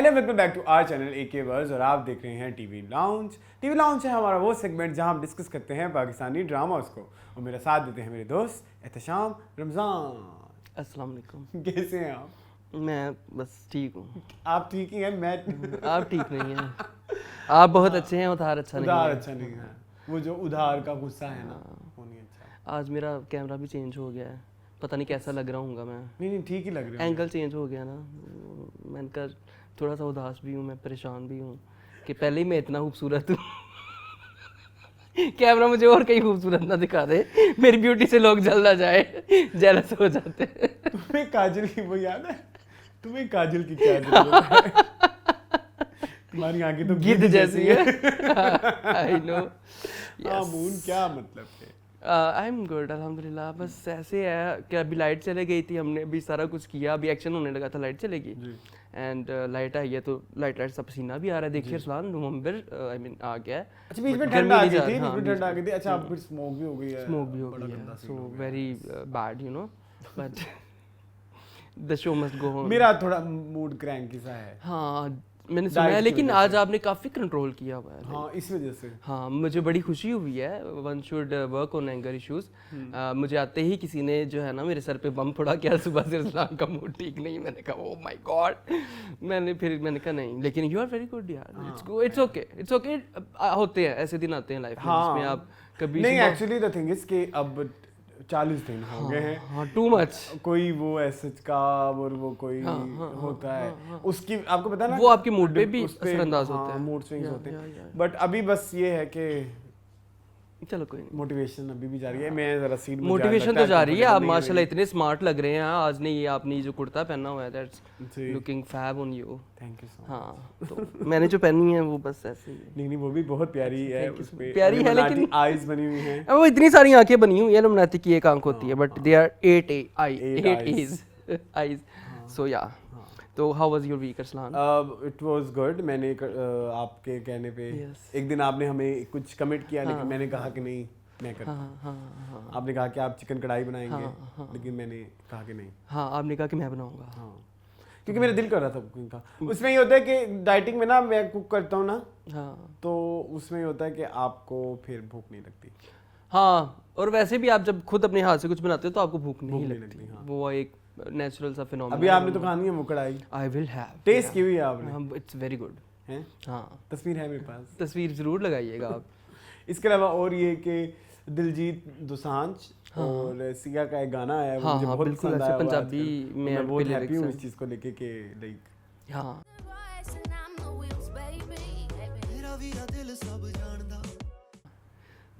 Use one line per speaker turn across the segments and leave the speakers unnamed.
Hello welcome back to our channel AK verse और आप देख रहे हैं टीवी लाउंज। टीवी लाउंज है हमारा वो सेगमेंट जहां हम डिस्कस करते हैं पाकिस्तानी ड्रामास को और मेरा साथ देते हैं मेरे दोस्त एहतशाम रमज़ान।
अस्सलाम वालेकुम।
कैसे हैं आप?
मैं बस ठीक हूँ।
आप ठीक ही हैं, मैं
आप ठीक नहीं हैं। आप बहुत अच्छे हैं, उधार अच्छा नहीं
उधार
है।
अच्छा नहीं है, वो जो उधार का गुस्सा है ना वो नहीं अच्छा है।
आज मेरा कैमरा भी चेंज हो गया है, पता नहीं कैसा लग रहा हूँगा मैं।
नहीं ठीक ही लग रहे हो।
एंगल चेंज हो गया ना, मैंने कहा थोड़ा सा उदास भी हूँ, मैं परेशान भी हूँ कि पहले ही मैं इतना खूबसूरत हूँ। कैमरा मुझे और कहीं खूबसूरत ना दिखा दे, मेरी ब्यूटी से लोग जल ना जाए, जेलस हो जाते हैं।
तुम्हें काजल की वो याद है? तुम्हें काजल की क्या जरूरत है? तुम्हारी आंखें तो
गिद्ध जैसी है। I know.
मून क्या मतलब है?
आई एम गुड अल्हम्दुलिल्लाह। बस ऐसे है कि अभी लाइट चले गई थी, हमने अभी सारा कुछ किया, अभी एक्शन होने लगा था, लाइट चलेगी एंड लाइट आई है तो लाइट सा पसीना भी आ रहा है। देखिए अरसलान, नवंबर आई मीन आ गया है।
अच्छा बीच में ठंड आ गई थी, बीच में ठंड आ गई थी। अच्छा अब फिर स्मोक भी हो गई है,
स्मोक भी हो गई है, so very bad you know, but the show must go on.
मेरा थोड़ा मूड क्रैंकी सा है।
हाँ मैंने सुना है, लेकिन आज आपने काफ़ी कंट्रोल किया हुआ है।
हाँ इस वजह से।
हाँ मुझे बड़ी खुशी हुई है। One should work on anger issues. मुझे आते ही किसी ने जो है ना मेरे सर पे बम फोड़ा, क्या सुबह से इस्लाम का मूड ठीक नहीं। मैंने कहा ओह माय गॉड। मैंने कहा नहीं, लेकिन यू आर वेरी गुड यार। इट्स ओके होते हैं ऐसे दिन, आते हैं लाइफ में जिसमें आप कभी
नहीं एक्चुअली द थिंग इज कि अब 40 दिन हो गए हैं।
हाँ टू मच।
कोई वो ऐसे का और वो कोई होता है उसकी, आपको पता है ना,
वो आपके मूड पे भी असरअंदाज होता है,
मूड स्विंग्स होते हैं। बट अभी बस ये है कि
चलो कोई नहीं,
मोटिवेशन अभी भी जारी है। मैं जरा सीट
मोटिवेशन तो जारी है। आप माशाल्लाह इतने स्मार्ट लग रहे हैं। आज ने ये आपने जो कुर्ता पहना हुआ है, that's looking fab on you.
Thank you so much.
हाँ तो मैंने जो पहनी है वो बस ऐसे ही।
नहीं वो भी बहुत प्यारी है, उस पे
प्यारी है लेकिन
आईज बनी हुई हैं।
वो इतनी सारी आंखें बनी हुई है, इल्यूमिनाटी की एक आंख होती है, but they are 8 eyes. So yeah, तो how was your week Arsalan?
It was good. मैंने आपके कहने पे एक दिन आपने हमें कुछ कमिट किया, लेकिन मैंने कहा कि नहीं मैं करता हूँ। आपने कहा कि आप चिकन कढ़ाई बनाएंगे, लेकिन मैंने कहा कि नहीं।
हाँ आपने कहा कि मैं बनाऊंगा।
हाँ क्योंकि मेरा दिल कर रहा था कुकिंग का। उसमें ये होता है कि डाइटिंग में ना मैं कुक करता हूँ ना,
हाँ
तो उसमें ये होता है कि आपको फिर भूख नहीं लगती।
हाँ, और वैसे भी आप जब खुद अपने हाथ से कुछ बनाते हो तो आपको भूख नहीं लगती। वो एक नेचुरल सा फिनोमेना।
अभी आपने तो खानी है वो कढ़ाई।
I will have.
टेस्ट की हुई है आपने?
इट्स वेरी गुड
है।
हाँ
तस्वीर है मेरे पास,
तस्वीर जरूर लगाइएगा आप।
इसके अलावा और ये कि दिलजीत दोसांझ और सिया का एक गाना है, वो मुझे बहुत पसंद आया।
पंजाबी में
मैं बहुत हैप्पी हूँ इस चीज़ को लेके कि लाइक
हाँ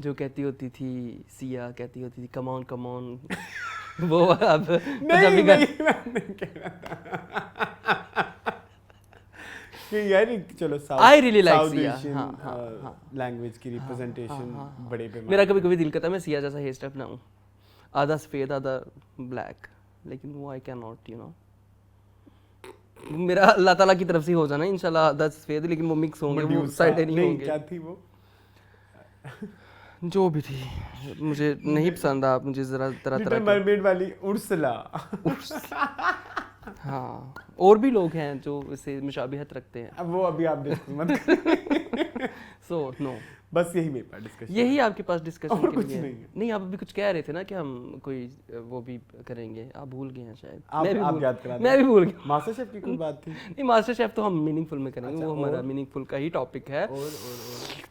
जो कहती होती थी सिया, कहती होती थी कम ऑन वो अब पंजाबी
कि यार चलो
I really like Siya.
Language की रिप्रेजेंटेशन बड़े पे।
मेरा कभी कभी दिल करता है मैं सिया जैसा हेयर स्टाइल बनाऊं, आधा सफेद आधा ब्लैक, लेकिन वो I can not you know. मेरा अल्लाह ताला की तरफ से हो जाना इंशाल्लाह, आधा सफेद लेकिन वो मिक्स होंगे, वो साइड नहीं होंगे।
क्या थी वो?
जो भी थी मुझे नहीं पसंद। आप मुझे जरा तरह
मरमेड वाली उर्सला।
हाँ और भी लोग हैं जो इसे मुशाबिहत रखते हैं।
अब वो अभी आप डिस्कस मत करें।
सो नो,
बस यही मेरे पास डिस्कशन,
यही आपके पास डिस्कशन के लिए
नहीं,
नहीं आप अभी कुछ कह रहे थे ना कि हम कोई वो भी करेंगे, आप भूल गए हैं शायद।
आप याद करा,
मैं भी भूल गया।
मास्टर शेफ की कोई बात थी?
नहीं मास्टर शेफ तो हम मीनिंगफुल में करेंगे, वो हमारा मीनिंगफुल का ही टॉपिक है।
और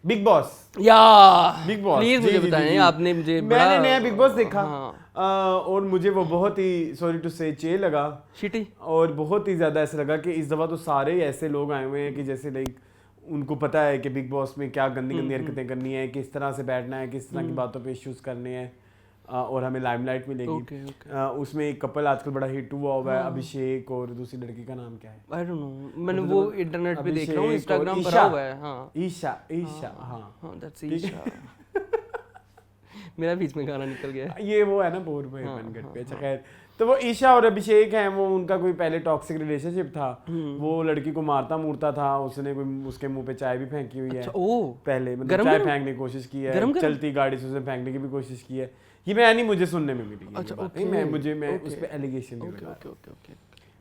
बिग बॉस
या
बिग बॉस
प्लीज मुझे बताएं, आपने मुझे
मैंने नया बिग बॉस देखा और मुझे वो बहुत ही सॉरी टू से चे लगा,
शिटी, और
बहुत ही ज़्यादा ऐसा लगा कि इस दफ़ा तो सारे ऐसे लोग आए हुए हैं कि जैसे लाइक उनको पता है कि बिग बॉस में क्या गंदी गंदी हरकतें करनी है, किस तरह से बैठना है, किस तरह की बातों पे इश्यूज करने हैं और हमें लाइमलाइट मिलेगी। उसमें एक कपल आजकल बड़ा हिट हुआ है, अभिषेक और दूसरी लड़की का नाम क्या है?
आई डोंट नो, मैंने वो इंटरनेट पे देख रहा हूं, इंस्टाग्राम पर हुआ है। हाँ
ईशा हाँ
दैट्स ईशा। मेरा बीच में गाना निकल गया।
ये वो है ना बोर भाई बनगढ़ पे। अच्छा खैर, तो वो ईशा और अभिषेक हैं, वो उनका कोई पहले टॉक्सिक रिलेशनशिप था। वो लड़की को मारता मूरता था, उसने कोई उसके मुंह पे चाय भी फेंकी हुई है। पहले मतलब चाय फेंकने की कोशिश की है, चलती गाड़ी से उसे फेंकने की भी कोशिश की है। ये मैं नहीं, मुझे सुनने में मिली। अच्छा मैं उस पे एलिगेशन नहीं लगा।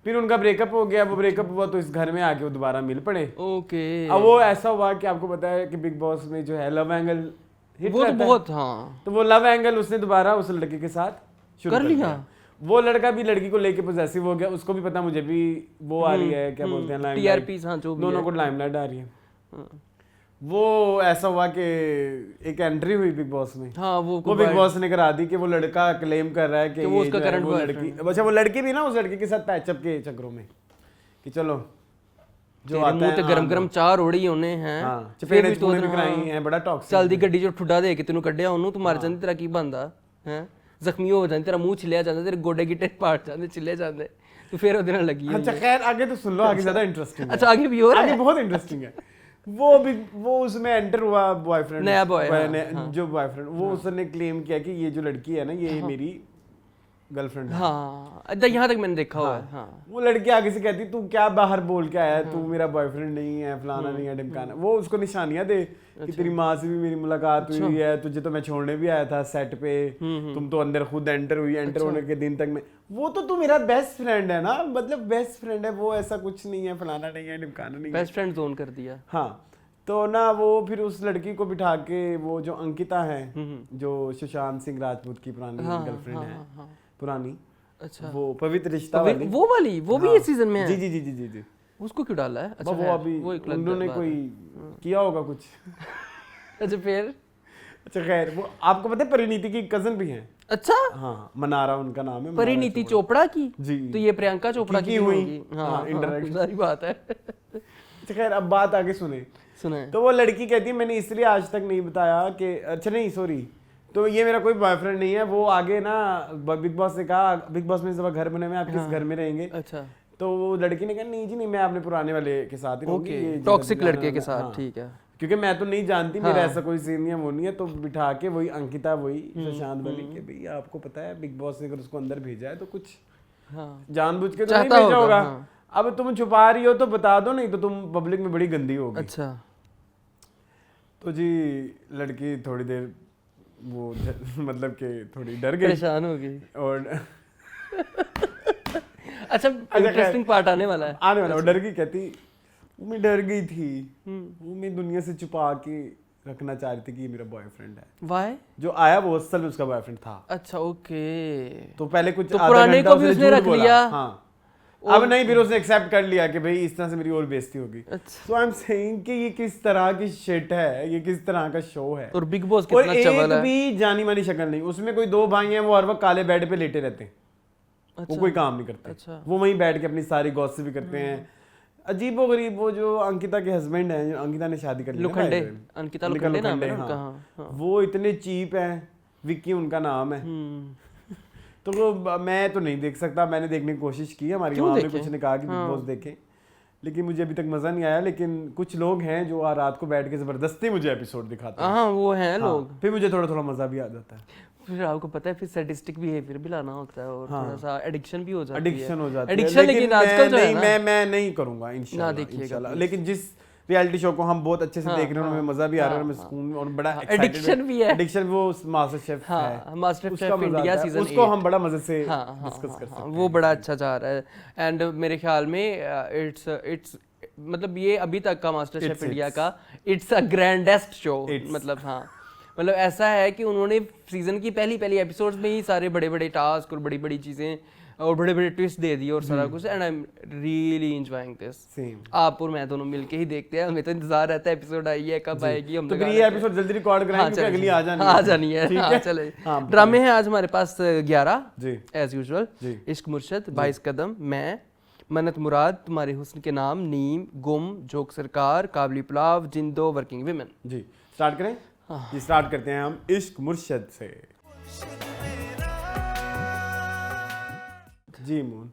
फिर उनका ब्रेकअप हो गया, वो ब्रेकअप हुआ तो इस घर में आके वो दोबारा मिल पड़े।
ओके।
अब वो ऐसा हुआ कि आपको पता है कि बिग बॉस में जो है लव एंगल हिट
वो तो
रहता है।
बहुत, हाँ
तो वो लव एंगल उसने दोबारा उस लड़के के साथ शुरू
कर
कर
लिया।
दिया। वो लड़का भी लड़की को लेके पॉसेसिव हो गया, उसको भी पता मुझे भी वो आ रही है, क्या बोलते हैं, लाइमलाइट,
TRPs, हाँ जो भी
दोनों
है।
को लाइमलाइट आ रही है।
हाँ।
वो ऐसा हुआ कि एक एंट्री हुई बिग बॉस में,
हाँ
वो बिग बॉस ने करा दी कि वो लड़का क्लेम कर रहा है कि
वो
ये
उसका
जो है
current
वो
boyfriend
लड़की, अच्छा वो लड़की भी ना उस लड़के के साथ पैचअप के चक्करों में कि चलो जो
तेरे
आता
मुंह ते
है
गरम गरम चाह रोड़ी होने हैं।
हाँ
फिर
चपेड़े
भी तू
चपूड़े भी कराई हैं, बड़ा टॉक्सिक।
चलदी गड्डी जो ठुड्डा दे के तेनू कड्ढिया ਉਹਨੂੰ ਤੂੰ ਮਰ ਜਾਂਦੀ, ਤੇਰਾ ਕੀ ਬੰਦਾ ਹੈ, ਜ਼ਖਮੀ ਹੋ ਜਾਂਦੀ, ਤੇਰਾ ਮੂੰਹ ਛਿੱਲਿਆ ਜਾਂਦਾ, ਤੇਰੇ ਗੋਡੇ ਗਿੱਟੇ ਪਾੜ ਜਾਂਦੇ, ਛਿੱਲੇ ਜਾਂਦੇ, ਤੂੰ ਫਿਰ ਉਹਦੇ ਨਾਲ ਲੱਗੀ
अच्छा खैर आगे तो सुन लो, आगे ज्यादा इंटरेस्टिंग है।
अच्छा आगे भी हो रहा
आगे
है।
बहुत इंटरेस्टिंग है। वो उसमें एंटर हुआ बॉयफ्रेंड,
नया boy, हाँ,
जो बॉयफ्रेंड, वो उसने क्लेम किया कि ये जो लड़की है ना ये मेरी गर्लफ्रेंड है।
हाँ यहाँ तक मैंने देखा हुआ है। हाँ
वो लड़की आगे से कहती तू क्या बाहर बोल के आया, तू मेरा बॉयफ्रेंड नहीं है, फलाना नहीं है, ढमकाना। वो उसको निशानियां दे कि तेरी माँ से भी मेरी मुलाकात हुई है, तुझे तो मैं छोड़ने भी आया था सेट पे, तुम तो अंदर खुद एंटर हुई, एंटर होने के दिन तक में वो तो तू मेरा बेस्ट फ्रेंड है ना, मतलब बेस्ट फ्रेंड है वो, ऐसा कुछ नहीं है, फलाना नहीं है, ढमकाना नहीं है।
बेस्ट फ्रेंड जोन कर दिया।
हाँ तो ना वो फिर उस लड़की को बिठा के, वो जो अंकिता है जो सुशांत सिंह राजपूत की पुरानी गर्लफ्रेंड है, पुरानी,
अच्छा
वो पवित्र रिश्ता वाली,
वो वाली, वो भी इस सीजन में है।
जी जी जी जी जी जी।
उसको क्यों डाला है? अच्छा
वो
है,
अभी
वो एक अलग
उन्होंने
बात
कोई
है।
किया होगा कुछ।
अच्छा फिर
अच्छा खैर, वो आपको पता है परिणीति की कजन भी हैं।
अच्छा
हाँ मनारा उनका नाम है, मनारा
परिणीति चोपड़ा की
जी।
तो ये प्रियंका चोपड़ा की
हुई
होगी। हाँ
इंटरेक्ट।
सारी बात है।
अच्छा खैर अब बात आगे सुने।
सुना
तो वो लड़की कहती है मैंने इसलिए आज तक नहीं बताया कि, अच्छा नहीं सॉरी, तो ये मेरा कोई बॉयफ्रेंड नहीं है। वो आगे ना बिग बॉस ने कहा, बिग बॉस में इस दफा घर बने हुए हैं, आप किस घर में रहेंगे?
अच्छा
तो वो लड़की ने कहा नहीं जी नहीं, मैं अपने पुराने वाले के साथ ही रहूंगी,
ओके,
ये
टॉक्सिक
जितना
लड़के के
हाँ,
साथ, ठीक है।
क्योंकि मैं तो नहीं जानती, मेरा ऐसा कोई सीन नहीं है, वो नहीं है। तो बिठा के वही अंकिता, वही सुशांत वाली के भाई आपको पता है बिग बॉस ने अगर उसको अंदर भेजा है तो कुछ जानबूझ के तो नहीं भेजा होगा। अब तुम छुपा रही हो तो बता दो, नहीं तो तुम पब्लिक में बड़ी गंदी होगी।
अच्छा
तो जी लड़की थोड़ी देर वो मतलब कि थोड़ी डर गई,
परेशान हो गई।
और
अच्छा इंटरेस्टिंग पार्ट आने वाला है,
आने वाला। वो डर गई, कहती वो मैं डर गई थी, वो मैं दुनिया से छुपा के रखना चाह रही थी कि ये मेरा बॉयफ्रेंड है।
वाई
जो आया वो असल में उसका बॉयफ्रेंड था।
अच्छा ओके,
तो पहले कुछ
तो
आधा
पुराने
घंटा
को भी
उसने
उसने
झूठ
रख
बोला।
लिया।
हाँ अब नहीं, फिर उसने एक्सेप्ट कर लिया कि भाई इस तरह से मेरी और बेइज्जती होगी।
अच्छा।
सो आई एम सेइंग कि ये किस तरह की शिट है, ये किस तरह का शो है।
और बिग बॉस
और
कितना चवल
एक
है।
भी जानी मानी शक्ल नहीं उसमें। कोई दो भाई हैं, वो हर वक्त काले बेड पे लेटे रहते हैं, वो कोई काम नहीं करते।
अच्छा।
वो वहीं बैठ के अपनी सारी गॉसिप भी करते हैं। अजीबो गरीब वो जो अंकिता के हस्बैंड हैं, अंकिता ने शादी कर ली ना,
Lokhande,
by the way।
Ankita Lokhande नाम है ना
हाँ।
उनका। हाँ
वो इतने चीप हैं, विक्की उनका नाम है। तो वो मैं तो नहीं देख सकता, मैंने देखने की कोशिश की, हमारी माँ ने कुछ ने कहा कि बिग बॉस देखें, लेकिन मुझे अभी तक मजा नहीं आया। लेकिन कुछ लोग हैं जो रात को बैठ के जबरदस्ती मुझे एपिसोड दिखाते हैं।
हाँ वो हैं लोग,
फिर मुझे थोड़ा थोड़ा मजा भी आ जाता है।
फिर आपको पता है फिर सैडिस्टिक बिहेवियर भी लाना होता है, और थोड़ा सा एडिक्शन भी हो जाती है।
एडिक्शन हो जाती है,
एडिक्शन लेकिन आजकल जो है ना,
मैं नहीं करूंगा इंशाल्लाह।
ना देखिएगा
इंशाल्लाह। लेकिन जिस रियलिटी शो को हम बहुत अच्छे से देख रहे हैं, हमें मजा भी आ रहा है, हमें सुकून और बड़ा
एडिक्शन भी है।
एडिक्शन वो मास्टर शेफ है,
मास्टर शेफ इंडिया सीजन 8
उसको हम बड़ा मजे से डिस्कस कर सकते हैं।
वो बड़ा अच्छा जा रहा है। एंड मेरे ख्याल में इट्स मतलब ये अभी तक का मास्टर शेफ इंडिया का इट्स अ ग्रैंडेस्ट शो। मतलब हाँ मतलब ऐसा है कि उन्होंने सीजन की पहली एपिसोड्स में ही सारे बड़े बड़े टास्क और बड़ी बड़ी चीजें और बड़े बड़े ट्विस्ट दे दिए और सारा कुछ। And I am really enjoying this.
Same.
आप और मैं दोनों मिलके ही देखते हैं, हमें तो इंतजार रहता है एपिसोड आई है कब आएगी। हम
तो फिर ये एपिसोड जल्दी रिकॉर्ड कराएंगे क्योंकि अगली आ जानी है।
ठीक है चले। ड्रामे हैं आज हमारे पास 11
जी
एज यूजुअल। इश्क मुर्शद, 22 कदम, मैं, मन्नत मुराद, तुम्हारे हुस्न के नाम, नीम, गुम, जोक सरकार, काबली पुलाव, जिंदो, वर्किंग विमेन।
जी स्टार्ट करें? जी स्टार्ट करते हैं हम इश्क मुर्शद से। जी मून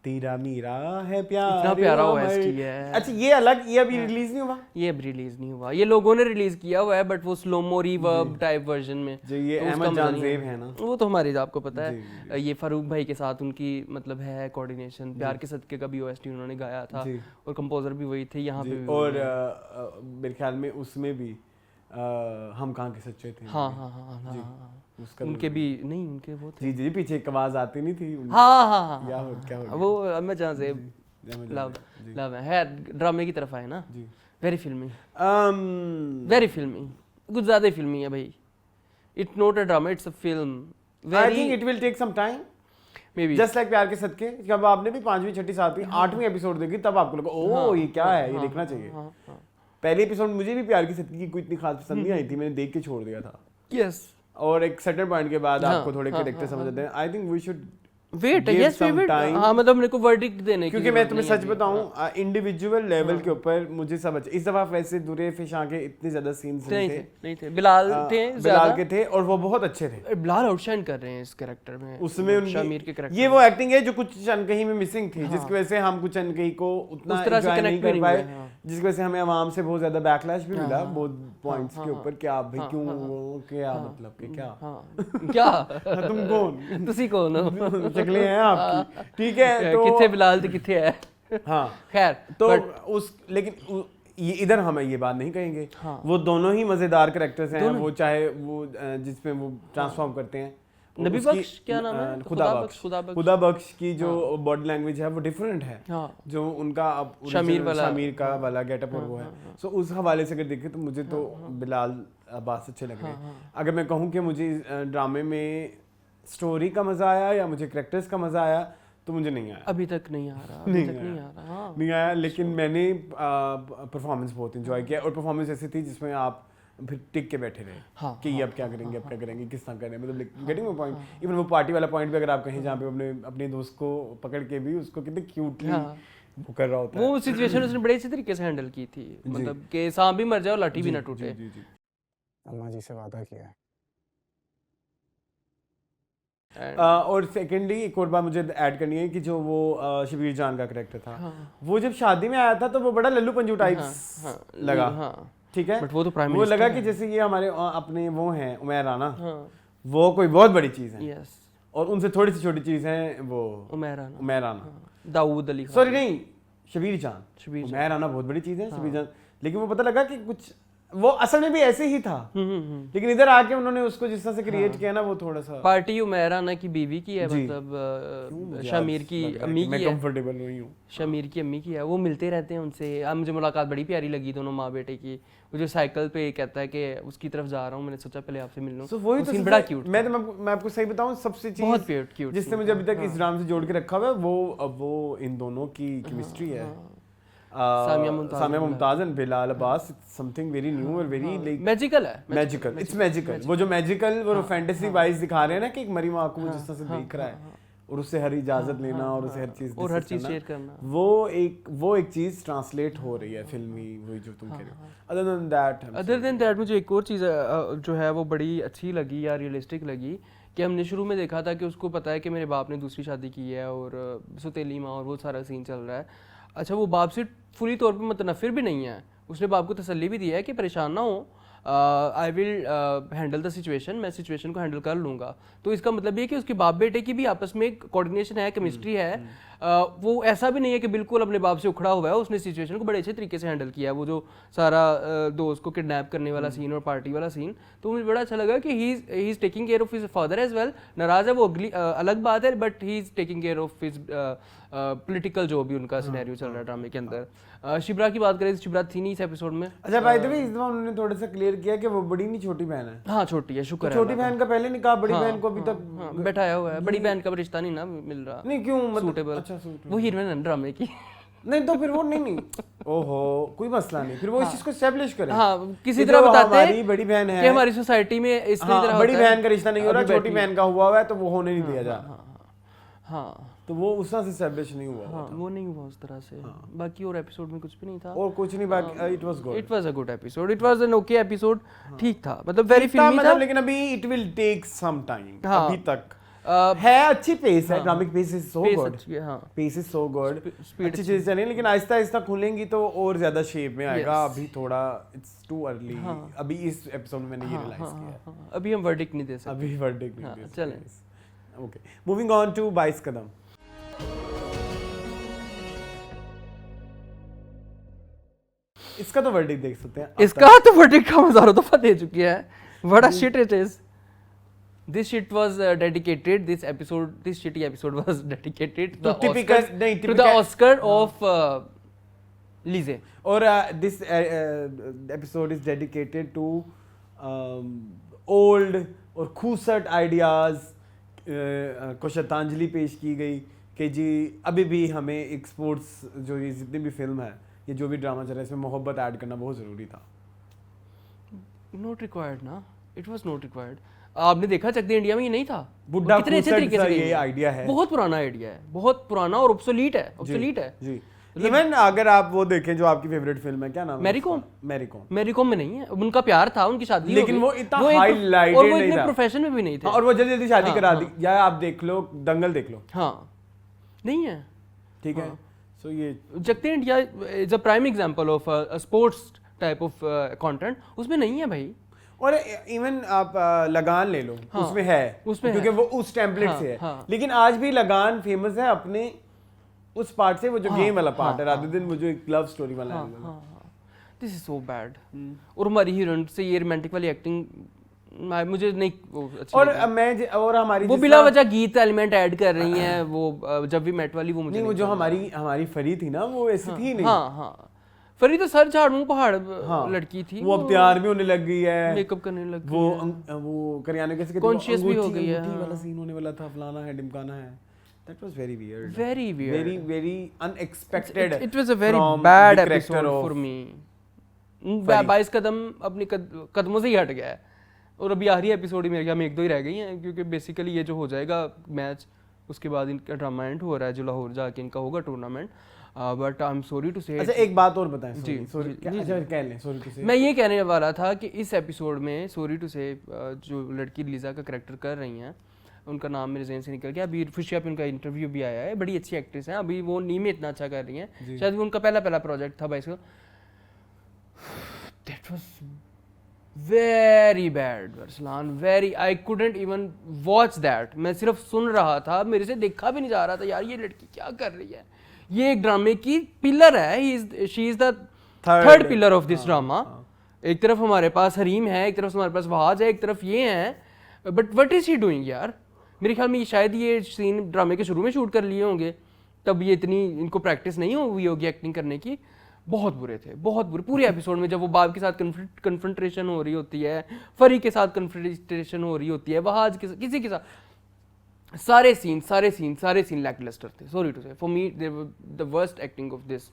तेरा मीरा है प्यार,
इतना प्यारा OST है।
अच्छा ये अलग, ये अभी रिलीज नहीं हुआ?
ये अब रिलीज नहीं हुआ, ये लोगों ने रिलीज किया हुआ है बट वो स्लोमो रिवर्ब टाइप वर्जन में।
जो ये
तो उसका
अहमद
मजा
जान
नहीं
ज़ेब है ना,
वो तो हमारी आपको पता है। ये फारूक भाई के साथ उनकी मतलब है कोऑर्डिनेशन। प्यार के सदके का भी OST उन्होंने गाया था और कंपोजर भी वही थे यहाँ पे भी।
और मेरे ख्याल में उसमें भी हम कहाँ के सच्चे थे।
हाँ हाँ हाँ हाँ,
उसका
उनके भी नहीं, उनके वो थे।
जी जी पीछे एक आवाज आती नहीं थी
हाँ हाँ हाँ
क्या हो
वो मैं जहाँ से लव है ड्रामे की तरफ आए ना, वेरी फिल्मी, वेरी फिल्मी, कुछ ज़्यादा ही फिल्मी है भाई। It's not a drama, it's a film.
I think it will take some time,
maybe
just like Pyaar ke सदके, जब आपने भी 5वीं 6वीं 7वीं 8वीं एपिसोड देखी तब आपको लगा ओ ये क्या है, ये देखना चाहिए। पहले एपिसोड मुझे भी प्यार की सदके की कोई इतनी खास पसंद नहीं आई थी, मैंने देख के छोड़ दिया था।
यस,
और एक सर्टेन पॉइंट के बाद आपको थोड़े कैरेक्टर समझ आते हैं। I think we should
wait, yes we wait. हाँ मतलब मेरे को वर्डिक्ट देने की,
क्योंकि मैं तुम्हें सच बताऊं इंडिविजुअल लेवल के ऊपर मुझे सब अच्छा। इस दफा वैसे दूरे फिश आके इतने ज्यादा सीन्स
नहीं थे। बिलाल थे,
बिलाल के थे और वो बहुत अच्छे थे।
बिलाल आउटशाइन कर रहे हैं इस कैरेक्टर में,
उसमें
शामिर के कैरेक्टर
ये वो एक्टिंग है जो कुछ अनकही में मिसिंग थी, जिसकी वजह से हम कुछ अनकही को उतना एंजॉय नहीं कर पाए, जिसकी वजह से हमें आवाम से बहुत ज्यादा बैकलैश भी मिला बहुत पॉइंट्स के ऊपर। क्या भाई क्यों, क्या मतलब कि क्या
क्या
तुम कौन,
तुसी कौन हो,
शक्लें हैं आपकी, ठीक है तो
किथे बिलाल थे किथे है।
हाँ
खैर
तो उस लेकिन ये इधर हम ये बात नहीं कहेंगे। वो दोनों ही मजेदार कैरेक्टर्स हैं, वो चाहे वो जिसमें वो ट्रांसफॉर्म करते हैं।
नबी बख्श क्या नाम है,
खुदा बख्श की जो बॉडी लैंग्वेज है वो डिफरेंट है, जो उनका शामिर का वाला गेटअप और वो है। सो उस हवाले से अगर देखें तो मुझे तो बिलाल अब्बास अच्छे लग रहे हैं। अगर मैं कहूँ कि मुझे ड्रामे में स्टोरी का मजा आया या मुझे कैरेक्टर्स का मजा आया तो मुझे नहीं आया,
अभी तक नहीं आ रहा,
नहीं आया। लेकिन मैंने परफॉर्मेंस बहुत इंजॉय किया, और परफॉर्मेंस ऐसी थी जिसमें आप फिर टिक के बैठे रहे कि ये अब क्या करेंगे, अब क्या करेंगे, किस तरह करें, मतलब गेटिंग माय पॉइंट। इवन वो पार्टी वाला पॉइंट भी अगर आप कहीं जहाँ पे अपने दोस्त को पकड़ के भी उसको कितने क्यूटली वो कर रहा होता है, वो
सिचुएशन उसने बड़े अच्छे तरीके से हैंडल की थी, मतलब कि सांप भी मर जाए और लाठी भी ना टूटे।
अल्लाह जी से वादा किया है।
और सेकेंडली एक और बात मुझे ऐड करनी है कि जो वो शबीर जान का कैरेक्टर था, वो जब शादी में आया था तो वो बड़ा लल्लू पंजू टाइप्स लगा, ठीक है,
बट वो तो प्राइम
वो लगा कि जैसे ये हमारे अपने वो हैं उमैर राना, वो कोई बहुत बड़ी चीज है, और उनसे थोड़ी सी छोटी चीज है वो उमैर राना,
दाऊद अली,
सॉरी नहीं शबीर जान, उमैर राना बहुत बड़ी चीज है, शबीर जान। लेकिन वो पता लगा कि कुछ वो असल में भी ऐसे ही था, लेकिन इधर आके उन्होंने उसको जिस तरह से क्रिएट किया ना वो थोड़ा सा
पार्टी उमैर राना की बीवी की है, मतलब शामिर की अम्मी की है,
मैं कंफर्टेबल नहीं हूं,
शामिर की अम्मी की है, वो मिलते रहते हैं उनसे। अब मुझे मुलाकात बड़ी प्यारी लगी दोनों माँ बेटे की, वो जो साइकिल पे कहता है कि उसकी तरफ जा रहा हूँ, मैंने सोचा पहले आपसे मिल लूं,
so, वही तो
बड़ा क्यूट।
मैं आपको सही बताऊं सबसे चीज
बहुत क्यूट
जिससे मुझे अभी तक इस ड्रामा से जोड़ के रखा हुआ है वो इन दोनों की केमिस्ट्री है, Samia Mumtaz and Bilal Abbas, something very new और वेरी लाइक
मैजिकल है,
मैजिकल, इट्स मैजिकल। वो जो मैजिकल वो फैंटेसी वाइज दिखा रहे हैं ना कि एक मरी माँ को जिस तरह से देख रहा है और उससे हर इजाजत लेना और उसे हर चीज
शेयर करना,
वो एक चीज ट्रांसलेट हो रही है फिल्मी, वही जो तुम कह रहे हो। अदर देन दैट
मुझे एक और चीज जो है वो बड़ी अच्छी लगी या रियलिस्टिक लगी कि हमने शुरू में देखा था कि उसको पता है कि मेरे बाप ने दूसरी शादी की है और सुतेली माँ और वो सारा सीन चल रहा है। अच्छा, वो बाप से फुली तौर पे मुतनफ़िर भी नहीं है, उसने बाप को तसल्ली भी दिया है कि परेशान ना हो, I will handle the situation, मैं सिचुएशन को हैंडल कर लूँगा। तो इसका मतलब ये कि उसके बाप बेटे की भी आपस में एक कोऑर्डिनेशन है, केमिस्ट्री है। वो ऐसा भी नहीं है कि बिल्कुल अपने बाप से उखड़ा हुआ है, उसने सिचुएशन को बड़े अच्छे तरीके से हैंडल किया है। वो जो सारा दोस्त को किडनैप करने वाला सीन और पार्टी वाला सीन, तो मुझे बड़ा अच्छा लगा कि he is taking care of his father as well. नाराज़ है वो अगली अलग बात है, but he is taking care of his political जो भी उनका सिनेरियो चल रहा है ड्रामे के अंदर। शिब्रा की बात करें, शिब्रा थी नहीं इस एपिसोड में।
अच्छा बाय द वे इस दफा उन्होंने थोड़ा सा क्लियर किया कि वो बड़ी नहीं छोटी बहन है।
हाँ छोटी है, शुक्र है।
छोटी बहन का पहले निकाह, बड़ी बहन को अभी तक
बैठाया हुआ है, बड़ी बहन का रिश्ता नहीं ना मिल रहा।
नहीं क्यों,
मतलब अच्छा वो हीरोइन है ड्रामे की।
नहीं तो फिर वो नहीं ओहो कोई मसला नहीं, फिर वो इस चीज को एस्टैब्लिश करें।
हाँ किसी तरह बताते हैं
हमारी बड़ी बहन है
कि हमारी सोसाइटी में इस तरह
बड़ी बहन का रिश्ता नहीं हो रहा, छोटी बहन का हुआ है तो वो होने नहीं दिया जा।
हाँ
तो वो उस तरह से एस्टैब्लिश नहीं हुआ।
हाँ वो नहीं हुआ उस तरह से। बाकी और एपिसोड में कुछ भी नहीं था,
और कुछ नहीं बाकी। It was good,
it was a good episode, it was an okay episode, ठीक था, मतलब वेरी फिल्मी था।
लेकिन अभी it will take some time, अभी तक है अच्छी पेस है, dramatic pace is so good, pace is so good, अच्छी चीज चल रही है, लेकिन आहिस्ता आहिस्ता खुलेंगी तो और ज्यादा शेप में आएगा। अभी थोड़ा इट्स टू अर्ली, अभी इस एपिसोड में मैंने ये रियलाइज किया।
अभी हम वर्डिक्ट नहीं दे सकते,
अभी वर्डिक्ट नहीं दे सकते।
चलें
ओके, मूविंग ऑन टू 22 कदम। इसका तो वर्डिक्ट देख सकते हैं,
इसका तो वर्डिक्ट का हजारों दफा दे चुकी है, बड़ा shit it is. This shit was dedicated. This shitty episode was dedicated to
तो
the
typical-
Oscar,
नहीं,
to the
typical-
Oscar of Lise.
और this episode is dedicated to old और खूसट आइडियाज़ को श्रद्धांजलि पेश की गई कि जी अभी भी हमें एक स्पोर्ट्स जो ये जितनी भी फिल्म है ये जो भी ड्रामा चल रहा है इसमें मोहब्बत ऐड करना बहुत ज़रूरी था.
Not required ना. It was not required. आपने देखा चक दे इंडिया में ये नहीं था.
बुड्ढा
और कितने अच्छे
खूसट
तरीके
सा
से
ये
गई है.
आइडिया है.
बहुत पुराना आइडिया है. बहुत पुराना और obsolete है. Obsolete है.
जी. इवन अगर आप वो देखें जो आपकी फेवरेट फिल्म है क्या नाम है?
मैरीकॉम.
मैरीकॉम
में नहीं है. उनका प्यार था, उनकी शादी हो
लेकिन
गई.
वो इतना
एक
highlighted
और वो
नहीं
इतने
था.
प्रोफेशन में भी नहीं थे.
हाँ, और वो जल्दी जल्दी शादी
हाँ,
करा
हाँ.
दी. या आप देख लो दंगल देख लो.
हाँ. नहीं है.
ठीक है. सो ये
जगते India is a prime example of a sports type of content. उसमें नहीं है भाई.
और इवन आप लगान ले लो.
हाँ,
उसमें है क्योंकि वो उस टेम्पलेट
हाँ,
से है.
हाँ.
लेकिन आज भी लगान फेमस है अपने उस पार्ट से, वो जो गेम वाला पार्ट है रादर देन वो जो एक लव स्टोरी वाला है.
This is so bad. और हमारी हीरोइन से ये रोमांटिक वाली एक्टिंग मुझे नहीं वो अच्छी
और
लगी.
मैं और हमारी
वो
जिस
बिला
तरह-
वजह गीत एलिमेंट ऐड कर रही हैं वो जब भी मेट वाली वो मुझे
नहीं वो जो हमारी फरी थी ना वो ऐसी थी नहीं.
हाँ हाँ. फरी तो सर झाड़ू पहाड़
हाँ.
लड़की थी.
वो अब तैयार भी होने लग गई है.
मेकअप करने लग गई
वो
है.
वो करियाने कैसे कहते हैं, वो
Conscious भी हो
अंगूठी-
गई है,
अंगूठी
हाँ.
वाला सीन होने वाला था, फलाना है ढिमकाना है. That was very weird.
Very weird.
Very unexpected.
It was a very
from
bad
the character
episode
of
for me.
फरी.
22 कदम अपनी कदमों से ही हट गया है. और अभी आखिरी एपिसोड ही मेरे ख्याल में 1-2 ही रह गई हैं क्योंकि बेसिकली ये जो हो जाएगा मैच उसके बाद इनका ड्रामा एंड हो रहा है जो लाहौर जाके इनका होगा tournament. But I am sorry to say.
अच्छा एक बात और बताएं.
जी,
सॉरी
जी,
अच्छा कह लें. सॉरी टू से
मैं ये कहने वाला था कि इस एपिसोड में सॉरी टू से जो लड़की लीजा का कैरेक्टर कर रही हैं उनका नाम मेरे ज़हन से निकल गया. अभी खुशिया पे उनका इंटरव्यू भी आया है. बड़ी अच्छी एक्ट्रेस हैं. अभी वो नी में इतना अच्छा कर रही हैं. शायद वो उनका पहला प्रोजेक्ट था भाई इसका. That was very bad Arsalan. Very I couldn't even watch that. मैं सिर्फ सुन रहा था, मेरे से देखा भी नहीं जा रहा था यार ये लड़की क्या कर रही है. ये एक ड्रामे की पिलर है. She is the third pillar of this drama. एक तरफ हमारे पास हरीम है, एक तरफ हमारे पास वहाज है, एक तरफ ये है. But what is he doing यार. मेरे ख्याल में शायद ये सीन ड्रामे के शुरू में शूट कर लिए होंगे, तब ये इतनी इनको प्रैक्टिस नहीं हुई होगी एक्टिंग करने की. बहुत बुरे थे, बहुत बुरे. पूरे एपिसोड में जब वो बाब के साथ कन्फ्रंटेशन हो रही होती है, फरी के साथ कन्फ्रंटेशन हो रही होती है, वहाज के किसी के साथ, सारे सीन लैकलस्टर थे. Sorry to say for me the worst acting of this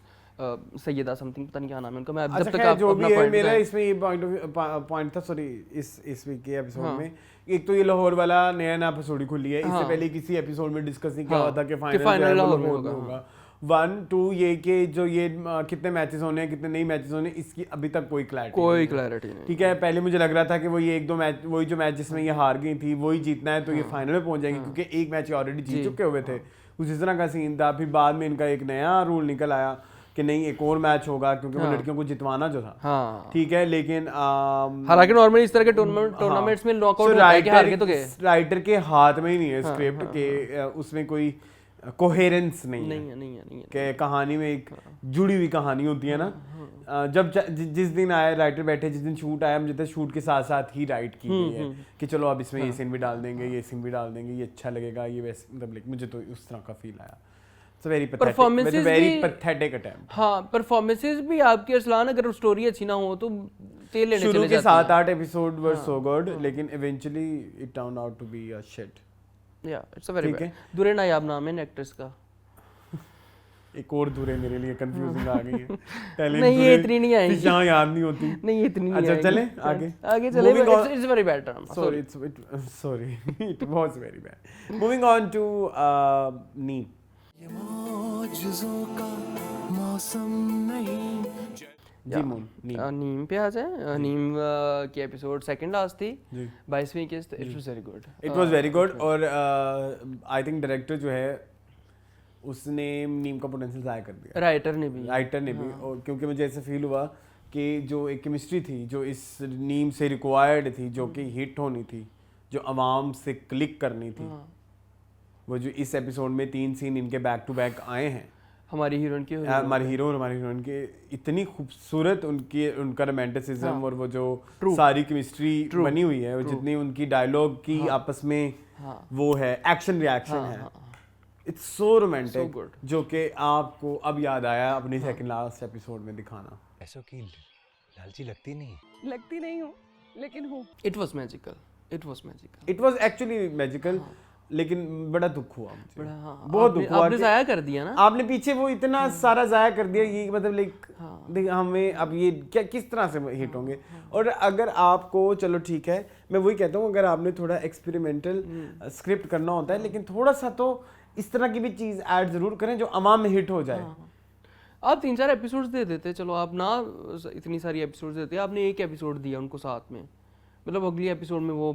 Syeda something, पता नहीं क्या नाम है उनका. मैं जब तक आप
जो
अपना
भी है
पॉइंट
मेरा इसमें ये पॉइंट था. सॉरी इस वीक के एपिसोड में एक तो ये लाहौर वाला नया एपिसोड खुली है. इससे पहले किसी एपिसोड में डिस्कस नहीं किया हुआ था कि फाइनल लाहौर में होगा. 1 2 ये कि जो ये कितने मैचेस होने हैं कितने नहीं मैचेस होने इसकी अभी तक कोई क्लैरिटी नहीं. ठीक है. पहले मुझे लग रहा था कि वो ये 1-2 मैच वही जो मैच जिसमें ये हार गई थी वही जीतना है तो ये फाइनल में पहुंच जाएंगे क्योंकि एक मैच ऑलरेडी जीत चुके हुए थे. उसी तरह का सीन था. फिर बाद में इनका एक नया रूल निकल आया कि नहीं एक और मैच होगा क्योंकि वो लड़कियों को जितवाना जो था. ठीक है. लेकिन
हालांकि नॉर्मली इस तरह के टूर्नामेंट्स में नॉकआउट होता है कि हार के तो गए.
राइटर के हाथ में ही नहीं है स्क्रिप्ट के उसमें कोई कोहेरेंस नहीं है कि कहानी में एक जुड़ी हुई कहानी होती है ना. जब जिस दिन आए राइटर बैठे, जिस दिन शूट आया मुझे तो शूट के साथ साथ ही राइट की गई है कि चलो अब इसमें ये सीन भी डाल देंगे, ये सीन भी डाल देंगे, ये अच्छा लगेगा, ये वैसे मतलब मुझे तो उस तरह का फील आया. It's a very pathetic attempt.
हाँ, परफॉर्मेंसेस भी आपके अरसलान अगर स्टोरी अच्छी ना हो तो तेल लेने चले जाते हैं.
शुरू के 7-8 एपिसोड वर सो गुड लेकिन eventually it turn out to be a shit.
Yeah it's a very bad. Dure Nayab नाम है एक्ट्रेस का.
एक और दूरे मेरे लिए कंफ्यूजिंग आ गई है. पहले
नहीं ये इतनी नहीं आएगी.
यहाँ याद नहीं होती.
नहीं ये इतनी नहीं.
अच्छा चलें आगे
चले. It's very bad drama.
Sorry it was very bad. Moving on to नीम.
ये मौजज़ों का मौसम नहीं.
नीम पे आ जाए. नीम की एपिसोड सेकंड लास्ट थी 22वीं किस्त. It was very good.
और आई थिंक डायरेक्टर जो है उसने नीम का पोटेंशियल ज़ाया कर दिया. राइटर ने भी. और क्योंकि मुझे ऐसा फील हुआ कि जो एक केमिस्ट्री थी जो इस नीम से रिक्वायर्ड थी, जो कि हिट होनी थी, जो आवाम से क्लिक करनी थी, वो जो इस एपिसोड में 3 सीन इनके बैक टू बैक आए हैं
हमारी हीरोइन की
हमारे हीरो और हमारी हीरोइन के इतनी खूबसूरत उनका रोमांटिसिज्म और वो जो सारी केमिस्ट्री बनी हुई है और जितनी उनकी डायलॉग की आपस में वो है एक्शन रिएक्शन है, इट्स सो रोमांटिक, जो कि आपको अब याद आया अपनी सेकंड लास्ट एपिसोड में दिखाना।
ऐसा की लालची लगती नहीं है।
लगती नहीं हूँ लेकिन हूँ।
It was magical, it was magical,
it was actually magical, लेकिन बड़ा दुख हुआ मुझे,
बड़ा
बहुत दुख हुआ
आपने
कि
जाया कर दिया ना,
आपने पीछे वो इतना सारा जाया कर दिया। ये मतलब लाइक हमें अब ये क्या किस तरह से हिट होंगे। और अगर आपको चलो ठीक है, मैं वही कहता हूँ, अगर आपने थोड़ा एक्सपेरिमेंटल स्क्रिप्ट करना होता है, लेकिन थोड़ा सा तो इस तरह की भी चीज़ ऐड ज़रूर करें जो अवाम में हिट हो जाए।
आप 3-4 एपिसोड्स दे देते, चलो आप ना इतनी सारी एपिसोड्स देते, आपने एक एपिसोड दिया उनको साथ में, मतलब अगली एपिसोड में वो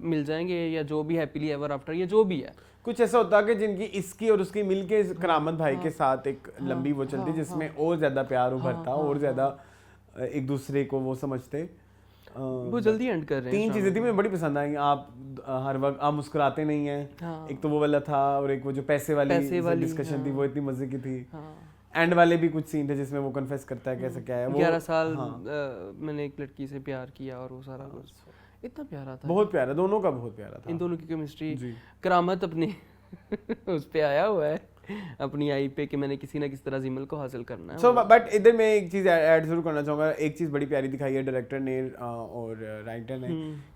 मिल जाएंगे या जो भी हैप्पीली एवर आफ्टर या जो भी है।
कुछ ऐसा होता है कि जिनकी इसकी और उसकी मिलके करामत भाई के साथ एक लंबी वो चलती जिसमें और ज़्यादा प्यार उभरता और ज़्यादा एक दूसरे को वो समझते।
वो जल्दी एंड कर रहे हैं।
3 चीज़ें थी मुझे बड़ी पसंद आई। आप हर वक्त आप मुस्कुराते नहीं हैं, एक तो वो वाला था, और एक वो जो पैसे वाली डिस्कशन थी वो इतनी मजे की थी। एंड वाले भी कुछ सीन थे जिसमें वो कन्फेस करता है कैसे क्या है।
11 साल मैंने एक लड़की से प्यार किया और वो सारा कुछ इतना प्यारा था,
बहुत प्यारा, दोनों का बहुत प्यारा था।
इन दोनों की केमिस्ट्री। करामत अपनी उस पे आया हुआ है अपनी आई पे कि मैंने किसी ना किसी तरह जिमल को हासिल करना है।
सो बट इधर मैं एक चीज़ ऐड जरूर करना चाहूँगा। एक चीज़ बड़ी प्यारी दिखाई है डायरेक्टर ने और राइटर ने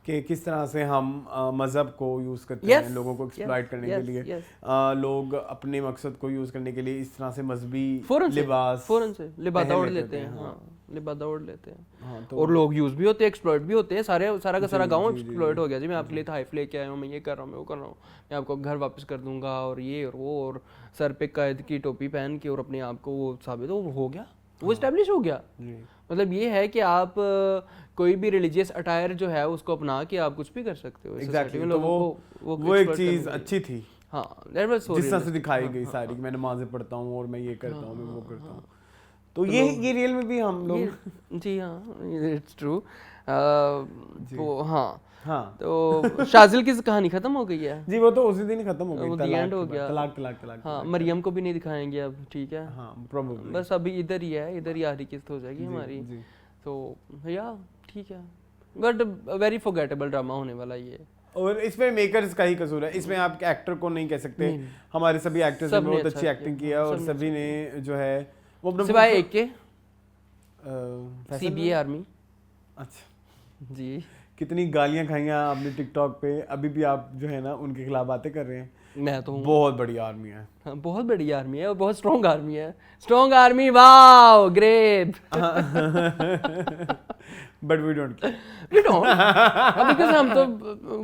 कि किस तरह से हम मज़हब को यूज़ करते हैं लोगों को एक्सप्लॉइट करने के लिए। लोग अपने मकसद को यूज़ करने के लिए इस तरह से मजहबी लिबास
फ़ौरन से लिबादा ओढ़ लेते हैं। हाँ, लिबादा ओढ़ लेते हैं।
हाँ, तो
और लोग यूज भी होते हैं, एक्सप्लॉइट भी होते हैं, सारा का सारा गांव एक्सप्लॉइट हो गया जी। मैं आपके लिए थाइफ लेके आया हूँ, मैं ये कर रहा हूँ, मैं वो कर रहा हूँ, मैं आपको घर वापस कर दूंगा और ये और वो, और सर पे कैद की टोपी पहन के और अपने आप को वो साबित हो गया, वो इस्टेब्लिश हो गया। मतलब ये है कि आप कोई भी रिलीजियस अटायर जो है उसको अपना के आप कुछ भी कर सकते हो।
एग्जैक्टली, तो वो एक चीज़ अच्छी थी।
हाँ, दैट वाज सो
जिस तरह से दिखाई गई सारी, मैं नमाजें पढ़ता हूँ और मैं ये करता हूँ, मैं वो करता हूँ। तो ये रियल में भी हम लोग
जी हाँ, इट्स ट्रू। वो हाँ,
तो
शाजिल की कहानी खत्म हो गई है
जी, वो तो उसी दिन ही खत्म हो गई,
वो दी एंड हो गया।
तलाक।
हाँ, मरियम को भी नहीं दिखाएंगे अब, ठीक है।
हाँ, प्रोबेबली
बस अभी इधर ही है, इधर ही आखिरी किस्त हो जाएगी हमारी। तो या ठीक है, बट वेरी फॉरगेटेबल ड्रामा होने वाला ये।
और इसमें मेकर्स का ही कसूर है, इसमें आप एक्टर को नहीं कह सकते। हमारे सभी एक्टर्स ने बहुत अच्छी एक्टिंग किया और सभी ने जो है वो
सिवाय एक के सीबीए आर्मी।
अच्छा
जी,
कितनी गालियां खाइयां आपने टिकटॉक पे, अभी भी आप जो है ना उनके खिलाफ बातें कर रहे हैं।
मैं तो
बहुत बड़ी आर्मी है।
हाँ, बहुत बड़ी आर्मी है और बहुत स्ट्रॉन्ग आर्मी है। Strong army, wow great.
But we don't
because हम तो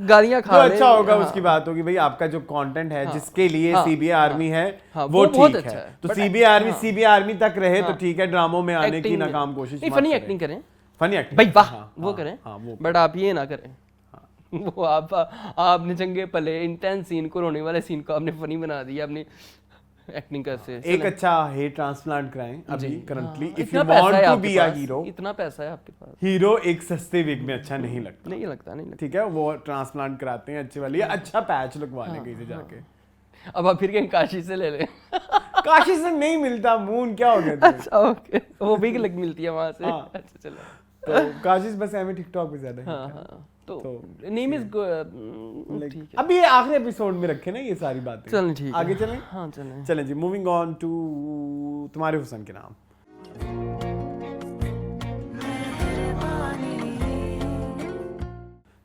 गालियां खा रहे हैं।
अच्छा होगा उसकी बात होगी भाई, आपका जो कंटेंट है जिसके लिए सीबीए आर्मी है वो ठीक है, तो सीबीए आर्मी तक रहे तो ठीक है। ड्रामों में आने की नाकाम कोशिश,
फनी एक्टिंग करें,
फनी एक्टिंग
भाई वाह वो करें, बट आप ये ना करें। वो आपने चंगे पले इंटेंस सीन को, रोने वाले सीन को आपने फनी बना दिया अपनी एक्टिंग कर से।
एक अच्छा हेयर ट्रांसप्लांट कराएं अभी currently, if you want to be a hero.
इतना पैसा है आपके पास,
हीरो एक सस्ते विग में अच्छा नहीं लगता,
नहीं लगता।
ठीक है, वो ट्रांसप्लांट कराते हैं अच्छे वाली, अच्छा पैच लगवा लें कहीं से जाके।
अब आप फिर कहीं काशी से ले लें।
काशी से नहीं मिलता, मून क्या हो गया?
अच्छा ओके, वो भी मिलती है वहां से। अच्छा चलो,
तो काशी बस हमें टिकटॉक पे ज्यादा है।
हाँ, तो नेम इज ठीक है।
अभी ये आखिरी एपिसोड में रखे ना ये सारी बातें,
चलें ठीक है,
आगे चलें।
हाँ चलें,
चलें जी, मूविंग ऑन टू तुम्हारे हुस्न के नाम।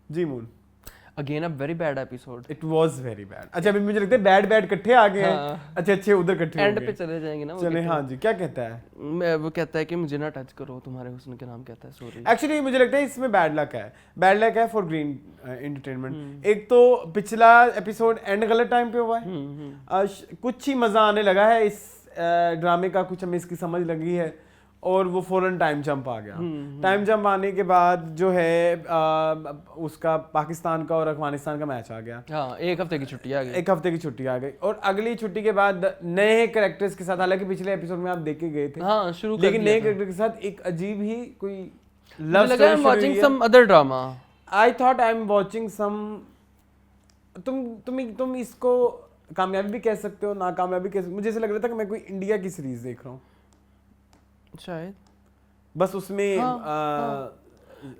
जी Moon,
again a very bad episode.
It was very bad. अच्छा अभी मुझे लगता है बैड इकट्ठे आ गए हैं। अच्छा अच्छे उधर इकट्ठे
एंड पे चले जाएंगे ना।
चले, हाँ जी, क्या कहता है?
वो कहता है कि मुझे ना टच करो, तुम्हारे हुस्न के नाम कहता है। सॉरी,
एक्चुअली मुझे लगता है इसमें बैड लक है, बैड लक है फॉर ग्रीन एंटरटेनमेंट। एक तो पिछला एपिसोड एंड गलत टाइम पे हुआ है, कुछ ही मजा आने लगा है इस ड्रामे का, कुछ हमें इसकी समझ लगी है और वो फौरन टाइम जंप आ गया। टाइम जंप आने के बाद जो है उसका पाकिस्तान का और अफगानिस्तान का मैच आ गया।
हाँ, एक हफ्ते की छुट्टी आ गई।
एक हफ्ते की छुट्टी आ गई और अगली छुट्टी के बाद नए कैरेक्टर्स के साथ, हालांकि पिछले एपिसोड में आप देख के गए थे,
हाँ शुरू,
लेकिन नए कैरेक्टर के साथ एक अजीब ही कोई love story.
I am watching some other drama.
I thought I am watching some, तुम इसको कामयाबी भी कह सकते हो, नाकामयाबी कह सकते हो। मुझे ऐसा लग रहा था कि मैं कोई इंडिया की सीरीज देख रहा हूँ,
शायद
बस उसमें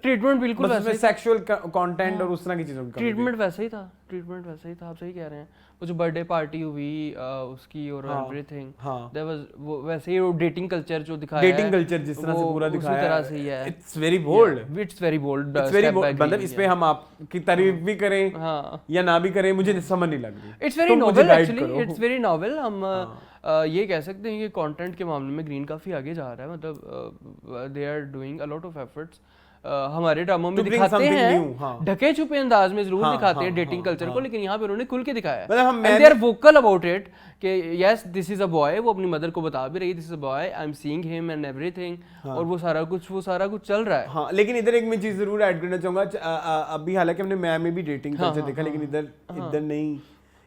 ट्रीटमेंट बिल्कुल
बस
वैसा
उसमें
ही था।
सेक्सुअल कंटेंट और उस तरह की चीजों की कमी थी।
ट्रीटमेंट वैसा ही था, ट्रीटमेंट वैसा ही था, आप सही कह रहे हैं। वो जो बर्थडे पार्टी हुई उसकी और एवरीथिंग,
हाँ।
देयर वाज वो वैसे ही, वो डेटिंग कल्चर जो दिखाया
डेटिंग कल्चर जिस तरह से
वो
पूरा
उसी
दिखाया
तरह से ही है।
It's very bold,
it's very bold,
it's very bold. मतलब इस पे हम आपकी तारीफ भी करें
हाँ,
या ना भी करें, मुझे समझ नहीं लग रही।
इट्स वेरी
तुम मुझे
नोवेल
guide
एक्चुअली,
करो।
It's very novel. हम ये कह सकते हैं कि कंटेंट के मामले में ग्रीन काफ़ी आगे जा रहा है, मतलब they are doing a lot of efforts. हमारे ड्रामों में
To bring
दिखाते
something
हैं,
new, हाँ।
ढके छुपे अंदाज में जरूर
हाँ,
दिखाते
हाँ,
हैं डेटिंग
हाँ,
कल्चर को,
हाँ।
लेकिन यहाँ पे उन्होंने खुल के दिखाया है।
मतलब
and they are vocal about it कि yes this is a boy. वो अपनी मदर को बता भी रही, this is a boy, I am seeing him and everything, और वो सारा कुछ चल रहा है।
हाँ, लेकिन इधर एक मैं चीज जरूर ऐड करना चाहूंगा। अभी हालांकि हमने मैं में भी डेटिंग कल्चर देखा, लेकिन इधर नहीं,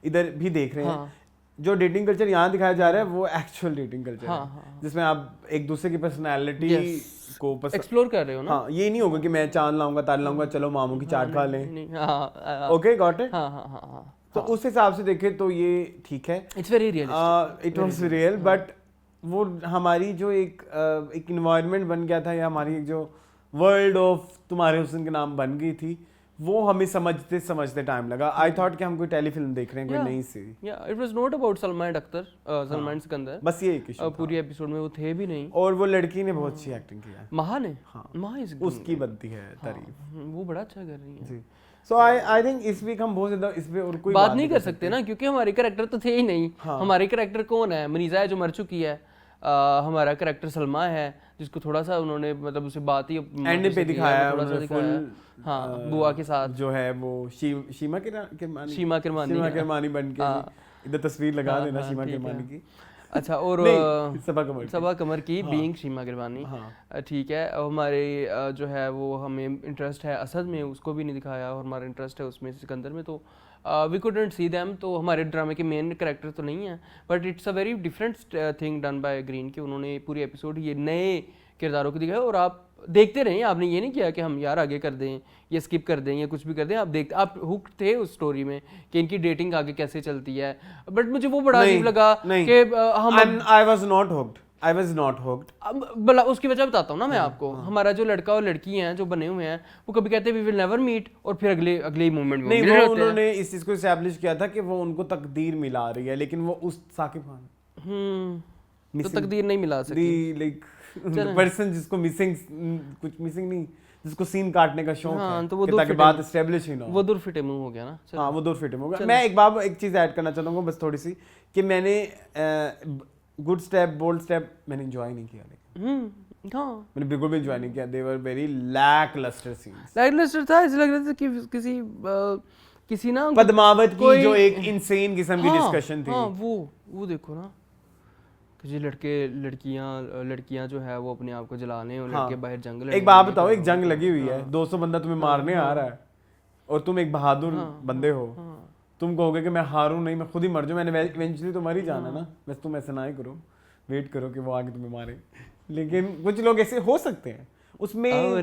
इधर भी देख रहे हैं। जो डेटिंग कल्चर यहाँ दिखाया जा रहा है वो एक्चुअल डेटिंग कल्चर है, जिसमें आप एक दूसरे की पर्सनैलिटी को
एक्सप्लोर कर रहे हो ना।
हाँ, ये नहीं होगा कि मैं चांद लाऊंगा तार लाऊंगा, चलो मामू की चाट खा लें। Okay, got it.
हाँ,
तो उस हिसाब से देखें तो ये ठीक है,
it's very realistic,
it was real. But वो हमारी जो एक इन्वायरमेंट बन गया था, या हमारी एक जो वर्ल्ड ऑफ तुम्हारे हुस्न के नाम बन गई थी, वो हमें समझते समझते टाइम लगा। आई थॉट कि हम कोई टेलीफिल्म देख रहे हैं, कोई नई सी।
या it was not about Salman Akhtar, Salman Sikandar,
बस ये एक इशू
पूरी एपिसोड में वो थे भी नहीं।
और वो लड़की ने बहुत अच्छी एक्टिंग किया,
महा ने,
हाँ,
महा इज
उसकी बनती है तारीफ।
वो बड़ा अच्छा कर रही है
जी। सो आई थिंक इस वीक हम बहुत ज्यादा इस पे और कोई
बात नहीं कर सकते ना, क्योंकि हमारे कैरेक्टर तो थे ही नहीं। हमारे कैरेक्टर कौन है? मनीषा है जो मर चुकी है। हमारा कैरेक्टर सलमा है, जिसको थोड़ा सा उन्होंने मतलब उसे बात ही
एंड पे दिखाया,
थोड़ा सा दिखाया। हाँ, बुआ के साथ
जो है वो शीमा किरमानी,
शीमा किरमानी
बन के इधर तस्वीर लगा देना शीमा किरमानी की।
अच्छा, और सबा कमर की बीइंग शीमा किरमानी, ठीक है। हमारे जो है वो हमें इंटरेस्ट है असद में, उसको भी नहीं दिखाया, और हमारा इंटरेस्ट है उसमें सिकंदर में, तो वी कुडंट सी देम। तो हमारे ड्रामे के मेन कैरेक्टर तो नहीं है, but it's a very different thing done by green कि उन्होंने पूरी एपिसोड ये नए किरदारों को दिखाया, और आप देखते रहें। आपने ये नहीं किया कि हम यार आगे कर दें या स्किप कर दें या कुछ भी कर दें, आप हुक थे उस स्टोरी में कि इनकी डेटिंग आगे कैसे चलती है। बट मुझे वो बड़ा अजीब लगा कि हम
आई वाज नॉट हुक्ड।
भला उसकी वजह बताता हूँ ना मैं आपको। हमारा जो लड़का और लड़की हैं जो बने हुए हैं, वो कभी कहते हैं वी विल नेवर मीट, और फिर अगले ही मोमेंट में
नहीं, वो उन्होंने इस चीज को एस्टैब्लिश किया था कि वो उनको तकदीर मिला रही है, लेकिन वो उस साकिब खान
तो तकदीर नहीं मिला सकती,
लाइक पर्सन जिसको कुछ मिसिंग नहीं, जिसको सीन काटने का शौक है,
तो वो
ताकि बात एस्टैब्लिश ही ना हो।
वो दूर फिटे मुंह हो गया ना।
हाँ, वो दूर फिटे मुंह हो गया। मैं एक चीज ऐड करना चाहता हूँ बस थोड़ी सी, कि मैंने गुड स्टेप बोल्ड स्टेप मैंने एंजॉय नहीं किया, लेकिन
हाँ,
मैंने बिल्कुल भी एंजॉय नहीं किया। They were very lacklustre scenes.
Lacklustre था, ऐसा लग रहा था कि किसी ना
पद्मावत की जो एक इनसेन किस्म की डिस्कशन थी।
हाँ, वो देखो ना कि जी लड़कियां जो है वो अपने आप को जलाने, और लड़के बाहर जंग लड़ने।
एक बात बताओ, एक जंग लगी हुई है, 200 बंदा तुम्हें मारने आ रहा है, और तुम एक बहादुर बंदे हो, तुम कहोगे कि मैं हारूं नहीं, मैं खुद ही मर जाऊं, मैंने इवेंचुअली तो मर ही जाना ना, बस तुम ऐसा ना ही करो, वेट करो कि वो आगे तुम्हें मारे। लेकिन कुछ लोग ऐसे हो सकते हैं उसमें
में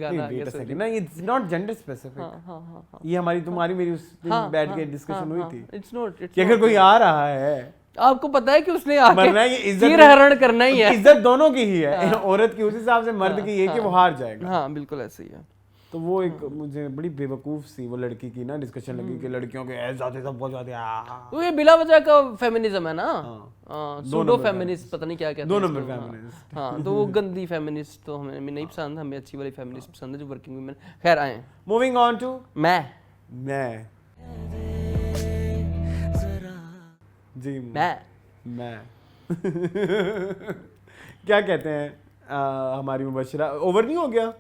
गाना आ गया
ना, इट्स नॉट जेंडर स्पेसिफिक। ये हमारी तुम्हारी मेरी उस दिन बैठ के डिस्कशन हुई थी
इट्स नॉट
कि अगर कोई आ रहा है,
आपको पता है कि उसने आके
मरना है, ये इज्जत
तीर हरण करना ही है,
इज्जत दोनों की ही है, औरत की उस हिसाब से, मर्द की ये कि वो हार जाएगा।
हाँ, बिल्कुल ऐसे ही है।
तो वो एक मुझे बड़ी बेवकूफ सी वो लड़की की ना डिस्कशन लगी कि लड़कियों के ऐसे सब बहुत ज्यादा,
तो ये बिला वजह का फेमिनिज्म है ना, सूडो फेमिनिस्ट, पता नहीं क्या कहते हैं,
2 नंबर फेमिनिस्ट।
हाँ, तो वो गंदी फेमिनिस्ट तो हमें नहीं पसंद, हमें अच्छी वाली फेमिनिस्ट पसंद है जो वर्किंग वुमेन। खैर आए,
मूविंग ऑन टू मैं जी मैं क्या कहते हैं हमारी मुबशिरा ओवर नहीं हो गया?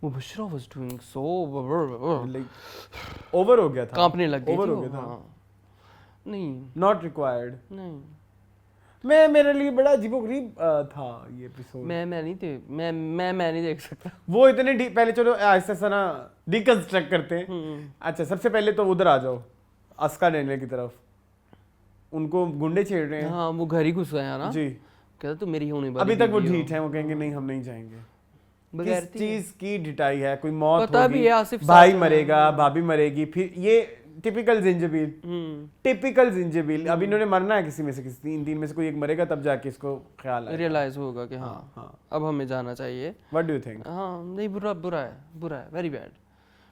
Mubashira was doing so
like over हो गया था,
कांपने लग गई
ओवर
थी
हो गया था।
हाँ। नहीं,
नॉट रिक्वायर्ड।
नहीं,
मेरे लिए बड़ा अजीबोगरीब था ये एपिसोड।
मैं नहीं देख सकता
वो इतने पहले चलो ऐसा सा ना डिकंस्ट्रक्ट करते हैं। अच्छा, सबसे पहले तो उधर आ जाओ अस्का डैनियल की तरफ, उनको गुंडे छेड़ रहे हैं।
हाँ, वो घर ही घुस गया ना
जी,
कहता तू मेरी होने वाली
अभी तक वो
बीवी हो।
ढीठ है, वो कहेंगे नहीं हम नहीं जाएंगे। किस
बगैरती है।
चीज की ढिठाई है? कोई मौत
पता
होगी,
भी है आसिफ
भाई
साहब
मरेगा, भाभी मरेगी, फिर ये टिपिकल जिंजबील, टिपिकल जिंजबील। अब इन्होंने मरना है किसी में से, किसी तीन में से कोई एक मरेगा, तब जाके इसको ख्याल आएगा,
रियलाइज होगा कि हाँ अब हमें जाना चाहिए।
What do you think?
हाँ नहीं, बुरा है, वेरी बैड।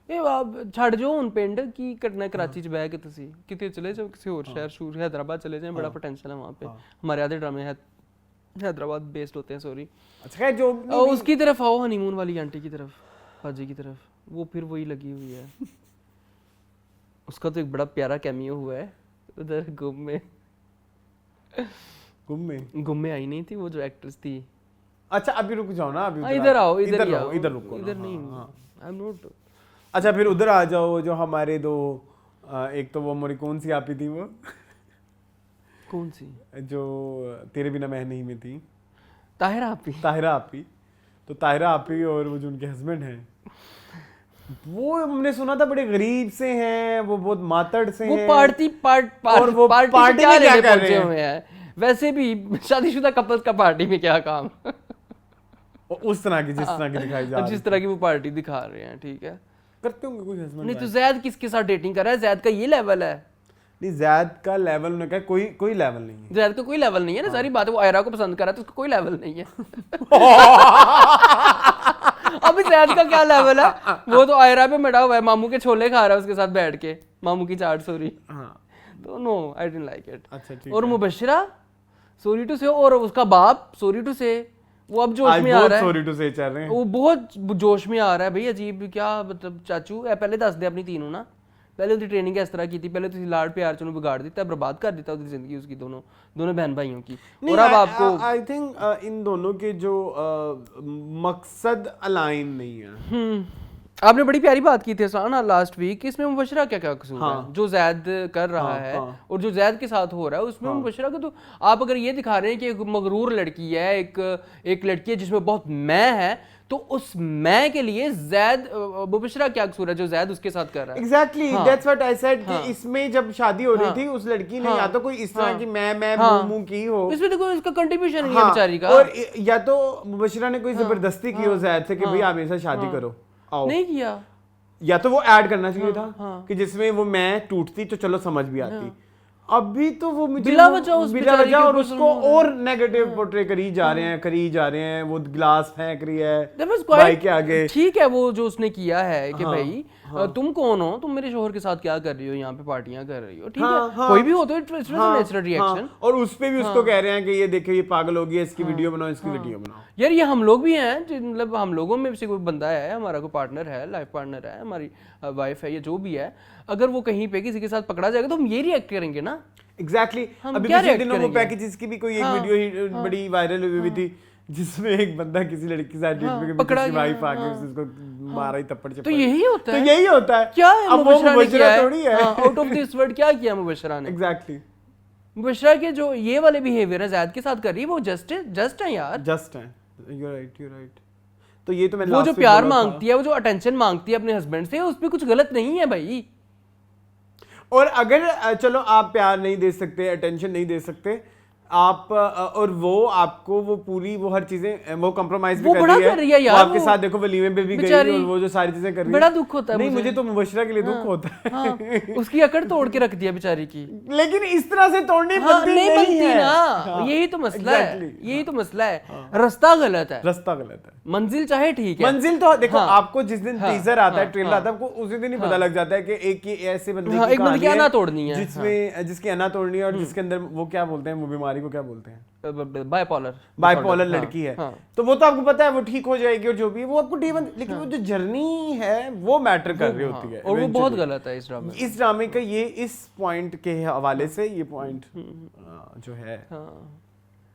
ਇਹ ਆਪ ਛੱਡ ਜਾਓ ਹੁਣ ਪਿੰਡ ਕੀ ਕਰਨਾ कराची ਚ ਬਹਿ ਕੇ ਤੁਸੀਂ ਕਿਤੇ ਚਲੇ ਜਾਓ ਕਿਸੇ ਹੋਰ शहर शूर हैदराबाद चले जाएं, बड़ा पोटेंशियल है वहाँ पे। हमारे आधे ड्रामे हैदराबाद बेस्ड होते हैं, सॉरी।
अच्छा खैर जो
उसकी तरफ आओ, हनीमून वाली आंटी की तरफ, हाजी की तरफ, वो फिर वही लगी हुई है। उसका तो एक बड़ा प्यारा कैमियो हुआ है उधर गुम में आई नहीं थी वो जो एक्ट्रेस थी।
अच्छा अभी रुक जाओ ना, अभी
इधर आओ, इधर
रुको,
इधर नहीं, आई एम नॉट।
अच्छा फिर उधर आ जाओ, जो हमारे दो एक तो वो मोरी कौन सी आपी थी, वो
कौन सी
जो तेरे बिना मैं नहीं में थी,
ताहिरा आपी। तो ताहिरा आपी और वो जो उनके हस्बैंड हैं, वो हमने सुना था बड़े गरीब से हैं, वो बहुत मातड़ से हैं, वो पार्टी में क्या लेने पहुंचे हुए हैं। वैसे भी शादीशुदा कपल्स का पार्टी में क्या काम।
उस तरह की जिस तरह की दिखाई जा रही,
जिस तरह की वो पार्टी दिखा रहे हैं, ठीक है,
करते होंगे कोई हस्बैंड।
नहीं तो जैद किसके साथ डेटिंग कर रहा है? जैद का ये लेवल है?
नहीं जैद का लेवल उन्होंने कहा कोई लेवल नहीं है,
जैद का कोई लेवल नहीं है ना, सारी बात है। वो आयरा को पसंद कर रहा है तो उसका कोई लेवल नहीं है। अभी जैद का क्या लेवल है? वो तो आयरा पे मड़ा हुआ है, मामू के छोले खा रहा है उसके साथ बैठ के, मामू की चाट, सॉरी। तो no, I didn't like it.
अच्छा ठीक
और मुबशिरा, सॉरी टू से, और उसका बाप, सॉरी टू से, वो अब जोश में आ रहा है,
सॉरी टू से चल रहे हैं,
वो बहुत जोश में आ रहा है भाई। अजीब क्या मतलब, चाचू पहले दस दे अपनी तीनों ना, पहले उसकी ट्रेनिंग इस तरह की थी, पहले तो लाड प्यार चुनो बिगाड़ देता है, बर्बाद कर देता उसकी जिंदगी, उसकी दोनों बहन भाइयों की। और अब आपको
आई थिंक इन दोनों के जो मकसद अलाइन नहीं है।
आपने बड़ी प्यारी बात की थी ना लास्ट वीक, इसमें मुबशिरा क्या कसूर है जो जैद कर रहा है और जो जैद के साथ हो रहा है उसमें मुबशिरा का। तो आप अगर ये दिखा रहे हैं कि एक मगरूर लड़की है, एक लड़की है जिसमें बहुत मैं है, तो उस मैं के लिए जैद, मुबशिरा क्या कसूर है जो जैद उसके साथ कर रहा है?
Exactly that's what I said कि इसमें जब शादी हो रही थी उस लड़की ने या तो कोई इस तरह की मैं मुंह की हो,
इसमें तो कोई इसका कंट्रीब्यूशन नहीं है बेचारी का,
और या तो मुबशिरा ने कोई जबरदस्ती की हो जैद से कि भाई आप मेरे साथ शादी करो,
नहीं किया,
या तो वो ऐड करना चाहिए था कि जिसमें वो मैं टूटती तो चलो समझ भी आती। अभी तो वो मुझे
बिला वजह
और उसको और नेगेटिव पोर्ट्रे करी जा रहे हैं, वो गिलास फेंक रही है भाई के आगे।
ठीक है, वो जो उसने किया है कि भाई तुम कौन हो, तुम मेरे शोहर के साथ क्या कर रही हो, यहाँ पे पार्टियां कर रही हो, ठीक है, कोई भी हो तो इट्स नेचुरल रिएक्शन।
और उस पे भी उसको कह रहे हैं कि ये देखो ये पागल हो गई है, इसकी वीडियो बनाओ, इसकी वीडियो बनाओ।
यार ये हम लोग भी हैं, मतलब हम लोगों में से कोई बंदा है, हमारा कोई पार्टनर है, लाइफ पार्टनर है, हमारी वाइफ है, या जो भी है, अगर वो कहीं पे किसी के साथ पकड़ा जाएगा तो हम ये रिएक्ट करेंगे ना।
एग्जैक्टली अभी पिछले दिनों वो पैकेजेस की भी कोई एक वीडियो ही बड़ी वायरल हुई थी जिसमें एक बंदा किसी लड़की के साथ डेट में
पकड़ा
उसकी वाइफ आके उसको मारा ही थप्पड़
तो यही होता है
क्या
है
मुबशिरा थोड़ी है
आउट ऑफ दिस वर्ड क्या किया मुबशिरा ने?
एग्जैक्टली
मुबशिरा के जो ये वाले बिहेवियर है जैद के साथ कर रही है वो जस्ट है यार,
जस्ट है। You are right. तो ये तो मैं
वो जो प्यार मांगती है, वो जो अटेंशन मांगती है अपने हस्बैंड से, उस पे कुछ गलत नहीं है भाई।
और अगर चलो आप प्यार नहीं दे सकते, अटेंशन नहीं दे सकते आप, और वो आपको वो पूरी वो हर चीजें वो कंप्रोमाइज भी कर रही है यार, वो आपके साथ देखो वलीमे पे भी गई और वो जो सारी चीजें कर रही है,
बड़ा दुख होता है।
नहीं मुझे तो मुबशिरा के लिए दुख होता है।
उसकी अकड़ तोड़ के रख दिया बेचारी की,
लेकिन इस तरह से तोड़नी
नहीं बनती ना, यही तो मसला है, यही तो मसला है, रास्ता गलत है, मंजिल चाहे ठीक है,
मंजिल तो देखो आपको जिस दिन टीजर आता है, ट्रेलर आता है, आपको उसी दिन ही पता लग जाता है कि एक ऐसे बंदे की
अना तोड़नी है,
जिसकी अना तोड़नी है और जिसके अंदर वो क्या बोलते हैं, वो बीमारी को क्या बोलते हैं,
बाइपोलर
लड़की है। तो वो तो आपको पता है वो ठीक हो जाएगी और जो भी वो आपको लेकिन वो जो जर्नी है वो मैटर कर रही होती है,
और वो बहुत गलत है इस
ड्रामे का। ये इस पॉइंट के हवाले से ये पॉइंट जो है,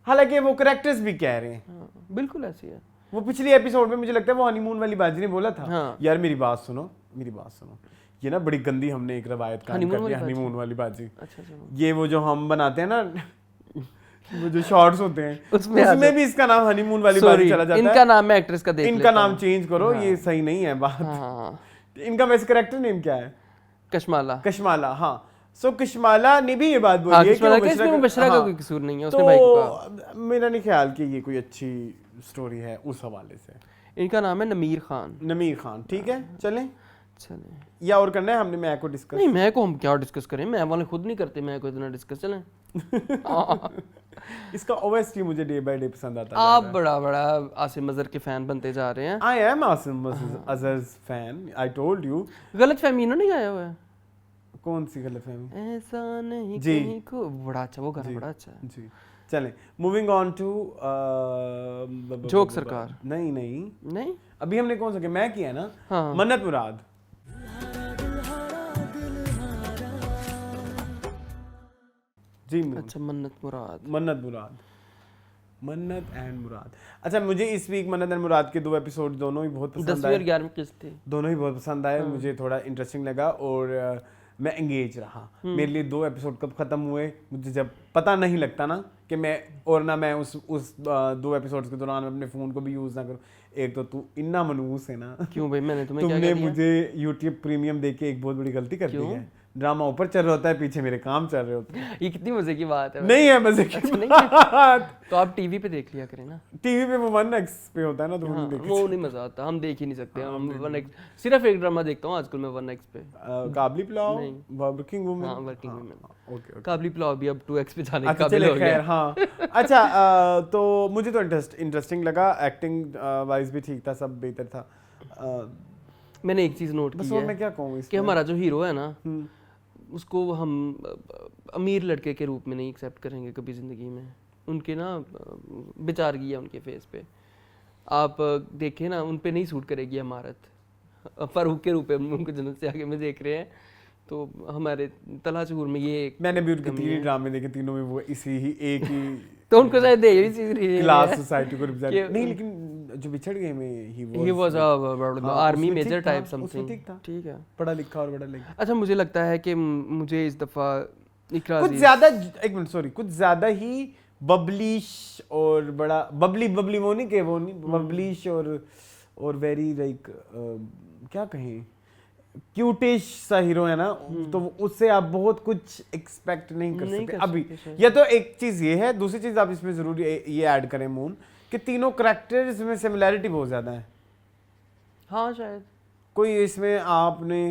हालांकि वो कैरेक्टर्स भी कह रहे हैं
बिल्कुल ऐसी है।
वो पिछली एपिसोड में मुझे लगता है वो हनीमून वाली बाजी ने बोला था, यार मेरी बात सुनो, ये ना बड़ी गंदी हमने एक रवायत कायम कर दी, हनीमून वाली बाजी। ये वो जो हम बनाते हैं ना वो जो शॉर्ट्स होते हैं उसमें भी इसका नाम हनीमून वाली बाजी चला जाता है।
इनका नाम है एक्ट्रेस का,
इनका नाम चेंज करो, ये सही नहीं है बात। इनका वैसे कैरेक्टर नेम क्या है? कशमाला। हाँ, सो कशमाला ने भी ये बात बोली है कि
मुबशिरा का कोई कसूर नहीं है उसने भाई को कहा।
मेरा नहीं ख्याल कि ये कोई अच्छी स्टोरी है उस हवाले से।
इनका नाम है नमीर खान,
ठीक है,
चलें।
या और करना है हमने मैं को डिस्कस?
नहीं मैं को हम क्या डिस्कस करें, मैं वाले खुद नहीं करते, मैं को इतना डिस्कस चलें।
इसका ओएसटी मुझे डे बाय डे पसंद आता है।
आप बड़ा आसिम अजहर के फैन बनते जा रहे हैं।
I am Asim Azhar's fan, I told you.
गलत फहमी इन्होंने गाया हुआ है।
कौन सी गलतफहमी?
ऐसा नहीं
जी।
कहीं को, बड़ा अच्छा वो गाना, बड़ा अच्छा है।
जी चलें, मूविंग ऑन टू
जोक सरकार।
नहीं नहीं,
नहीं
अभी हमने कौन सा किया? मैं किया ना,
हाँ।
मन्नत मुराद। जी
अच्छा, मन्नत मुराद।
मन्नत मुराद, मन्नत एंड मुराद। अच्छा, मुझे इस वीक मन्नत एंड मुराद के 2 एपिसोड दोनों ही बहुत पसंद
10वीं
आए।
और 11वीं किस्त थी,
दोनों ही बहुत पसंद आए, मुझे थोड़ा इंटरेस्टिंग लगा और मैं एंगेज रहा। मेरे लिए 2 एपिसोड कब खत्म हुए मुझे जब पता नहीं लगता ना कि मैं उस 2 एपिसोड्स के दौरान अपने फ़ोन को भी यूज़ ना करूं। एक तो तू इतना मनूस है ना।
क्यों भाई, मैंने तुम्हें क्या
तुमने
किया?
मुझे YouTube प्रीमियम देके एक बहुत बड़ी गलती कर दी है। ड्रामा ऊपर चल रहा होता है, पीछे मेरे काम चल रहे होते हैं।
ये कितनी मजे की बात है।
नहीं है मजे की
अच्छा, नहीं
बात।
तो आप टीवी पे देख लिया करें ना।
टीवी पे वो 1x पे होता है ना, तो वो
हाँ,
नहीं देख
वो नहीं मजा आता, हम देख ही नहीं सकते। हम 1x सिर्फ एक ड्रामा देखता हूँ आजकल मैं 1x पे।
काबली पुलाव,
नहीं।
Working woman.
हाँ, वर्किंग वुमेन।
ओके
काबली पुलाव भी अब 2x पे जाने के
अच्छा
काबिल
चले
हो गया।
खैर, हाँ। अच्छा तो मुझे तो इंटरेस्टिंग लगा, एक्टिंग वाइज भी ठीक था, सब बेहतर था।
मैंने एक चीज नोट
बस
की
और
है
मैं क्या कहूँ
कि हमारा जो हीरो है ना, उसको हम अमीर लड़के के रूप में नहीं एक्सेप्ट करेंगे कभी ज़िंदगी में। उनके ना बेचारगी है उनके फेस पे, आप देखें ना, उन पे नहीं सूट करेगी हमारत। फारूक के रूप में उनको जन्नत से आगे में देख रहे हैं, तो हमारे तला चूर में ये
मैंने भी उनके 3 ड्रामे देखे, तीनों में वो इसी ही एक ही
तो उनको शायद ये भी चीज रही है
क्लास सोसाइटी को
कि-
रिप्रेजेंट नहीं, लेकिन जो बिछड़ गए में
ही वाज आर्मी
उसमें
मेजर
ठीक था,
टाइप
उसमें
समथिंग।
ठीक था।
ठीक है,
पढ़ा लिखा और बड़ा लिखा।
अच्छा मुझे लगता है कि मुझे इस दफा इकरा
कुछ ज्यादा, एक मिनट सॉरी, कुछ ज्यादा ही बबलिश और बड़ा बबली वो नहीं के वो नहीं बबलिश और वेरी लाइक क्या कहें, क्यूटिश सा हीरो है ना, तो उससे आप बहुत कुछ एक्सपेक्ट नहीं कर सकते अभी। या तो एक चीज ये है, दूसरी चीज आप इसमें जरूर ये ऐड करें मून कि तीनों कैरेक्टर्स में सिमिलैरिटी बहुत ज्यादा है।
हाँ शायद
कोई इसमें आपने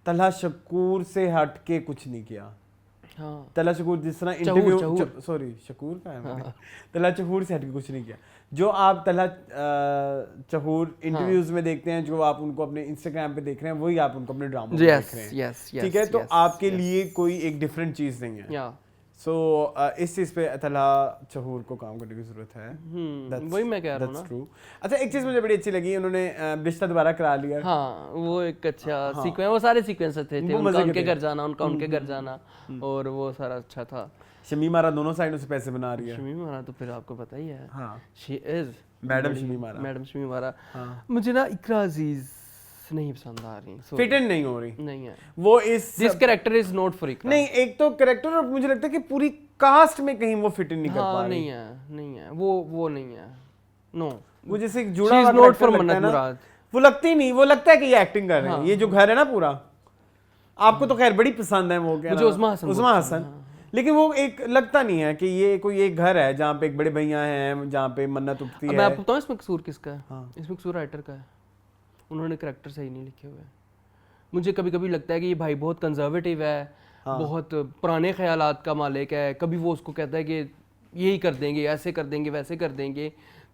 तलहा शकूर से हट के कुछ नहीं किया।
हाँ
तलहा शकूर जिस तरह
चहूर।
इंटरव्यू, सॉरी शकूर का है मैंने, तलहा चहूर से हट के कुछ नहीं किया। जो आप तलहा चहूर इंटरव्यूज में देखते हैं, जो आप उनको अपने इंस्टाग्राम पे देख रहे हैं, वही आप उनको अपने ड्रामा में देख रहे हैं। ठीक है, तो आपके लिए कोई एक डिफरेंट चीज नहीं है। सो इस चीज पे तलहा चहूर को काम करने की जरूरत है।
वही मैं कह रहा हूँ ना।
ट्रू। अच्छा एक चीज मुझे बड़ी अच्छी लगी, उन्होंने रिश्ता दोबारा करा लिया।
हाँ वो एक अच्छा सीक्वेंस, वो सारे सीक्वेंस थे उनका उनके घर जाना, उनका उनके घर जाना, और वो सारा अच्छा था।
शमी मारा दोनों साइडों से पैसे बना रही है।
शमी मारा तो फिर आपको पता ही है।
हाँ,
शी इज
मैडम शमी मारा।
मैडम शमी मारा।
हाँ।
मुझे ना इकरा अजीज नहीं पसंद आ रही,
फिट इन नहीं हो रही
नहीं है
वो इस
this character is not for Iqra.
नहीं, एक तो कैरेक्टर, और मुझे लगता है कि पूरी कास्ट में कहीं वो फिट इन नहीं कर पा रही।
नहीं है वो नहीं है। नो,
वो जैसे एक जुड़ा
शी
हुआ
इज नॉट
character
फॉर
लगता है
मन्नत
ना,
मुराद।
वो लगती नहीं, वो लगता है कि ये एक्टिंग कर रहे हैं। ये जो घर है ना पूरा, आपको तो खैर बड़ी पसंद है वो, क्या
मुझे उस्मा हसन
लेकिन वो एक लगता नहीं है कि ये कोई एक घर है जहाँ पे एक बड़े भैया हैं, जहाँ पे मन्नत उठती
मैं
है।
आपको बताऊं इसमें कसूर किसका है?
हाँ।
इसमें कसूर राइटर का है। उन्होंने कैरेक्टर सही नहीं लिखे हुए। मुझे कभी कभी लगता है कि ये भाई बहुत कंजर्वेटिव है, बहुत पुराने ख्यालात का मालिक है। कभी वो उसको कहता है कि यही कर देंगे, ऐसे कर देंगे, वैसे कर देंगे,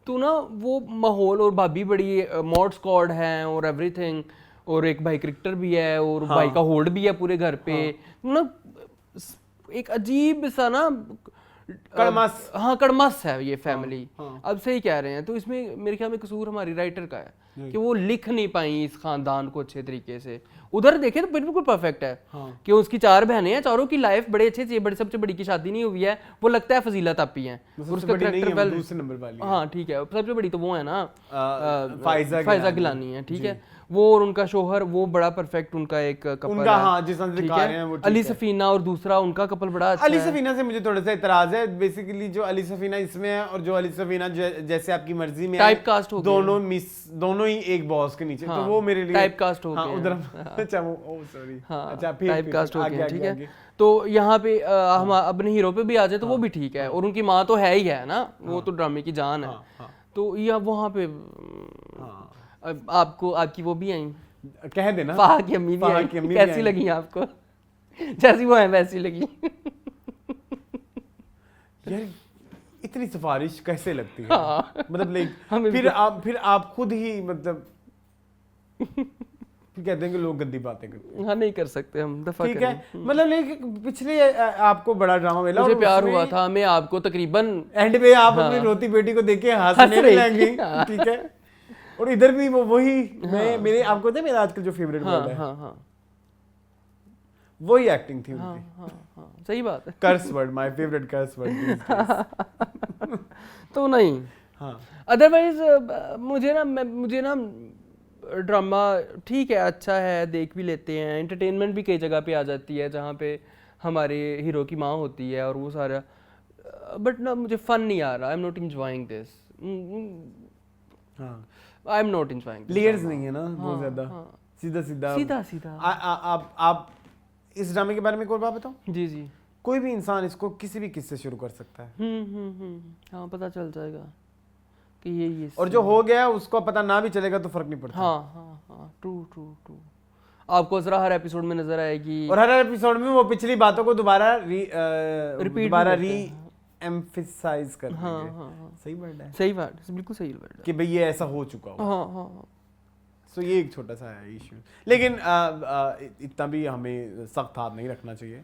तो ना वो माहौल, और भाभी बड़ी मॉड स्क्वाड है और एवरीथिंग, और एक भाई क्रिकेटर भी है, और भाई का होल्ड भी है पूरे घर पे, ना एक अजीब सा ना
कड़मस।
हाँ कड़मस है ये फैमिली। अब सही कह रहे हैं। तो इसमें मेरे ख्याल में कसूर हमारी राइटर का है कि वो लिख नहीं पाई इस खानदान को अच्छे तरीके से। उधर देखे तो बिल्कुल परफेक्ट है कि उसकी 4 बहनें हैं, चारों की लाइफ बड़े अच्छे से, बड़ी सबसे बड़ी की शादी नहीं हुई है, वो लगता है फजीला तापी है, और उसका कैरेक्टर
दूसरे नंबर वाली।
हाँ ठीक है, सबसे बड़ी तो वो है ना
फाइजा
गिलानी है। ठीक है, वो और उनका शोहर, वो बड़ा परफेक्ट उनका एक कपल
उनका,
है।
हाँ, जिस तरह से दिखा रहे हैं वो ठीक
अली
है।
सफीना और दूसरा उनका कपल बड़ा अच्छा
अली
है।
सफीना से मुझे थोड़ा सा इतराज है। बेसिकली जो अली सफीना इसमें है और जो अली सफीना जैसे आपकी मर्जी में
टाइप कास्ट हो गया।
दोनों ही एक बॉस के नीचे,
हाँ,
तो वो मेरे लिए
टाइप कास्ट हो
हाँ,
गए
उधर अच्छा वो सॉरी
हाँ,
अच्छा
टाइप कास्ट हो गया। ठीक है,
आगे।
तो यहाँ पे हम अपने हीरो पे भी आ जाए तो वो भी ठीक है, और उनकी माँ तो है ही है ना, वो तो ड्रामे की जान है। तो या वहाँ पे अब आपको आपकी वो भी आई,
कह देना
फाहा की अम्मी भी
फाहा
आई,
की अम्मी भी
कैसी
आई।
लगी आपको? जैसी वो है वैसी लगी?
यार इतनी सिफारिश कैसे लगती है?
हाँ।
मतलब लाइक
हमें भी
फिर आप खुद ही मतलब फिर कहते हैं कि लोग गंदी बातें करते हैं।
हाँ नहीं कर सकते हम, दफा
ठीक
करें।
है, मतलब लाइक पिछले आपको बड़ा ड्रामा मिला
मुझे
और
प्यार
उसमें
हुआ था, मैं आपको तकरीबन
एंड पे आप
हाँ।
अपनी रोती बेटी को देख के
हंस
हंसने
रही
लगी।
थी, हाँ।
ठीक है, और इधर भी वो वही मेरे आपको पता है मेरा आजकल जो फेवरेट
हाँ
वर्ड है
हाँ हाँ
वही एक्टिंग थी
हाँ
उनकी।
हाँ हाँ सही बात है।
Curse word, my favourite curse word.
तो नहीं,
हाँ
अदरवाइज मुझे ना ड्रामा ठीक है, अच्छा है, देख भी लेते हैं, एंटरटेनमेंट भी कई जगह पे आ जाती है जहाँ पे हमारे हीरो की माँ होती है और वो सारा, बट ना मुझे फन नहीं आ रहा, I am not enjoying this,
हाँ
I am not enjoying
layers नहीं है ना बहुत ज्यादा, सीधा सीधा
सीधा सीधा।
आप इस ड्रामे के बारे में एक और बात बताओ।
जी जी।
कोई भी इंसान इसको किसी भी किस्से शुरू कर सकता है
हाँ पता चल जाएगा कि ये
और जो हो गया उसको पता ना भी चलेगा तो फर्क नहीं पड़ता।
हाँ हाँ हाँ ट्रू ट्रू ट्रू। आपको जरा हर एपिसोड में नजर आएगी
और हर एपिसोड में वो पिछली बातों को दोबारा री एम्फसाइज कर
हाँ
देंगे।
हाँ हाँ
सही वर्ड है
सही बात, बिल्कुल सही वर्ड है।
कि भाई ये ऐसा हो चुका हो।
हाँ हाँ हाँ
सो ये एक छोटा सा है इशू, लेकिन इतना भी हमें सख्त हाथ नहीं रखना चाहिए।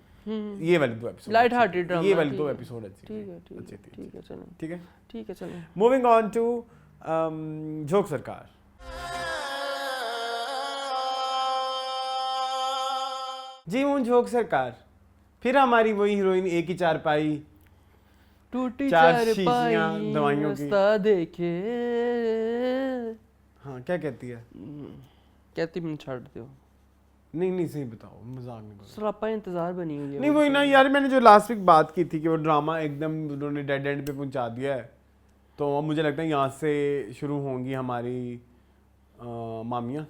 ये वाली 2 एपिसोड
लाइट हार्टेड ड्रामा,
ये वाली 2 एपिसोड अच्छी
ठीक है
थी, अच्छी थी।
ठीक है चलें,
ठीक है,
ठीक है चलें।
मूविंग ऑन टू झोंक सरकार। जी हूँ झोंक सरकार, फिर हमारी वही हीरोइन, एक ही चारपाई,
टूटी
चार
चारपाई
शीशियां दवाइयों की।
रास्ता देखे।
हाँ क्या कहती है?
कहती मैं छाड़ दो,
नहीं सही बताओ, मजाक नहीं करो।
सरापा इंतजार बनी हुई है।
नहीं वही ना यार, मैंने जो लास्ट वीक बात की थी कि वो ड्रामा एकदम उन्होंने डेड एंड पे पहुंचा दिया है, तो अब मुझे लगता है यहाँ से शुरू होंगी हमारी मामियाँ,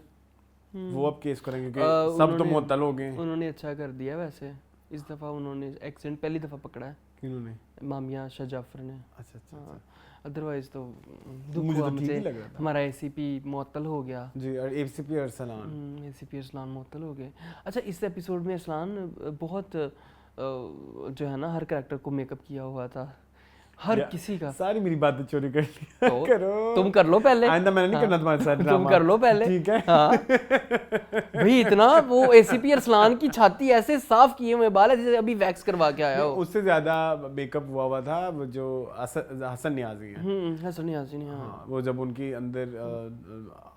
वो अब केस करेंगे क्योंकि सब तो मुअत्तल हो गए।
उन्होंने अच्छा कर दिया वैसे, इस दफा उन्होंने एक्सेंट पहली दफा पकड़ा है
किन्होंने?
मामिया शाह जाफर ने।
अच्छा अच्छा
अदरवाइज तो दुख
मुझे
हुआ
तो ठीक
मुझे,
ही लग रहा था।
हमारा एसीपी मुअत्तल हो गया।
जी, और एसीपी अरसलान।
एसीपी अरसलान मुअत्तल हो गए। अच्छा इस एपिसोड में अरसलान बहुत जो है ना हर कैरेक्टर को मेकअप किया हुआ था, हर किसी का।
सारी मेरी बातें चोरी कर ली।
तो
करो,
तुम कर लो पहले,
आइंदा मैंने नहीं करना तुम्हारे साथ
तुम
ड्रामा।
कर लो पहले,
ठीक है।
हाँ भाई इतना वो एसीपी अरसलान की छाती ऐसे साफ किए हुए बाल है जैसे अभी वैक्स करवा के आया हो।
उससे ज्यादा मेकअप हुआ था वो जो हसन नियाजी है।
हसन नियाज़ी ने, हाँ
हाँ, वो जब उनकी अंदर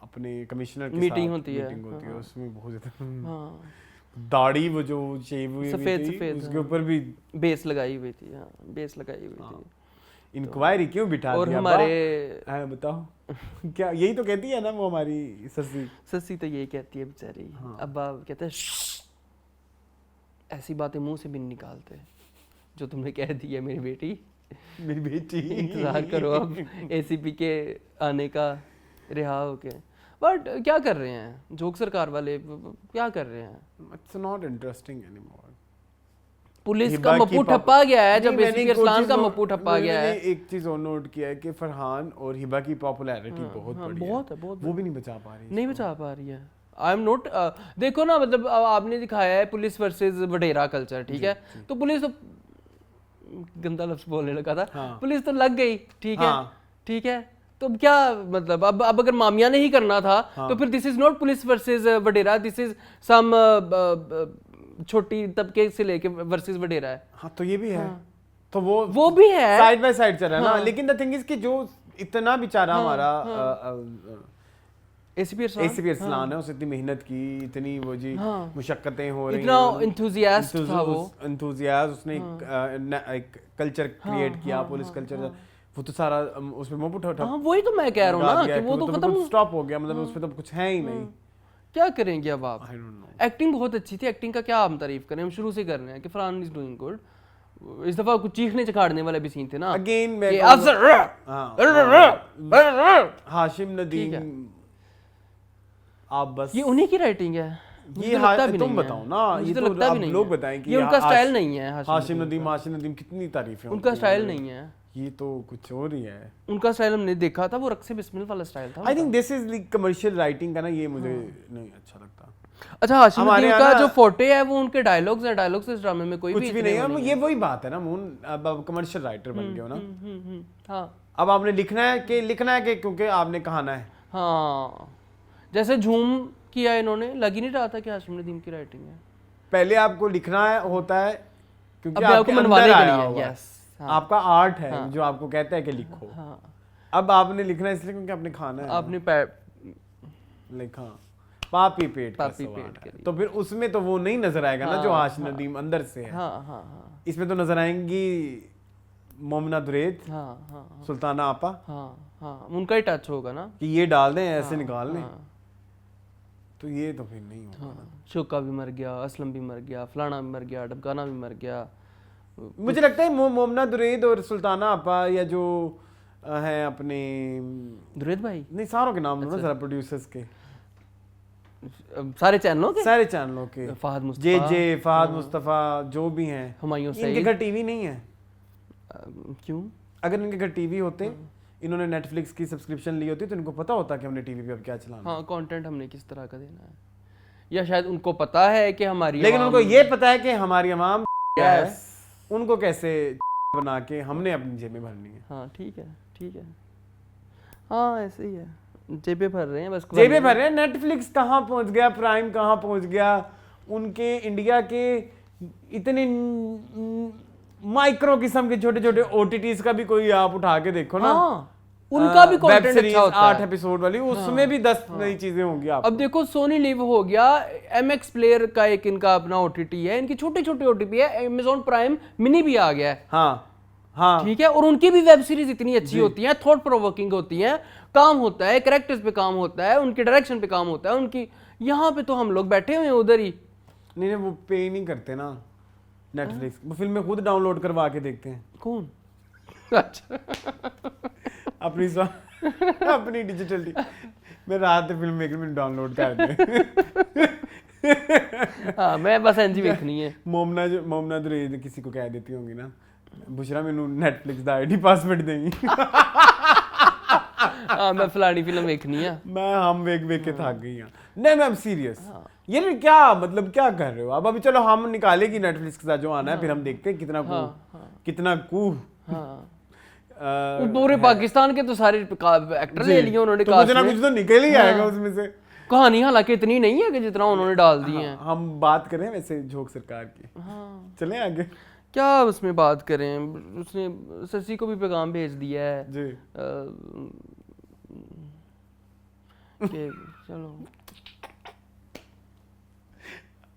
अपने कमिश्नर की
मीटिंग
साथ
होती है,
मीटिंग होती है, उसमें बहुत ज्यादा
हाँ
दाढ़ी वो जो शेव हुई
सफेद
थी,
सफेद,
उसके
हाँ।
ऊपर भी
बेस लगाई हुई थी, हाँ बेस लगाई हुई थी।
इंक्वायरी क्यों बिठा
और
दिया?
हमारे
हाँ बताओ क्या यही तो कहती है ना वो हमारी सस्सी?
सस्सी तो यही कहती है बेचारी।
हाँ।
अब्बा कहते हैं ऐसी बातें मुंह से भी नहीं निकालते जो तुमने कह दी है मेरी बेटी।
मेरी बेटी
इंतजार करो अब एसीपी के आने का, रिहा होके। बट क्या कर रहे हैं झोंक सरकार वाले, क्या कर रहे हैं?
It's not interesting anymore.
Police का मप्पू ठप्पा गया है, जब एसीपी अरसलान का मप्पू ठप्पा गया है।
एक चीज और नोट किया है कि फरहान और हिबा की पॉपुलैरिटी बहुत बड़ी है,
बहुत है, बहुत
वो भी नहीं बचा पा रही।
नहीं बचा पा रही है। आई एम नॉट, देखो ना मतलब आपने दिखाया है पुलिस वर्सेस वडेरा कल्चर, ठीक है, तो पुलिस तो गंदा लफ्ज बोलने लगा था,
हाँ।
पुलिस तो लग गई, ठीक है,
हाँ।
ठीक है, तो क्या मतलब अब अगर मामिया ने ही करना था तो फिर this is not police versus wadera, this is some छोटी तबके से लेके वर्सेस वडेरा है।
हाँ तो ये भी है, तो
वो भी है,
साइड बाय साइड चल रहा है ना। लेकिन द थिंग इज कि जो इतना बेचारा हमारा
एसीपी
अरसलान है, उसने इतनी मेहनत की, इतनी वो जी मुशक्कतें हो रही
इतना
हैं,
इंथुजियास्ट था वो,
इंथुजियास्ट, उसने एक कल्चर क्रिएट किया, पुलिस कल्चर, वो तो सारा उसमें मुंह उठा
हाँ वही तो मैं कह रहा हूँ ना कि वो तो खत्म
स्टॉप हो गया, मतलब उसमें तो कुछ है ही नहीं।
क्या करेंगे अब आप?
आई डोंट नो।
एक्टिंग बहुत अच्छी थी, एक्टिंग का क्या हम तारीफ करें, हम शुरू से कर रहे हैं कि फरहान इज डूइंग गुड। इस दफा कुछ चीखने चखाड़ने वाले भी सीन थे ना,
अगेन मैं हाशिम नदीम, आप बस
ये उन्हीं की राइटिंग है,
ये तुम बताओ ना, ये तो आप लोग बताएं कि
ये उनका स्टाइल नहीं है।
हाशिम नदीम कितनी तारीफ है
उनका स्टाइल नहीं है,
ये तो कुछ और ही है।
उनका स्टाइल हमने देखा था, वो रक्से बिस्मिल वाला स्टाइल था।
I think this is like commercial writing का ना, ये मुझे नहीं अच्छा लगता।
अच्छा, हाशिम
हमारे
नदीम
यहाँ
का
ना-
जो फोटे है वो उनके डायलॉग्स हैं, डायलॉग्स इस ड्रामे में कोई
कुछ
भी
भी
इतने
नहीं
वो
है, ये वही बात है ना मून, अब कमर्शियल राइटर बन गए हो ना।
हाँ
अब आपने लिखना है कि क्योंकि आपने कहाना है।
हाँ, जैसे झूम किया इन्होंने, लग ही नहीं रहा था कि हाशिम नदीम की राइटिंग है।
पहले आपको लिखना है होता है क्योंकि
अब आपको
आपके
मनवाने
अंदर
के
आया
लिए,
हुआ है।
yes, हाँ।
आपका आर्ट है जो आपको कहता है कि लिखो।
हाँ,
अब आपने लिखना है इसलिए क्योंकि आपने खाना है।
आपने
लिखा पापी पेट का
पापी
सवाल
पेट के
है।
लिए।
तो फिर उसमें तो वो नहीं नजर आएगा ना जो हाशिम नदीम अंदर से है।
हाँ हाँ हाँ
इसमें तो नजर आएंगी मोमना दुरेद,
हाँ हाँ
सुल्ताना आपा,
हाँ हाँ, उनका ही टच होगा ना।
कि ये डाल दें ऐसे निकाल लें।
हाँ,
तो ये तो फिर नहीं होगा।
हाँ, शोका भी मर गया, असलम भी मर गया, फलाना भी मर गया, डबगाना भी मर गया।
मुझे लगता है मोमना दुरेद और सुल्ताना आपा या जो हैं अपने,
दुरेद भाई
नहीं सारों के नाम लो ना जरा, प्रोड्यूसर्स के,
सारे चैनलों के,
सारे चैनलों के,
फहद मुस्तफा,
जे फहद मुस्तफा जो भी हैं,
हुमायूं
इनके
सईद।
घर टीवी नहीं है।
क्यों?
अगर इनके घर टीवी होते, इन्होंने नेटफ्लिक्स की सब्सक्रिप्शन ली होती तो इनको पता होता कि हमने टीवी पे अब क्या चलाना है।
हाँ, कंटेंट हमने किस तरह का देना है, या शायद उनको पता है कि हमारी
लेकिन
आवाम-
उनको ये पता है कि हमारी आवाम क्या है, उनको कैसे बना के हमने अपनी जेबें भरनी है।
हाँ ठीक है, ठीक है, हाँ ऐसे ही है, जेबें भर रहे हैं बस।
जेबें भर रहे हैं। नेटफ्लिक्स कहाँ पहुंच गया, प्राइम कहाँ पहुंच गया, उनके इंडिया के इतने माइक्रो किस्म के छोटे छोटे ओटीटीज का भी कोई आप उठा के देखो ना।
हाँ, उनका भी
वेब
कंटेंट
सीरीज
अच्छा होता
8
है।
एपिसोड वाली, उसमें भी 10 नई चीजें होंगी। आप
अब देखो, सोनी लिव हो गया, MX प्लेयर का एक इनका अपना OTT है, इनकी छोटे छोटे OTT है, Amazon प्राइम मिनी भी आ गया है।
हाँ हाँ,
ठीक है, और उनकी भी वेब सीरीज इतनी अच्छी होती हैं, थॉट प्रोवोकिंग होती हैं, काम होता है, कैरेक्टर्स पे काम होता है, उनके डायरेक्शन पे काम होता है उनकी। यहाँ पे तो हम लोग बैठे हुए हैं उधर ही।
नहीं वो पे नहीं करते ना नेटफ्लिक्स, वो फिल्में खुद डाउनलोड करवा के देखते हैं
कौन? अच्छा,
अपनी अपनी डिजिटल। मैं रात फिल्म मेकर में डाउनलोड कर दे।
हाँ, मैं बस एनजी देखनी है।
मोमना दुरेद किसी को कह देती होंगी ना, बुशरा मैनू नेटफ्लिक्स दा आईडी पासवर्ड देंगी।
हाँ, मैं फलानी फिल्म देखनी है।
मैं हम वेख के थक गई हूं। नहीं मैं सीरियस, ये नहीं क्या मतलब क्या कर रहे हो आप? अभी चलो हम निकालेगी नेटफ्लिक्स के साथ जो आना है, फिर हम देखते हैं कितना कूह।
हाँ, पूरे पाकिस्तान के तो सारे एक्टर ले लिए उन्होंने,
तो कुछ ना कुछ तो निकल ही आएगा उसमें से।
कहानी हालांकि इतनी नहीं है कि जितना उन्होंने डाल दी है।
हम बात करें वैसे झोंक सरकार की।
हाँ,
चलें आगे।
क्या उसमें बात करें, उसने शशि को भी पैगाम भेज दिया है
जी
कि चलो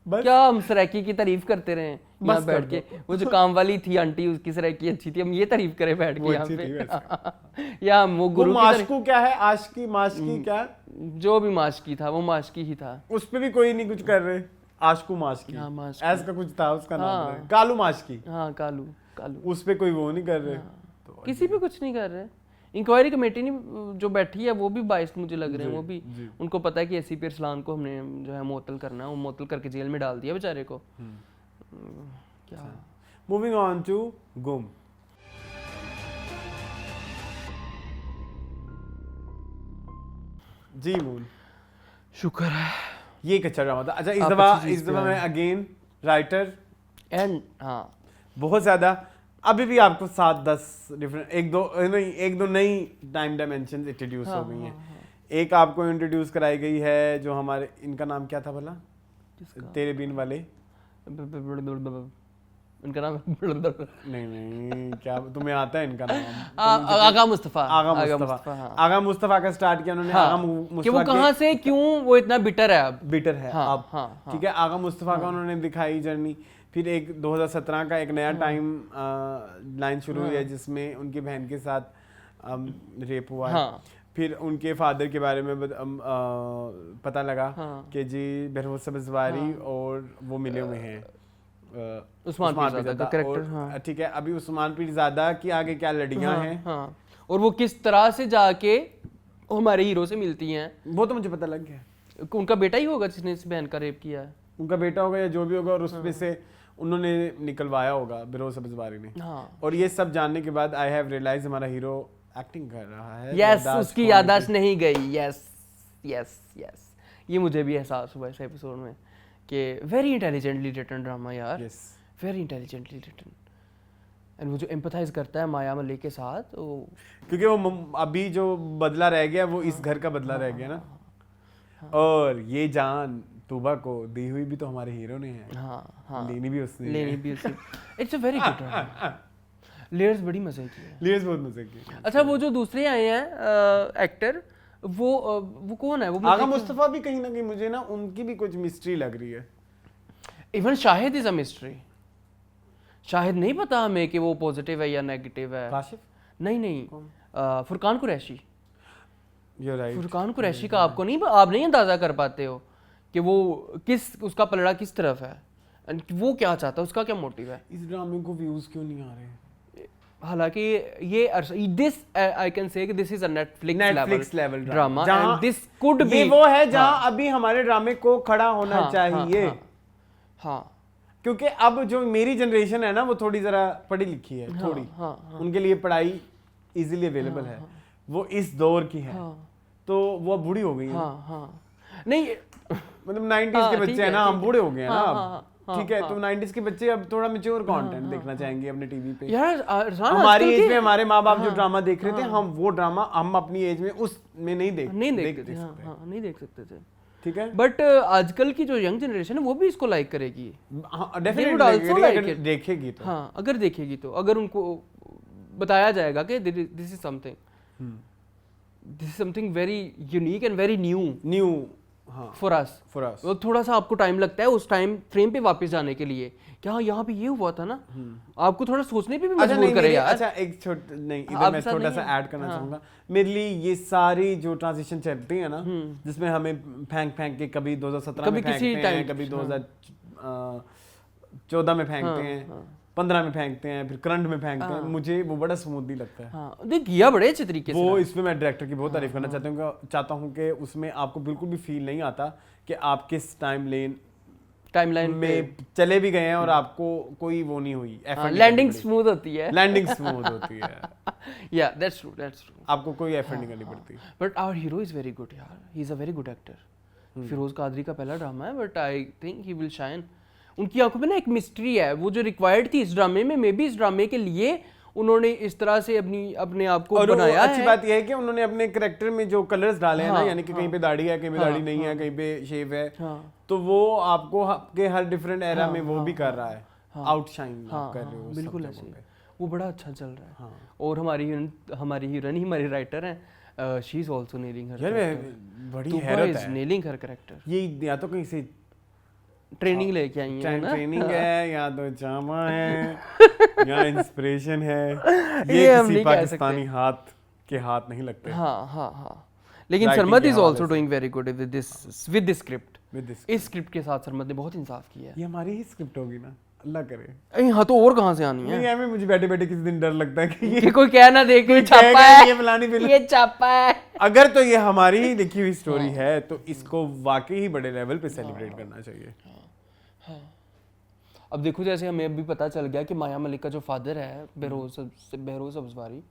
बस
क्या हम सराकी की तारीफ करते रहे यहाँ बैठ के। वो जो काम वाली थी आंटी, उसकी सराकी अच्छी थी, हम ये तारीफ करें बैठ के यहाँ पे। या हम वो गुरु की
माशकू क्या है, आशकी माशकी क्या,
जो भी माशकी था वो माशकी ही था।
उस पे भी कोई नहीं कुछ कर रहे। आशकू माशकी,
हाँ, माशकी।
ऐसा कुछ था उसका नाम
हाँ।
है। कालू माशकी,
हाँ, कालू कालू,
उस पे कोई वो नहीं कर रहे। तो
किसी पे कुछ नहीं कर रहे। इंक्वायरी कमेटी नहीं जो बैठी है वो भी बाइस मुझे लग रहे हैं, वो भी उनको पता है कि ACP अरसलान को हमने जो है मुअत्तल करना है, वो मुअत्तल करके जेल में डाल दिया बेचारे को। क्या
मूविंग ऑन टू गुम। जी मून,
शुक्र है।
ये एक अच्छा ड्रामा था। अच्छा
आप अच्छी चीज़
इस दफा मैं अगेन राइटर
एंड हाँ,
बहुत ज्यादा, अभी भी आपको 7-10 डिफरेंट एक दो नई टाइम डायमेंशन इंट्रोड्यूस हो गई हैं। एक आपको इंट्रोड्यूस कराई गई है जो हमारे, इनका नाम क्या था भला, तेरे बिन वाले,
इनका नाम
नहीं क्या तुम्हें आता है इनका नाम?
आगा मुस्तफा।
आगा मुस्तफा का स्टार्ट किया उन्होंने।
हाँ,
आगा
कि वो
मुस्तफा
कहाँ से क्यों वो इतना बिटर है अब।
बिटर है
हाँ,
अब।
हाँ,
ठीक है, आगा मुस्तफा का उन्होंने दिखाई जर्नी। फिर एक 2017 का एक नया टाइम लाइन शुरू हुई है जिसमें उनकी बहन के साथ रेप हुआ है। फिर उनके फादर के बारे में पता लगा कि जी बहरोज सब्ज़वारी और वो मिले हुए हैं
उस्मान पीरज़ादा का कैरेक्टर।
हाँ। ठीक है, अभी उस्मान पीरज़ादा की आगे क्या लड़ियां हैं,
हाँ, और वो किस तरह से जाके हमारे हीरो से मिलती हैं,
वो तो मुझे पता लग गया।
उनका बेटा ही होगा जिसने इस बहन का रेप किया है।
उनका बेटा होगा या जो भी होगा, और उसमें से उन्होंने निकलवाया होगा बिरोज सब्ज़वारी ने।
हाँ
और ये सब जानने के बाद आई हैव रियलाइज हमारा हीरो एक्टिंग कर रहा है,
यस उसकी याददाश्त नहीं गई। यस यस यस, ये मुझे भी एहसास हुआ इस एपिसोड में कि वेरी इंटेलिजेंटली रिटन ड्रामा यार,
yes
very intelligently written. And वो जो एम्पथाइज करता है माया मलिक के साथ, वो
क्योंकि वो अभी जो बदला रह गया वो इस घर का बदला रह गया ना। और ये जान तूबा को दी हुई भी तो हमारे हीरो ने है,
हाँ हाँ
लेनी भी उसने
लेनी भी उसी। It's a very good drama, layers बड़ी मजे की है।
लेयर्स बहुत मजे की।
अच्छा वो जो दूसरे आए हैं एक्टर, वो कौन है? वो
आगा मुस्तफा भी कहीं ना कहीं मुझे ना उनकी भी कुछ मिस्ट्री लग रही है।
Even Shahid is a mystery. Shahid नहीं पता हमें कि वो पॉजिटिव है या नेगेटिव है।
काशिफ?
नहीं फुरकान कुरैशी।
You're right.
फुरकान कुरैशी का आप नहीं अंदाजा कर पाते हो कि वो उसका पलड़ा किस तरफ है, and वो क्या चाहता है, उसका क्या मोटिव है।
इस ड्रामे को व्यूज क्यों नहीं आ रहे?
हालांकि ये this I can say this is a Netflix level drama and this could be,
ये वो है जहां अभी हमारे ड्रामे को खड़ा होना
हाँ,
चाहिए।
हाँ
क्योंकि अब जो मेरी जनरेशन है ना वो थोड़ी जरा पढ़ी लिखी है, थोड़ी उनके लिए पढ़ाई इजीली अवेलेबल है, वो इस दौर की है, तो वो बूढ़ी हो गई है।
नहीं
मतलब 90s के बच्चे हैं ना, हम बूढ़े हो गए हैं ना अब, ठीक है, तो 90s के बच्चे अब थोड़ा मैच्योर कंटेंट देखना चाहेंगे अपने टीवी पे।
यार
हमारी एज में हमारे माँ बाप जो ड्रामा देख रहे थे, हम वो ड्रामा हम अपनी एज में उसमें नहीं देख सकते
थे,
ठीक है।
बट आजकल की जो यंग जनरेशन है वो भी इसको लाइक करेगी,
डेफिनेटली देखेगी तो।
हाँ अगर देखेगी तो, अगर उनको बताया जाएगा कि this is something very unique and very new for us. वो थोड़ा सा आपको टाइम लगता है उस टाइम फ्रेम पे वापस जाने के लिए, क्या यहाँ पे ये हुआ था ना, आपको थोड़ा सोचने पे भी मजबूर करे यार।
अच्छा एक इधर मैं छोटा सा ऐड करना चाहूंगा। मेरे लिए ये सारी जो ट्रांजिशन चलती है ना, जिसमें हमें फेंक के कभी 2017 में फेंकते हैं, कभी 2014 में फेंकते हैं, 15 में फेंकते हैं, फिर करंट में फेंकते हैं, मुझे वो बड़ा स्मूथली लगता है।
हाँ, देख किया बड़े अच्छे तरीके से
वो इसमें मैं डायरेक्टर की बहुत तारीफ करना चाहता हूँ कि उसमें आपको बिल्कुल भी फील नहीं आता कि आप किस टाइमलाइन में चले भी गए हैं और आपको कोई वो नहीं हुई,
लैंडिंग स्मूथ होती है,
या दैट्स ट्रू, आपको कोई एफर्ट नहीं करनी पड़ती।
But our hero is very good यार, he is a very good actor. Feroze Khadri का पहला ड्रामा है, but I think he will shine. उनकी आंखों में ना एक मिस्ट्री है, वो जो रिक्वायर्ड थी इस ड्रामे में, मे बी इस ड्रामे के लिए उन्होंने इस तरह से अपने आप को बनाया है।
अच्छी बात यह है कि उन्होंने अपने कैरेक्टर में जो कलर्स डाले हैं ना, यानी कि कहीं पे दाढ़ी है, कहीं पे दाढ़ी नहीं है, कहीं पे शेव है, तो वो आपको आपके हर डिफरेंट एरा में वो भी कर रहा है, आउटशाइन कर रहे हो।
बिल्कुल ऐसे वो बड़ा अच्छा चल रहा है। और हमारी हीरोइन हमारी राइटर हैं, she is also nailing her
character. बड़ी हैरत है,
नेलिंग हर कैरेक्टर।
ये या तो कहीं से
ट्रेनिंग लेके आई है ना,
ट्रेनिंग है या तो ड्रामा है या इंस्पिरेशन है, ये किसी पाकिस्तानी हाथ के हाथ नहीं लगते।
हाँ लेकिन Sarmad is also doing very good with this script. इस स्क्रिप्ट के साथ सरमद ने बहुत इंसाफ किया है।
ये हमारी ही स्क्रिप्ट होगी ना, अल्लाह करे।
हाँ तो और कहाँ से आनी है?
नहीं, मुझे बैठे बैठे किसी दिन डर लगता है कि
ये कोई कह ना दे कि छापा है,
ये फलानी फिल्म,
ये छापा है।
अगर तो ये हमारी ही लिखी हुई स्टोरी है तो इसको वाकई ही बड़े लेवल पे सेलिब्रेट करना चाहिए।
अब देखो जैसे हमें अभी पता चल गया कि माया मलिक का जो फादर है बहरोज सब्ज़वारी,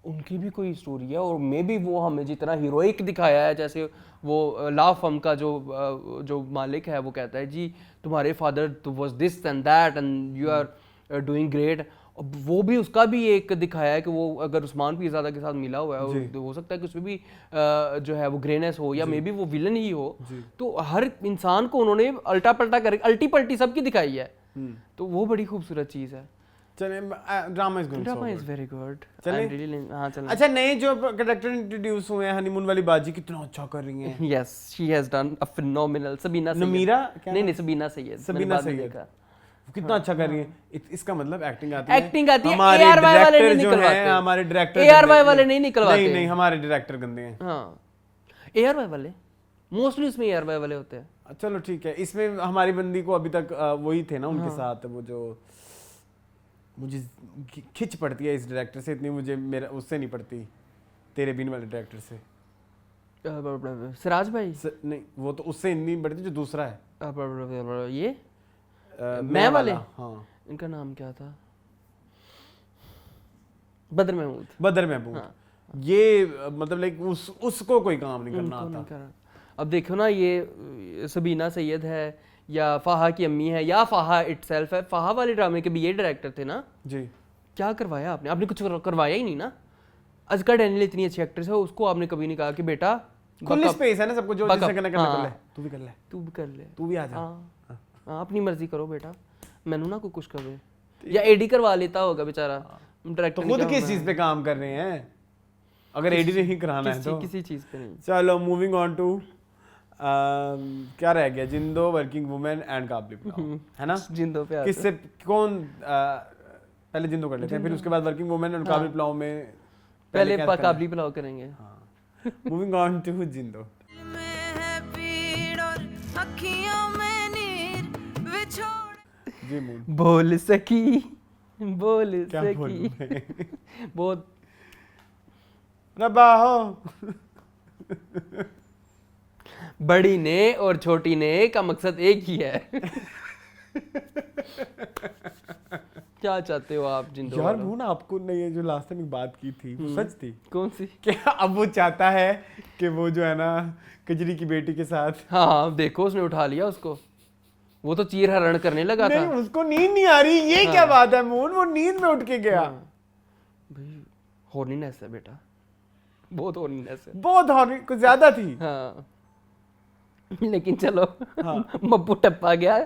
उनकी भी कोई स्टोरी है, और मे बी वो हमें जितना हीरोइक दिखाया है, जैसे वो ला फर्म का जो मालिक है वो कहता है जी तुम्हारे father was this and that and you are doing great, वो भी उसका भी एक दिखाया है कि वो अगर उस्मान पीरज़ादा के साथ मिला हुआ है, तो हो सकता है कि उसमें भी जो है वो ग्रेनेस हो, या मे बी वो विलन ही हो। तो हर इंसान को उन्होंने अल्टा पल्टा कर अल्टी पल्टी सबकी दिखाई है, तो वो बड़ी खूबसूरत चीज़ है।
Drama is
very good.
अच्छा, नए जो कैरेक्टर इंट्रोड्यूस हुए हैं, हनीमून वाली बाजी कितना अच्छा कर रही हैं।
Yes, she has done a phenomenal. Sabina Syed
कितना अच्छा कर रही है। इसका मतलब एक्टिंग आती है।
हमारे डायरेक्टर जो है,
हमारे डायरेक्टर
ARY वाले नहीं निकलवाते।
नहीं, हमारे डायरेक्टर गंदे हैं।
हाँ, ARY वाले मोस्टली इसमें ARY वाले होते हैं।
चलो ठीक है, इसमें हमारी बंदी को अभी तक वही थे ना उनके साथ, वो जो मुझे खिंच पड़ती है इस डायरेक्टर से, इतनी मुझे उससे नहीं पड़ती तेरे बिन वाले डायरेक्टर से।
सिराज भाई
नहीं वो तो उससे इतनी बड़ी थी जो दूसरा है
ये
मैं
वाले
हाँ
इनका नाम क्या था? बदर महमूद।
बदर महमूद। ये मतलब लाइक उसको कोई काम नहीं करना आता।
अब देखो ना, ये सबीना सैयद है या फाहा की अम्मी है या फाहा इटसेल्फ है। फाहा वाले ड्रामे के भी ये डायरेक्टर थे ना
जी।
क्या करवाया आपने? आपने कुछ करवाया ही नहीं ना। अज़का डैनियल इतनी अच्छी एक्ट्रेस है, उसको आपने कभी नहीं कहा कि बेटा
खुली स्पेस है ना सबको, जो जिसे करना कर ले, तू भी कर ले,
तू भी कर ले,
तू भी आ जा।
हाँ अपनी मर्जी करो बेटा, मैनू ना कोई कुछ कहे। या एडी करवा लेता होगा बेचारा डायरेक्टर।
तो खुद किस चीज पे काम कर रहे हैं अगर एडी नहीं कराना है तो?
किसी चीज पे नहीं।
चलो मूविंग ऑन टू क्या रह गया? जिंदो, वर्किंग वुमेन एंड काबली पुलाव, है ना?
जिंदो पे
किससे कौन पहले जिंदो कर लेते हैं, फिर उसके बाद वर्किंग वुमेन और काबली पुलाव में
पहले काबली पुलाव करेंगे।
Moving on to Jindo. जी मून
बोल सकी बोल
क्या बोलूं
सकी
मैं?
बहुत
रब्बा हो
बड़ी ने और छोटी ने का मकसद एक ही है। क्या चाहते हो आप जिंदो?
यार वो ना आपको नहीं, ये जो लास्ट टाइम एक बात की थी वो सच थी।
कौन सी?
क्या अब वो चाहता है कि वो जो है ना कजरी की बेटी के साथ?
हाँ देखो उसने उठा लिया उसको, वो तो चीर हरण करने लगा
नहीं
था।
उसको नींद नहीं आ रही, ये क्या बात है मून? वो नींद में उठ के गया।
भाई हॉर्नीनेस है बेटा, बहुत हॉर्नीनेस है।
बहुत हॉर्नी कुछ ज्यादा थी।
हाँ लेकिन चलो मप्पू टप्पा गया।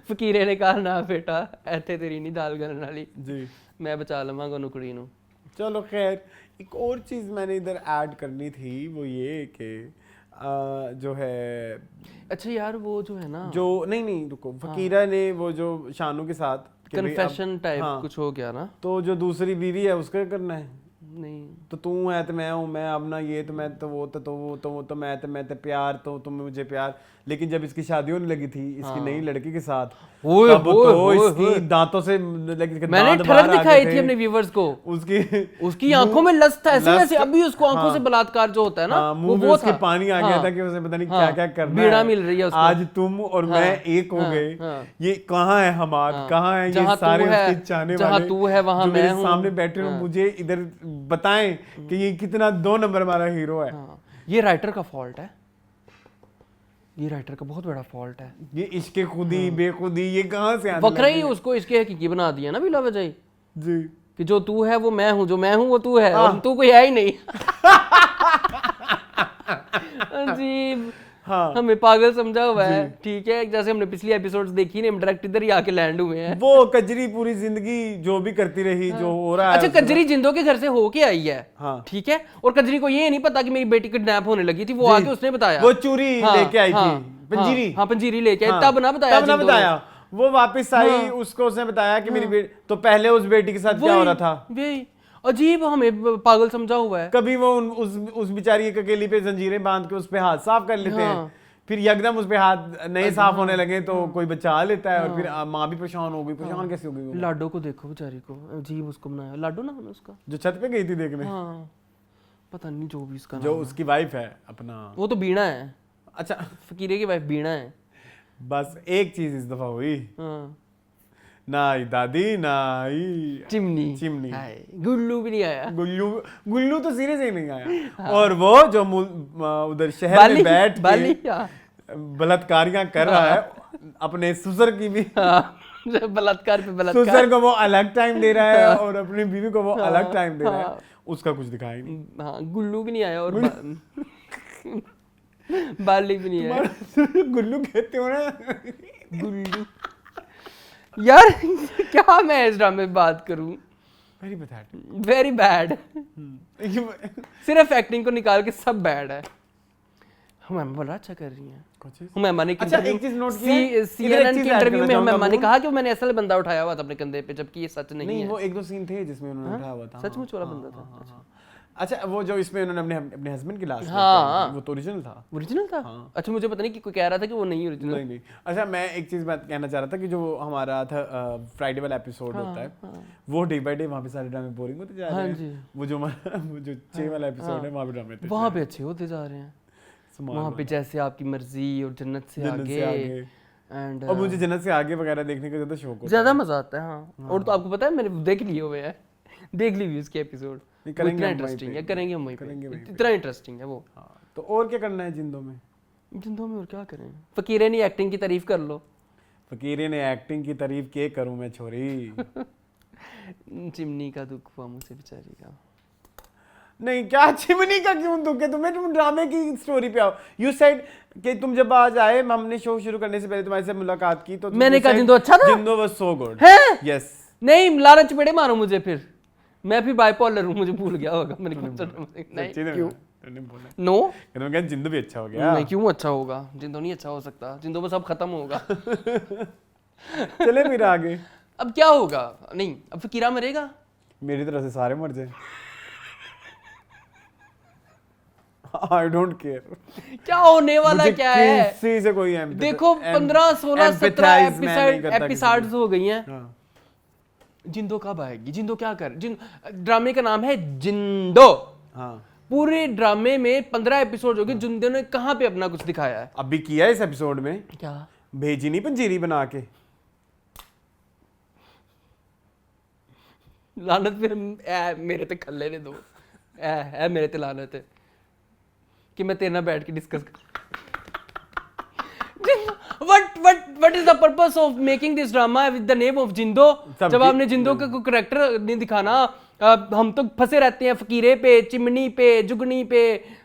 फकीरे ने कहा ना बेटा ऐथे तेरी नहीं दाल गलन वाली
जी,
मैं बचा लवांगा नुकड़ी नु।
चलो खैर एक और चीज मैंने इधर ऐड करनी थी, वो ये कि जो है
अच्छा यार वो जो है ना
जो नहीं रुको, फकीरा ने वो जो शानू के साथ
कन्फेशन टाइप कुछ हो गया ना,
तो जो दूसरी बीवी है उसका क्या करना है?
नहीं
तो तू है तो मैं हूँ, मैं अब ना ये तो मैं तो वो तो मैं तो प्यार तो तुम मुझे प्यार। लेकिन जब इसकी शादी होने लगी थी इसकी नई लड़की के साथ, तब तो इसकी दांतों से
मैंने ठरक दिखाई थी अपने व्यूअर्स को। उसकी आंखों में लस्ट था ऐसे वैसे, अभी उसको आंखों से बलात्कार जो होता है ना
वो उसके पानी आ गया था कि उसे पता नहीं क्या क्या करना है।
बीड़ा मिल रही है उसको।
आज तुम और मैं एक हो गए। ये कहाँ है हमाद, कहाँ है ये सारे उसके चाहने वाले?
जहाँ तू है वहाँ मैं हूँ।
सामने बैठे हो, मुझे इधर बताएं कि ये कितना 2 नंबर हमारा हीरो है।
ये राइटर का फॉल्ट है, ये राइटर का बहुत बड़ा फॉल्ट है।
ये इश्क खुदी बेखुदी ये कहाँ से आने
बकरा ही उसको इसके हकीकी बना दिया ना बिला वजह
जी,
कि जो तू है वो मैं हूँ, जो मैं हूँ वो तू है और तू कोई है ही नहीं। अजीब। हाँ हमें पागल समझा हुआ है, ठीक है। जैसे हमने पिछली एपिसोड्स देखी नहीं, हम डायरेक्ट इधर ही आके लैंड हुए हैं।
वो कजरी पूरी जिंदगी जो भी करती रही, जो हो रहा है।
अच्छा कजरी जिंदो के घर से होके आई है,
हाँ
ठीक है। और कजरी को ये नहीं पता कि मेरी बेटी किडनैप होने लगी थी, वो आके उसने बताया।
वो चूरी लेके आई थी, पंजीरी।
हाँ पंजीरी लेके आई, तब ना बताया।
वो वापस आई, उसको उसने बताया कि मेरी बेटी, तो पहले उस बेटी के साथ क्या हो रहा था?
अजीब, हमें पागल समझा हुआ है।
कभी वो उस बेचारी एक अकेली पे जंजीरें बांध के उस पे हाथ साफ कर लेते हैं, फिर यकदम उस पे हाथ नहीं साफ होने लगे तो कोई बचा लेता है, और फिर माँ भी परेशान हो गई। परेशान कैसे हो गई?
लाडो को देखो बेचारी को, अजीब उसको बनाया। लाडो ना उसका,
जो छत पे गई थी देखने।
हाँ पता नहीं जो भी उसका
जो उसकी वाइफ है अपना,
वो तो बीणा है।
अच्छा
फकीरे की वाइफ बीणा है।
बस एक चीज इस दफा हुई, ना आई दादी ना आई चिमनी।
गुल्लू भी नहीं आया।
गुल्लू तो सीरियस ही नहीं आया। और वो जो उधर शहर में बैठ के बलात्कारियां कर रहा है अपने ससुर की भी,
बलात्कार पे बलात्कार।
ससुर को वो अलग टाइम दे रहा है और अपनी बीवी को वो अलग टाइम दे रहा है, उसका कुछ दिखाई नहीं।
हाँ गुल्लू भी नहीं आया और बाली भी नहीं आया।
गुल्लू कहते हो ना,
गुल्लू। यार क्या मैं इस ड्रामे में बात करूं? Very bad. सिर्फ एक्टिंग को निकाल के सब बैड है। हुमैमा बड़ा अच्छा कर रही हैं। हुमैमा ने CNN की इंटरव्यू में हुमैमा ने कहा कि मैंने असल बंदा उठाया हुआ था अपने कंधे पे, जबकि ये सच नहीं है।
वो 1-2 सीन थे जिसमें उन्होंने उठाया हुआ था,
सचमुच वाला बंदा था।
अच्छा वो जो इसमें उन्होंने अपने अपने हस्बैंड की लाश
हाँ।
वो तो ओरिजिनल था।
ओरिजिनल था? अच्छा मुझे पता नहीं कि कोई कह रहा था कि वो नहीं ओरिजिनल।
नहीं नहीं अच्छा मैं एक चीज बात कहना चाह रहा था कि जो हमारा था फ्राइडे वाला एपिसोड होता है वो डे बाय डे वहाँ पे सारे ड्रामे बोरिंग होते जा रहे हैं। वो जो 6 वाला एपिसोड है वहाँ पे ड्रामे
वहाँ पे अच्छे होते जा रहे हैं। वहाँ पे जैसे आपकी मर्जी और जन्नत से आगे एंड
और मुझे जन्नत से आगे वगैरह देखने का ज्यादा शौक होता है।
ज्यादा मजा आता है। हाँ और तो आपको पता है मैंने देख लिए हुए हैं, देख ली हुई उसके एपिसोड। इतना इंटरेस्टिंग है, करेंगे हम वहीं पे, इतना इंटरेस्टिंग है वो।
तो और क्या करना है जिंदों में?
जिंदों में और क्या करें? फकीरे ने एक्टिंग की तारीफ कर लो।
फकीरे ने एक्टिंग की तारीफ के करूं मैं छोरी।
चिमनी का दुख हुआ मुझे बेचारी का।
नहीं क्या चिमनी का क्यों दुख है तुम्हें? तुम ड्रामे की स्टोरी पे आओ। यू सेड कि तुम जब आज आए हमने शो शुरू करने से पहले तुम्हारे से मुलाकात की तो
मैंने कहा जिंदो अच्छा था।
जिंदो वाज सो गुड। यस
नहीं लालच पेड़े मारो मुझे फिर, मैं भी बाइपोलर हूँ, मुझे भूल गया होगा मैंने नहीं क्यों नो
तुम कहते जिंदो भी अच्छा हो गया।
नहीं क्यों अच्छा होगा? जिंदो नहीं अच्छा हो सकता, जिंदो में सब खत्म होगा।
चले फिर आगे।
अब क्या होगा? नहीं अब फकीरा मरेगा,
मेरी तरफ से सारे मर जाए। I don't care।
क्या होने वाला क्या है?
किसी से कोई
देखो 15 16 17 एपिसोड्स हो गई हैं। जिंदो कब आएगी? जिंदो क्या कर ड्रामे का नाम है जिंदो।
हाँ
पूरे ड्रामे में 15 एपिसोड हो गए, जिंदो ने कहाँ पे अपना कुछ दिखाया है?
अभी किया इस एपिसोड में।
क्या
भेजी नहीं पंजीरी बना के?
लानत फिर मेरे ते खल्ले ने दो मेरे ते लानत है कि मैं तेरे ना बैठ के discuss what is the purpose of making this drama with the name of जिंदो? जब आपने जिंदो का कोई कैरेक्टर नहीं दिखाना। हम तो फंसे रहते हैं फकीरे पे, चिमनी पे, जुगनी पे,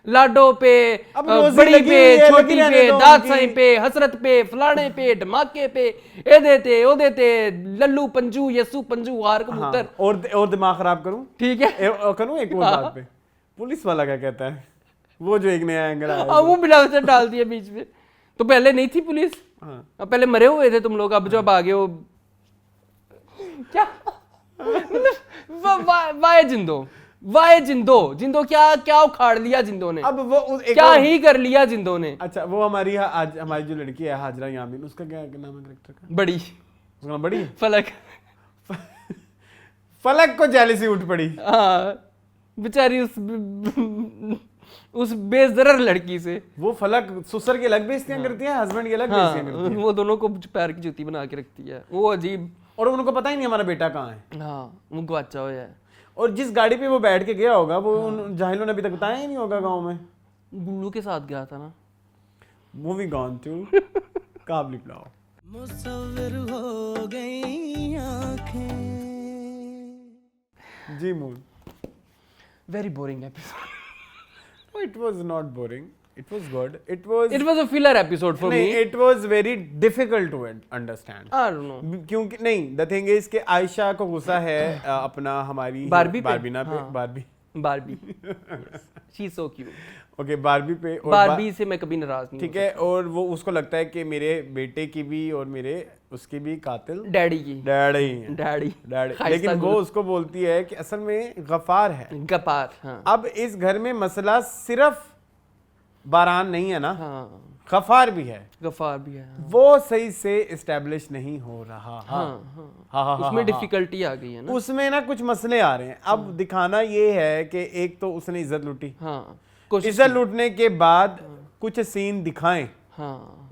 लाडो पे, बड़ी पे, छोटी पे, दाद साईं पे, हसरत पे, फलाने पे, धमाके पे, ए देते ओ देते, लल्लू पंजू यसू पंजू हार कबूतर।
और दिमाग खराब करूं?
ठीक है
करूं एक और बात पे। पुलिस वाला क्या कहता है? वो जो एक नया एंगल आया
वो बिना वजह डाल दिया बीच में। तो पहले नहीं थी पुलिस। अब पहले मरे हुए थे तुम लोग, अब जो अब आगे हो क्या वाय जिंदो, वाय जिंदो, जिंदो क्या क्या उखाड़ लिया जिंदो ने?
अब वो
क्या ही कर लिया जिंदो ने?
अच्छा वो हमारी आज हमारी जो लड़की है हाजरा यामीन, उसका क्या नाम है कैरेक्टर का?
बड़ी
उसका नाम बड़ी
फलक।
फलक को जेलसी उठ पड़ी।
हाँ बेचारी उस बेजरर लड़की से। वो
फलक ससुर की अलग बेइज्जतियां करती है, हस्बैंड की अलग बेइज्जतियां करती है।
वो दोनों को पैर की जूती बना के रखती है, वो अजीब।
और उनको पता ही नहीं हमारा बेटा कहाँ है।
हाँ वो गवाचा हुआ है।
और जिस गाड़ी पे वो बैठ के गया होगा वो उन जाहिलों ने अभी तक बताया ही नहीं होगा गांव में।
गुल्लू के साथ गया था ना।
Moving on to Kabli Pulao. Musawwir हो गई आंखें। जी Moon.
Very boring episode.
It was not boring. It was good. It was
a filler episode for me.
It was very difficult to understand.
I don't know.
क्योंकि नहीं, the thing is कि आयशा को गुस्सा है अपना हमारी बारबीना पे, Barbie.
She's so cute.
Okay, Barbie पे। और
बारबी से मैं कभी नाराज नहीं।
ठीक है, और वो उसको लगता है कि मेरे बेटे की भी और मेरे उसकी भी कातिल
डैडी की
डैडी। लेकिन वो उसको बोलती है कि असल में गफार है।
गफार हाँ।
अब इस घर में मसला सिर्फ बारान नहीं है ना,
हाँ।
गफार भी है।
हाँ।
वो सही से इस्टेब्लिश नहीं हो रहा।
हाँ। उसमें डिफिकल्टी आ गई है ना,
उसमें ना कुछ मसले आ रहे हैं। अब दिखाना ये है कि एक तो उसने इज्जत लूटी, इज्जत लूटने के बाद कुछ सीन दिखाएं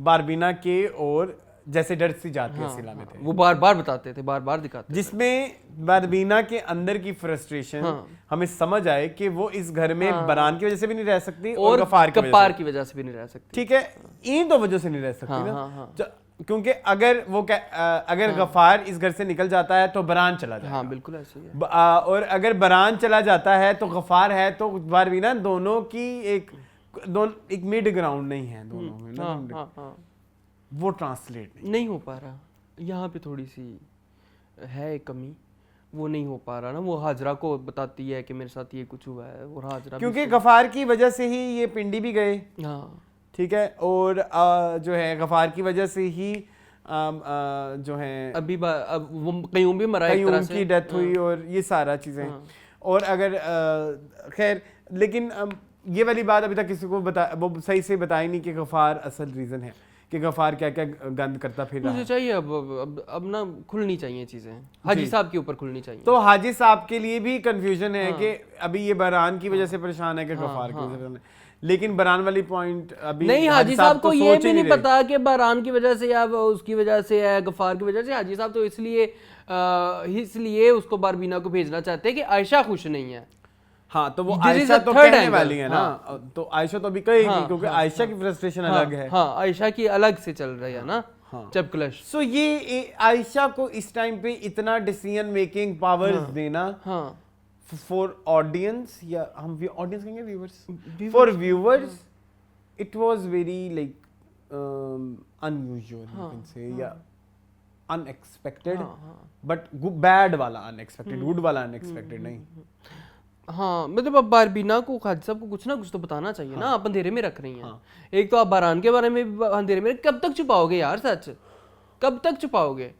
बारबीना के, और जैसे डर सी जाती है सिला में थे
वो बार बार बताते थे, बार बार दिखाते,
जिसमें बारबीना के अंदर की फ्रस्ट्रेशन हमें समझ आए कि वो इस घर में बरान की वजह से भी नहीं रह सकती और गफार
की वजह से भी नहीं रह सकती।
ठीक है, इन दो वजह से नहीं रह सकती ना, क्योंकि अगर गफार इस घर से निकल जाता है तो बरान चला जाएगा।
हाँ बिल्कुल ऐसे ही है।
और अगर बरान चला जाता है तो गफार है, तो बारबीना दोनों की एक मिड ग्राउंड नहीं है दोनों में ना। वो ट्रांसलेट
नहीं हो पा रहा, यहाँ पे थोड़ी सी है कमी, वो नहीं हो पा रहा ना। वो हाजरा को बताती है कि मेरे साथ ये कुछ हुआ है, और हाजरा
क्योंकि गफार की वजह से ही ये पिंडी भी गए।
हाँ
ठीक है, और जो है गफार की वजह से ही जो है
अभी अब वो कयूम भी मरा,
कयूम की डेथ हुई और ये सारा चीजें। और अगर खैर लेकिन ये वाली बात अभी तक किसी को वो सही से बताई नहीं कि गफ़ार असल रीज़न है कि गफ़ार क्या क्या गंद करता फिर रहा
मुझे
है।
चाहिए अब ना खुलनी चाहिए चीज़ें, हाजी साहब के ऊपर खुलनी चाहिए।
तो हाजी साहब के लिए भी कंफ्यूजन है कि अभी ये बहरान की वजह से परेशान है कि गफ़ार की वजह से परेशान है, लेकिन बहरान वाली पॉइंट अभी
नहीं, हाजी साहब को ये
सोच ही
भी नहीं
रहे।
पता कि बहरान की वजह से या उसकी वजह से या गफ़ार की वजह से। हाजी साहब तो इसलिए उसको बारबीना को भेजना चाहते हैं कि आयशा खुश नहीं है।
हाँ, तो वो
This is
आयशा
the
तो
third
कहने
angle।
वाली है ना, तो आयशा तो अभी कहेगी क्योंकि आयशा की फ्रस्ट्रेशन अलग है।
हाँ, आयशा की अलग से चल रही है ना जब क्लश।
सो ये आयशा को इस टाइम पे इतना डिसीजन मेकिंग पावर्स देना फॉर ऑडियंस, या हम ऑडियंस कहेंगे viewers, for viewers it was very like unusual you can say, या अनएक्सपेक्टेड, बट बैड वाला अनएक्सपेक्टेड, गुड वाला अनएक्सपेक्टेड नहीं।
हाँ, मतलब अब बारबीना को हाजी साहब को कुछ ना कुछ तो बताना चाहिए ना, आप अंधेरे में रख रही हैं। एक तो आप बहरान के बारे में अंधेरे में, कब तक छुपाओगे यार सच, कब तक छुपाओगे?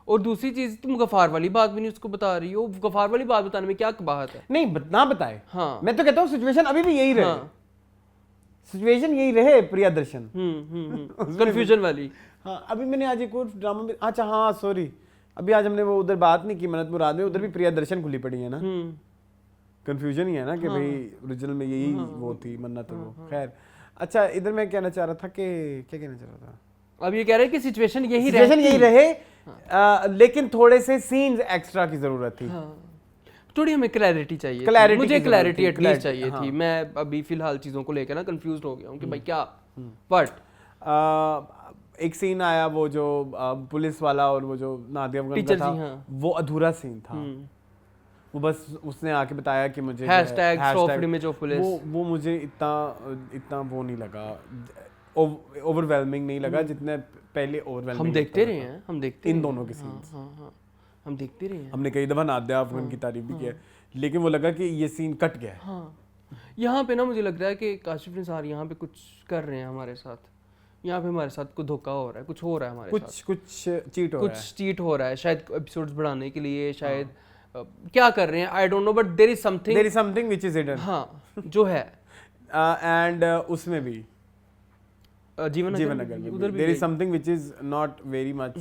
और दूसरी चीज, तुम गफार वाली बात भी नहीं उसको बता रही हो। गफार वाली बात बताने में क्या कबाहत है?
नहीं ना बताए।
हाँ,
मैं तो कहता हूँ सिचुएशन अभी भी यही रहे, सिचुएशन यही रहे प्रियदर्शन
कंफ्यूजन वाली।
हाँ, अभी मैंने आज एक और ड्रामा में, अच्छा हाँ सॉरी, अभी आज हमने वो उधर बात नहीं की मन्नत मुराद में, उधर भी प्रियदर्शन खुली पड़ी है ना। कंफ्यूजन ही है ना कि भाई ओरिजिनल में यही वो थी मन्नत, वो खैर। अच्छा, इधर मैं कहना चाह रहा था कि क्या कहना चाह रहा था,
अब ये कह रहे हैं कि सिचुएशन यही
रहे, लेकिन थोड़े से सीन्स एक्स्ट्रा की जरूरत थी।
थोड़ी हमें क्लैरिटी चाहिए,
Clarity
मुझे
की जरूरत
क्लैरिटी
थी,
एटलीस्ट चाहिए
हाँ।
थी। मैं अभी फिलहाल चीज़ों को लेकर ना कंफ्यूज हो गया हूँ कि भाई क्या बट
एक सीन आया वो जो पुलिस वाला और वो जो नादिया अफगान
टीचर
का था,
जी, हाँ।
वो अधूरा सीन था। वो बस उसने आके बताया कि मुझे
hashtag soft image of police,
वो मुझे इतना वो नहीं लगा, ओवरवेलमिंग नहीं लगा जितने पहले ओवरवेलमिंग।
हम देखते रहे हैं, हम देखते
इन दोनों के सीन्स,
हम देखते रहे हैं।
हमने कई दफा नादिया अफगान की तारीफ भी किया, लेकिन वो लगा कि ये सीन कट गया है।
हाँ, यहाँ पे ना मुझे लग रहा है कि काशिफ निसार यहाँ पे कुछ कर रहे हैं हमारे साथ, यहाँ पे हमारे साथ कुछ धोखा हो रहा है, कुछ हो रहा है हमारे साथ,
कुछ चीट हो रहा है,
शायद एपिसोड्स बढ़ाने के लिए, शायद क्या कर रहे हैं I don't know, but there is something
which is hidden.
हाँ, जो है
एंड उसमें भी
जीवन
नगर में
उधर भी
there is something which is not very much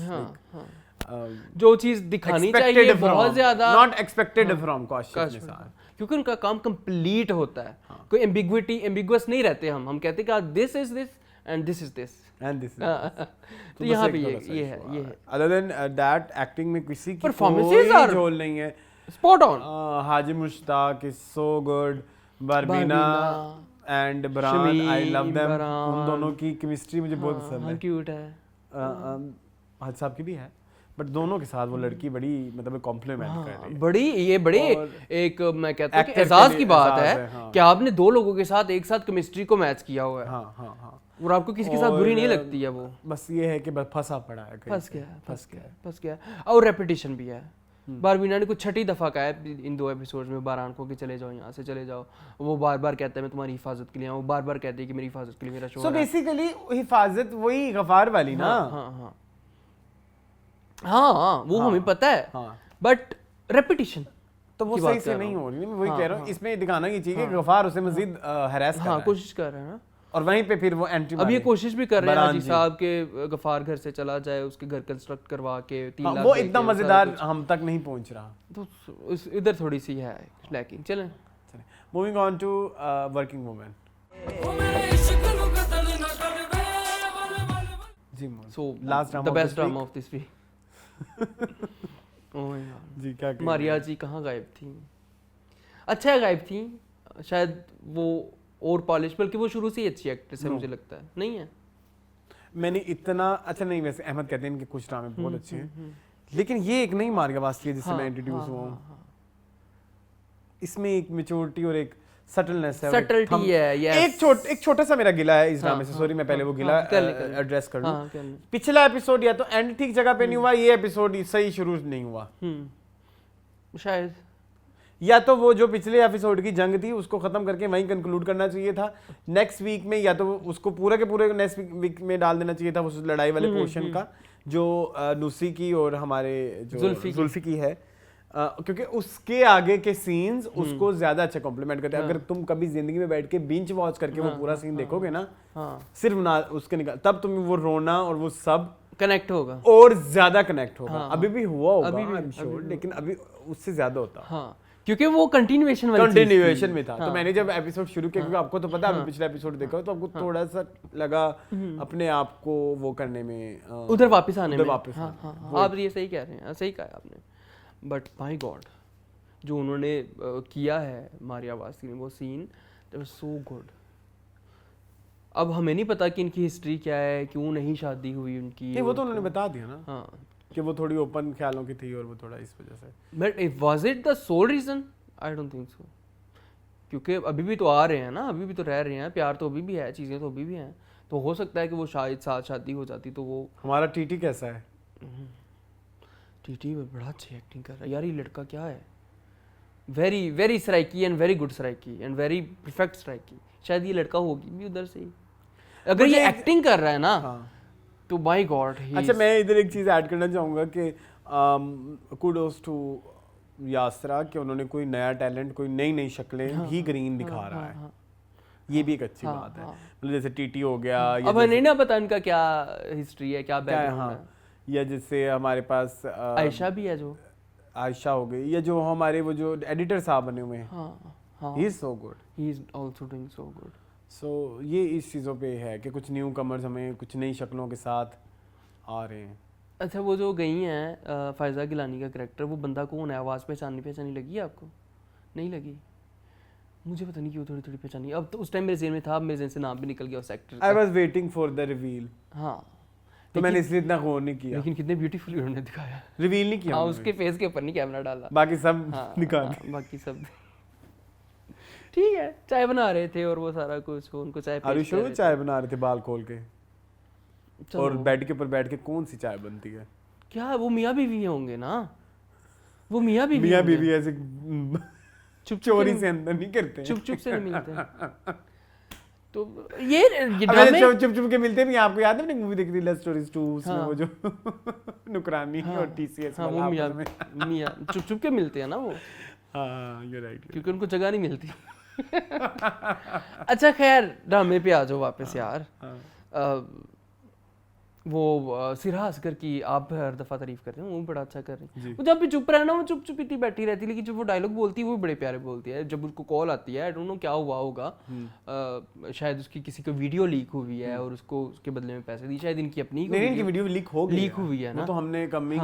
जो चीज दिखानी चाहिए बहुत ज्यादा
not expected from Kashif Nisar,
क्योंकि उनका काम कंप्लीट होता है। कोई एम्बिगुअस नहीं रहते। हम कहते हैं कि this is this and this is this
and this
तो यहाँ पे ये है
अदर देन दैट एक्टिंग में किसी की
Performances
कोई
are-
झोल नहीं है।
Spot on.
Haji Mushtaq is so good, Barbeena and Baran, I love them. उन दोनों की केमिस्ट्री मुझे बहुत पसंद है।
क्यूट है।
हाजी साहब की भी है, बट दोनों के साथ वो लड़की बड़ी मतलब कॉम्प्लीमेंट कर रही है।
बड़ी एक मैं कहता हूँ कि
actor के
एजाज
लिए
की बात
एजाज
है
है, हाँ।
कि आपने दो लोगों के साथ एक साथ केमिस्ट्री को मैच किया हुआ है
हाँ
और आपको किसी के साथ बुरी नहीं लगती है वो।
बस ये है कि बस फंसा पड़ा है, कहीं पे।
फंस गया और रेपिटेशन भी है। बारबीना ने कुछ छठी दफा कहा है इन 2 एपिसोड्स में बारान को कि चले जाओ, यहाँ से चले जाओ। वो बार बार कहता है मैं तुम्हारी हिफाजत के लिए आऊँ, वो बार बार कहती है कि मेरी हिफाजत के लिए मेरा शो
सो बेसिकली हिफाजत वही गफार वाली ना।
हाँ, वो हमें पता है, बट रेपिटेशन
तो वो सही से नहीं हो रही। मैं वही कह रहा हूँ, इसमें दिखाना ये चाहिए कि गफार उसे मजीद हैरेस कर रहा है,
कोशिश कर रहे हैं ना,
और वहीं पे फिर वो एंट्री
अब ये कोशिश भी कर रहे हैं हाजी साहब के गफार घर से चला जाए, उसके घर कंस्ट्रक्ट करवा के 3 लाख
वो इतना मजेदार हम तक नहीं पहुंच रहा,
तो इधर थोड़ी सी है लैकिंग। चलें
moving on to working women. जी
so
last
the best drama of this week. Oh my god
जी, क्या
मारिया जी कहाँ गायब थी? अच्छा गायब थी, शायद वो और पॉलिश, बल्कि वो शुरू से ही अच्छी एक्ट्रेस है मुझे लगता है। नहीं है,
मैंने इतना अच्छा नहीं, वैसे अहमद कहते हैं इनके कुछ ड्रामे बहुत अच्छे हैं, लेकिन ये एक नई मारिया वास्ती है जिससे मैं इंट्रोड्यूस हुआ हूँ। इसमें एक मैच्योरिटी और एक सटलनेस है,
सटलिटी है। यस,
एक छोटा सा मेरा गिला है इस ड्रामे से, सॉरी मैं पहले वो गिला एड्रेस कर लूं। पिछला एपिसोड या तो एंड ठीक जगह पे नहीं हुआ, ये एपिसोड सही शुरू नहीं हुआ
शायद,
या तो वो जो पिछले एपिसोड की जंग थी उसको खत्म करके वहीं कंक्लूड करना चाहिए था नेक्स्ट वीक में, या तो उसको पूरा के पूरे नेक्स्ट वीक में डाल देना चाहिए था उस लड़ाई वाले पोर्शन का जो नुसी की और हमारे जो जुल्फी की है। क्योंकि उसके आगे के सीन्स उसको ज्यादा अच्छा कॉम्प्लीमेंट करते हैं। अगर तुम कभी जिंदगी में बैठ के बिंच वॉच करके वो पूरा सीन देखोगे ना, सिर्फ ना उसके निकाल, तब तुम्हें वो रोना और वो सब
कनेक्ट होगा
और ज्यादा कनेक्ट होगा। अभी भी हुआ होगा आई एम श्योर, लेकिन अभी उससे ज्यादा होता।
हाँ, क्योंकि वो कंटिन्यूएशन वाली चीज़ थी।
कंटिन्यूएशन में था। तो मैंने जब एपिसोड शुरू किया, क्योंकि आपको तो पता है, अभी पिछला एपिसोड देखा तो आपको थोड़ा सा लगा अपने आप को वो करने में,
उधर वापस आने में।
वापस
हाँ, आप ये सही कह रहे हैं, सही कहा आपने। बट माय गॉड, जो उन्होंने किया है मारिया वासी ने, वो सीन सो गुड। अब हमें नहीं पता कि इनकी हिस्ट्री क्या है, क्यों नहीं शादी हुई उनकी।
नहीं, वो तो उन्होंने बता दिया ना।
हाँ,
कि वो थोड़ी ओपन ख्यालों की थी और वो थोड़ा इस वजह से।
But was it the sole reason? I don't think so, क्योंकि अभी भी तो आ रहे हैं ना, अभी भी तो रह रहे हैं, प्यार तो अभी भी है, चीज़ें तो अभी भी हैं। तो हो सकता है कि वो शायद साथ शादी हो जाती तो वो।
हमारा टीटी कैसा है?
टीटी बड़ा अच्छी एक्टिंग कर रहा है यार, ये लड़का क्या है, very very Saraiki and very good Saraiki and very perfect Saraiki. शायद ये लड़का होगी भी उधर से ही, अगर ये एक्टिंग कर रहा है ना।
हाँ।
तो माय गॉड।
अच्छा, मैं इधर एक चीज़ ऐड करना चाहूँगा कि कुडोस टू यासरा कि उन्होंने कोई नया टैलेंट, कोई नई नई शक्लें भी ग्रीन दिखा रहा है। ये भी एक अच्छी बात है। मतलब जैसे टीटी हो गया,
अब नहीं ना पता इनका क्या हिस्ट्री है, क्या बैकग्राउंड है।
या जैसे हमारे पास
आयशा भी है, जो
आयशा हो गई, या जो हमारे वो जो एडिटर साहब बने हुए हैं, he is so good,
he is also doing so good.
So ये इस चीज़ों पे है कि कुछ न्यू कमर्स हमें कुछ नई शक्लों के साथ आ रहे हैं।
अच्छा, वो जो गई हैं फायजा गिलानी का कैरेक्टर, वो बंदा कौन है? आवाज़ पहचानी लगी है आपको? नहीं लगी? मुझे पता नहीं क्यों थोड़ी थोड़ी पहचानी। अब तो उस टाइम मेरे ज़हन में था, अब मेरे ज़हन से नाम भी निकल गया उस एक्टर का।
I was waiting for the reveal.
हाँ,
तो मैंने इसलिए इतना गौर नहीं किया।
लेकिन कितने ब्यूटीफुल उन्होंने दिखाया।
रिवील नहीं किया।
हाँ, उसके फेस के ऊपर नहीं कैमरा डाला,
बाकी सब निकाल।
बाकी सब ठीक है। चाय बना रहे थे और वो सारा कुछ, उनको चाय पेश कर रहे थे।
चाय बना रहे थे बाल खोल के, और बेड के ऊपर बैठ के कौन सी चाय बनती है?
क्या वो मियाँ बीवी होंगे ना? वो मियाँ
बीवी ऐसे
चुप
चोरी से अंदर नहीं करते,
चुप से नहीं मिलते। तो ये ड्रामे
चुप के मिलते भी। आपको याद है अपनी मूवी देखी थी लव स्टोरीज 2, उसमें वो जो नुकरानी और टीसीएस वाला,
वो मियाँ चुप के मिलते हैं ना वो।
हाँ, यू राइट,
क्योंकि उनको जगह नहीं मिलती। अच्छा, खैर ड्रामे पे आ जाओ वापस यार। वो सिरा असगर की आप हर दफ़ा तारीफ करते हैं, वो बड़ा अच्छा कर रही है। वो जब भी चुप रहना, वो चुप इतनी बैठी रहती है, लेकिन जब वो डायलॉग बोलती है वो बड़े प्यारे बोलती है। जब उसको कॉल आती है, आई डोंट नो क्या हुआ होगा, शायद उसकी किसी को वीडियो लीक हुई है और उसको उसके बदले में पैसे दिए, शायद इनकी अपनी
इनकी वीडियो लीक
हुई है ना,
तो हमने कमिंग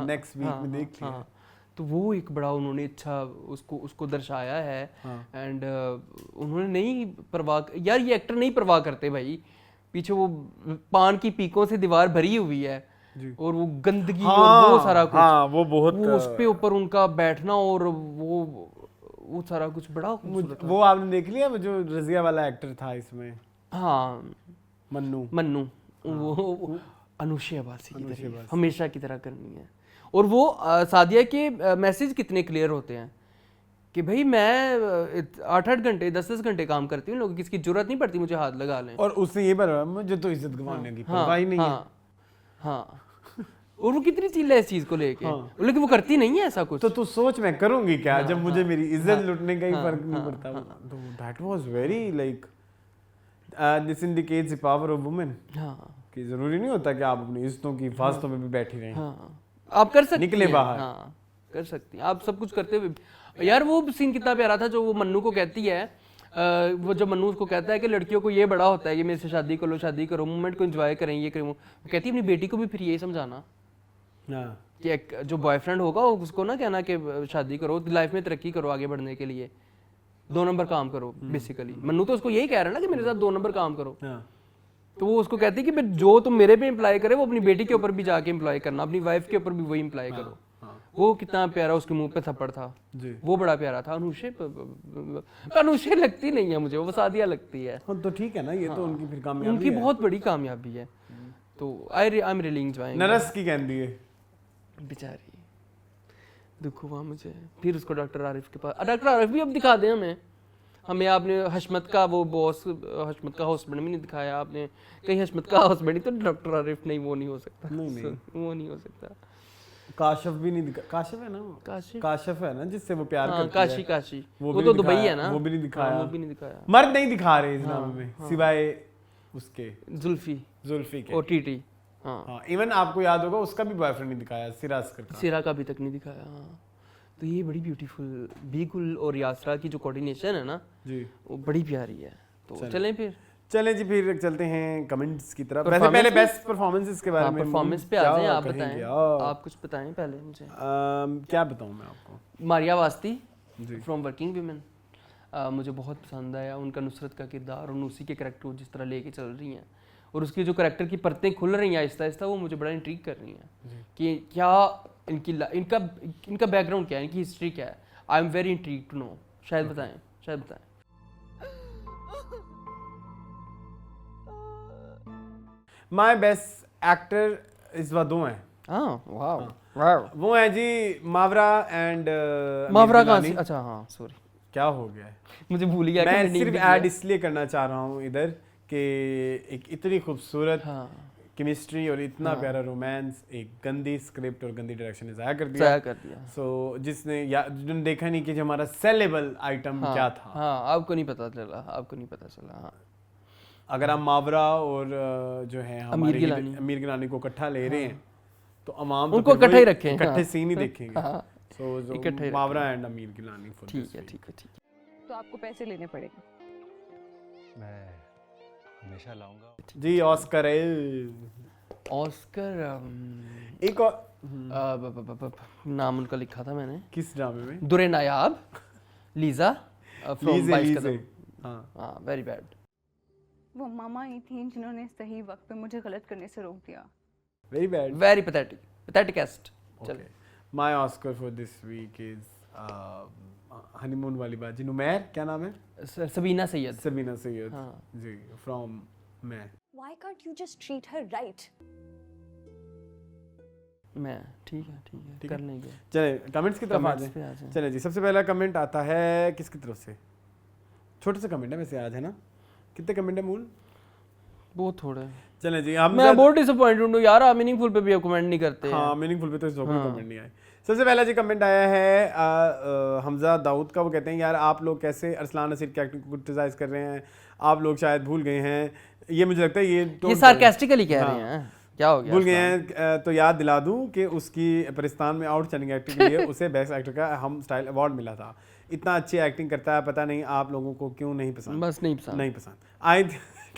नेक्स्ट वीक में देख लिया।
तो वो एक बड़ा उन्होंने अच्छा उसको दर्शाया है। एंड उन्होंने नहीं परवाह, यार ये एक्टर नहीं परवाह करते भाई। पीछे वो पान की पीकों से दीवार भरी हुई है और वो गंदगी और वो सारा कुछ,
वो बहुत,
वो उस पे ऊपर उनका बैठना और वो सारा कुछ बड़ा खूबसूरत।
वो आपने देख लिया वो जो रजिया वाला एक्टर था इसमें?
हाँ, मन्नू वो अनुषा बासी की तरह हमेशा की तरह करनी है। और वो सादिया के मैसेज कितने क्लियर होते हैं कि भाई मैं 8-8 घंटे 10-10 घंटे काम करती हूँ, लोगों की इसकी जरूरत नहीं पड़ती मुझे हाथ लगा लें।
और उससे ये बोला मुझे तो इज्जत गंवाने की परवाह ही नहीं है।
हाँ, और वो कितनी चिल्ला है इस चीज को लेके, लेकिन वो करती नहीं है ऐसा कुछ।
तो तू सोच मैं करूंगी क्या जब मुझे मेरी इज्जत लुटने का ही फर्क नहीं पड़ता। तो that was very like this indicates the power of women.
हाँ,
कि जरूरी नहीं होता कि आप अपनी इज्जतों की हिफाजतों में भी बैठी रहें।
हाँ, आप कर सकती
निकले बाहर।
हाँ, कर सकती हैं आप सब कुछ करते हुए। यार वो सीन कितना प्यारा था जो वो मन्नू को कहती है, वो जब मन्नू उसको कहता है कि लड़कियों को ये बड़ा होता है कि मेरे से शादी करो, मोमेंट को एंजॉय करें, ये करें। वो कहती है अपनी बेटी को भी फिर यही समझाना कि एक जो बॉयफ्रेंड होगा उसको ना कहना कि शादी करो, लाइफ में तरक्की करो, आगे बढ़ने के लिए 2 नंबर काम करो। बेसिकली मन्नू तो उसको यही कह रहा है ना कि मेरे साथ 2 नंबर काम करो। तो वो उसको कहती है कि जो तुम मेरे पे इम्प्लाई करे वो अपनी बेटी के ऊपर भी जाके इम्प्लाई करना, अपनी वाइफ के ऊपर भी वही इम्प्लाई करो। वो कितना प्यारा उसके मुंह पे थप्पड़ था जी। वो बड़ा प्यारा था। अनुषे लगती नहीं है मुझे, वो सादिया लगती है।
तो ठीक है ना, ये तो उनकी फिर कामयाबी
उनकी बहुत बड़ी कामयाबी है। तो I am really enjoying.
Nurse की कहती है
बेचारी, दुख हुआ मुझे। फिर उसको डॉक्टर आरिफ के पास, डॉक्टर आरिफ भी अब दिखा दें हमें आपने हशमत का वो बॉस, हशमत का हस्बैंड भी नहीं दिखाया आपने कहीं। हशमत का हस्बैंड ही तो डॉक्टर आरिफ नहीं, वो नहीं हो सकता। नहीं। वो नहीं हो सकता।
काशफ भी नहीं दिखा, काशफ है ना वो?
काशी
काशफ है ना जिससे वो प्यार
हाँ
करती है।
काशी काशी
वो
वो
भी
तो
नहीं
दुबई
दिखाया,
है ना,
वो भी नहीं दिखाया।
हाँ, वो भी नहीं दिखाया।
मर्द नहीं दिखा रहे इस ड्रामे में सिवाय उसके
जुल्फी
जुल्फी के।
ओटीटी हाँ
हाँ इवन आपको याद होगा उसका भी बॉयफ्रेंड नहीं दिखाया, सिरास्कर का।
सिरा का अभी तक नहीं दिखाया हाँ। तो ये बड़ी ब्यूटीफुल बीगुल और यासरा की जो कोऑर्डिनेशन है ना
जी
वो बड़ी प्यारी है। तो चलें फिर
चलें जी, फिर चलते हैं कमेंट्स की तरफ। वैसे
Performance
पहले
में?
बेस्ट परफॉर्मेंसेस के बारे
हाँ
में
परफॉर्मेंस पे
क्या
आ जाएं, आप
कहेंगे
बताएं,
आप?
आप कुछ बताएं पहले मुझे।
क्या बताऊं मैं आपको?
मारिया वास्ती
जी।
फ्रॉम वर्किंग वीमेन मुझे बहुत पसंद आया उनका, नुसरत का किरदार और नूसी के करैक्टर जिस तरह लेके चल रही हैं और उसकी जो करैक्टर की परतें खुल रही हैं आहिस्ता आहिस्ता, वो मुझे बड़ा इंट्रीग कर रही हैं कि क्या इनका बैकग्राउंड क्या है, इनकी हिस्ट्री क्या है। I am very intrigue to know. शायद बताएं।
माय बेस्ट एक्टर इस बार दो हैं।
हाँ वाओ
वो है जी मावरा एंड
मावरा कहाँ से? अच्छा हाँ सॉरी
क्या हो गया है?
मुझे भूल गया कि
मैं
मैंने
सिर्फ
नहीं
ऐड
किया।
इसलिए करना चाह रहा हूँ इधर कि एक इतनी खूबसूरत
हाँ
केमिस्ट्री और इतना प्यारा रोमांस एक गंदी स्क्रिप्ट और गंदी डायरेक्शन ने ज़ाया कर दिया।
ज़ाया कर दिया।
सो जिन्होंने देखा नहीं कि जो हमारा सेलेबल आइटम क्या था।
हाँ आपको नहीं पता चला हाँ।
अगर हम मावरा और जो है हमारे
गिलानी।
अमीर गिलानी को इकट्ठा ले रहे हैं तो अवाम
उनको इकट्ठा ही रखें,
इकट्ठे
हाँ।
सीन ही देखेंगे।
हाँ।
सो
इकट्ठे ही
मावरा एंड अमीर गिलानी for
ठीक
this
है
week.
ठीक है
तो आपको पैसे लेने पड़ेंगे।
मैं हमेशा लाऊंगा।
जी ऑस्कर है
ऑस्कर
एक और
नाम उनका लिखा था मैंने,
किस ड्रामे में?
दुरे नायाब लीजा फ्रॉम
लीजे
22
लीजे
कदम।
हाँ
हाँ वेरी बैड।
वो मामा ही थी जिन्होंने सही वक्त पे मुझे गलत करने से रोक दिया।
Very bad.
Very patheticest. चल
my Oscar for this week is honeymoon वाली बात जी। नुमैर क्या नाम है?
सबीना सैयद।
सबीना सैयद
हाँ।
जी फ्रॉम मैं।
Why can't you just treat her right?
मैं ठीक है कर लेंगे।
चले कमेंट्स की तरफ आ
Comments पे आ
जाए।
जाएं।
चले जी, सबसे पहला कमेंट आता है किसकी तरफ से? छोटे से कमेंट है वैसे आज, है ना? कितने कमेंट है मूल?
बहुत थोड़े।
चले जी, हम
मैं बहुत डिसअपॉइंटेड हूँ यार, आप मीनिंगफुल पे भी आप कमेंट नहीं करते।
हाँ मीनिंगफुल पे तो इसको कोई कमेंट नहीं आए। सबसे पहला जी कमेंट आया है हमजा दाऊद का। वो कहते हैं यार आप लोग कैसे अरसलान नसीर की एक्टिंग को क्रिटिसाइज कर रहे हैं, आप लोग शायद भूल गए हैं। ये मुझे लगता है ये
सार्कास्टिकली कह रहे हैं। क्या हो गया?
भूल गए हैं तो याद दिला दूं कि उसकी पाकिस्तान में आउटस्टैंडिंग एक्टिंग के लिए उसे बेस्ट एक्टर का हम स्टाइल अवार्ड मिला था। इतना अच्छी एक्टिंग करता है, पता नहीं आप लोगों को क्यों नहीं पसंद।
बस नहीं पसंद।
आई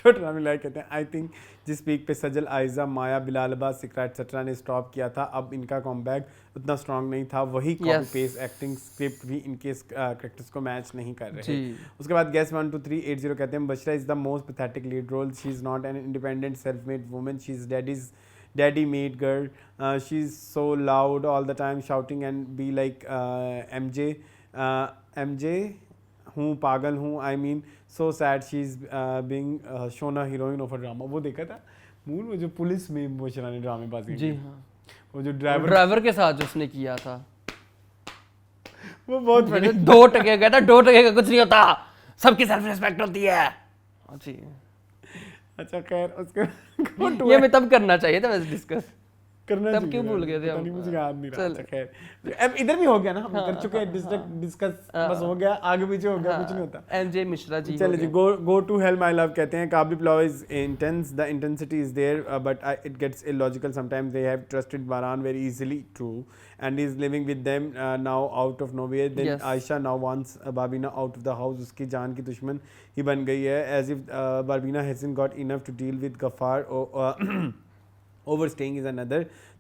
टोटल मिला कहते हैं आई थिंक जिस पीक पे सजल, आयजा, माया, बिलालबा, सिकराट सट्रा ने स्टॉप किया था, अब इनका कॉमबैक उतना स्ट्रांग नहीं था। वही कॉपी पेस्ट एक्टिंग स्क्रिप्ट भी इनके कैरेक्टर्स को मैच नहीं कर रहे। उसके बाद गैस 12380 कहते हैं Bushra is the most pathetic lead role. She is not an independent self made woman, she is daddy made girl. She's so loud all the time shouting and be like MJ हूँ, पागल हूँ, I mean so sad she's being shown a heroine of a drama. वो देखा था मूल वो जो police में बशरा ने ड्रामेबाजी
जी
की।
हाँ,
वो जो
ड्राइवर के साथ जो उसने किया था
वो बहुत बड़ी
2% कहता 2% का कुछ नहीं होता, सबकी सेल्फ रिस्पेक्ट होती है। जी
अच्छा खैर उसके
ये मैं तब करना चाहिए था वैसे डिस्कस
करना
तब
चाहिए
क्यों
था,
भूल गए थे
पता
हम?
नहीं मुझे याद नहीं रहा।
चल।
अच्छा खैर अब इधर भी हो गया ना, हम कर चुके हैं डिस्कस बस हो गया, आगे पीछे हो गया, कुछ नहीं होता।
एमजे मिश्रा जी
चलिए जी, go to hell my love कहते हैं Kabli Pulao is intense, the intensity is there but it gets illogical sometimes. They have trusted Baran very easily, true, and he is living with them now out of nowhere. Then
Yes.
Ayesha now wants Babeena out of the house, उसकी जान की दुश्मन ही बन गई है। As if Babeena hasn't got enough to deal with Ghaffar, overstaying is another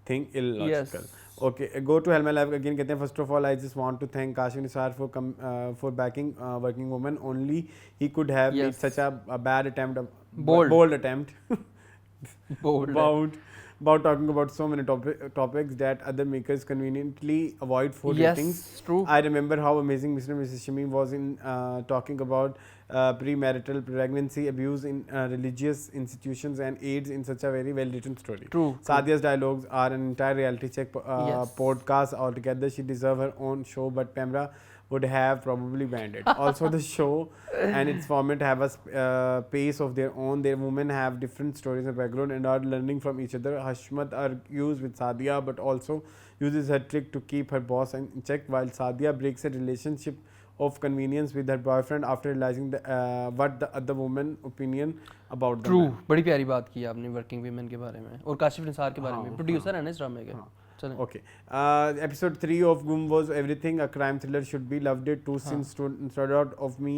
thing illogical.
Yes.
Okay, go to hell my life again कहते हैं first of all I just want to thank Kashif Nisar for backing working woman. Only he could have made
Yes.
such a bad attempt,
Bold
attempt
bold
about talking about so many topics that other makers conveniently avoid for ratings.
Yes, true.
I remember how amazing Mr. and Mrs. Shami was in talking about premarital pregnancy, abuse in religious institutions, and AIDS in such a very well written story.
True.
Sadia's dialogues are an entire reality check
Yes.
podcast altogether. She deserves her own show, but Pamela would have probably banned it. Also, the show and its format have a pace of their own. Their women have different stories and background and are learning from each other. Hashmat argues with Sadia, but also uses her trick to keep her boss in check, while Sadia breaks a relationship of convenience with her boyfriend after realizing what the other woman opinion about
true
them.
बड़ी प्यारी बात की आपने working women के बारे में और काशिफ निसार के बारे में, प्रोड्यूसर है ना इस ड्रामे के। चलें।
Okay. Episode 3 of Gum was everything a crime thriller should be. Loved it. Two scenes stood out of me,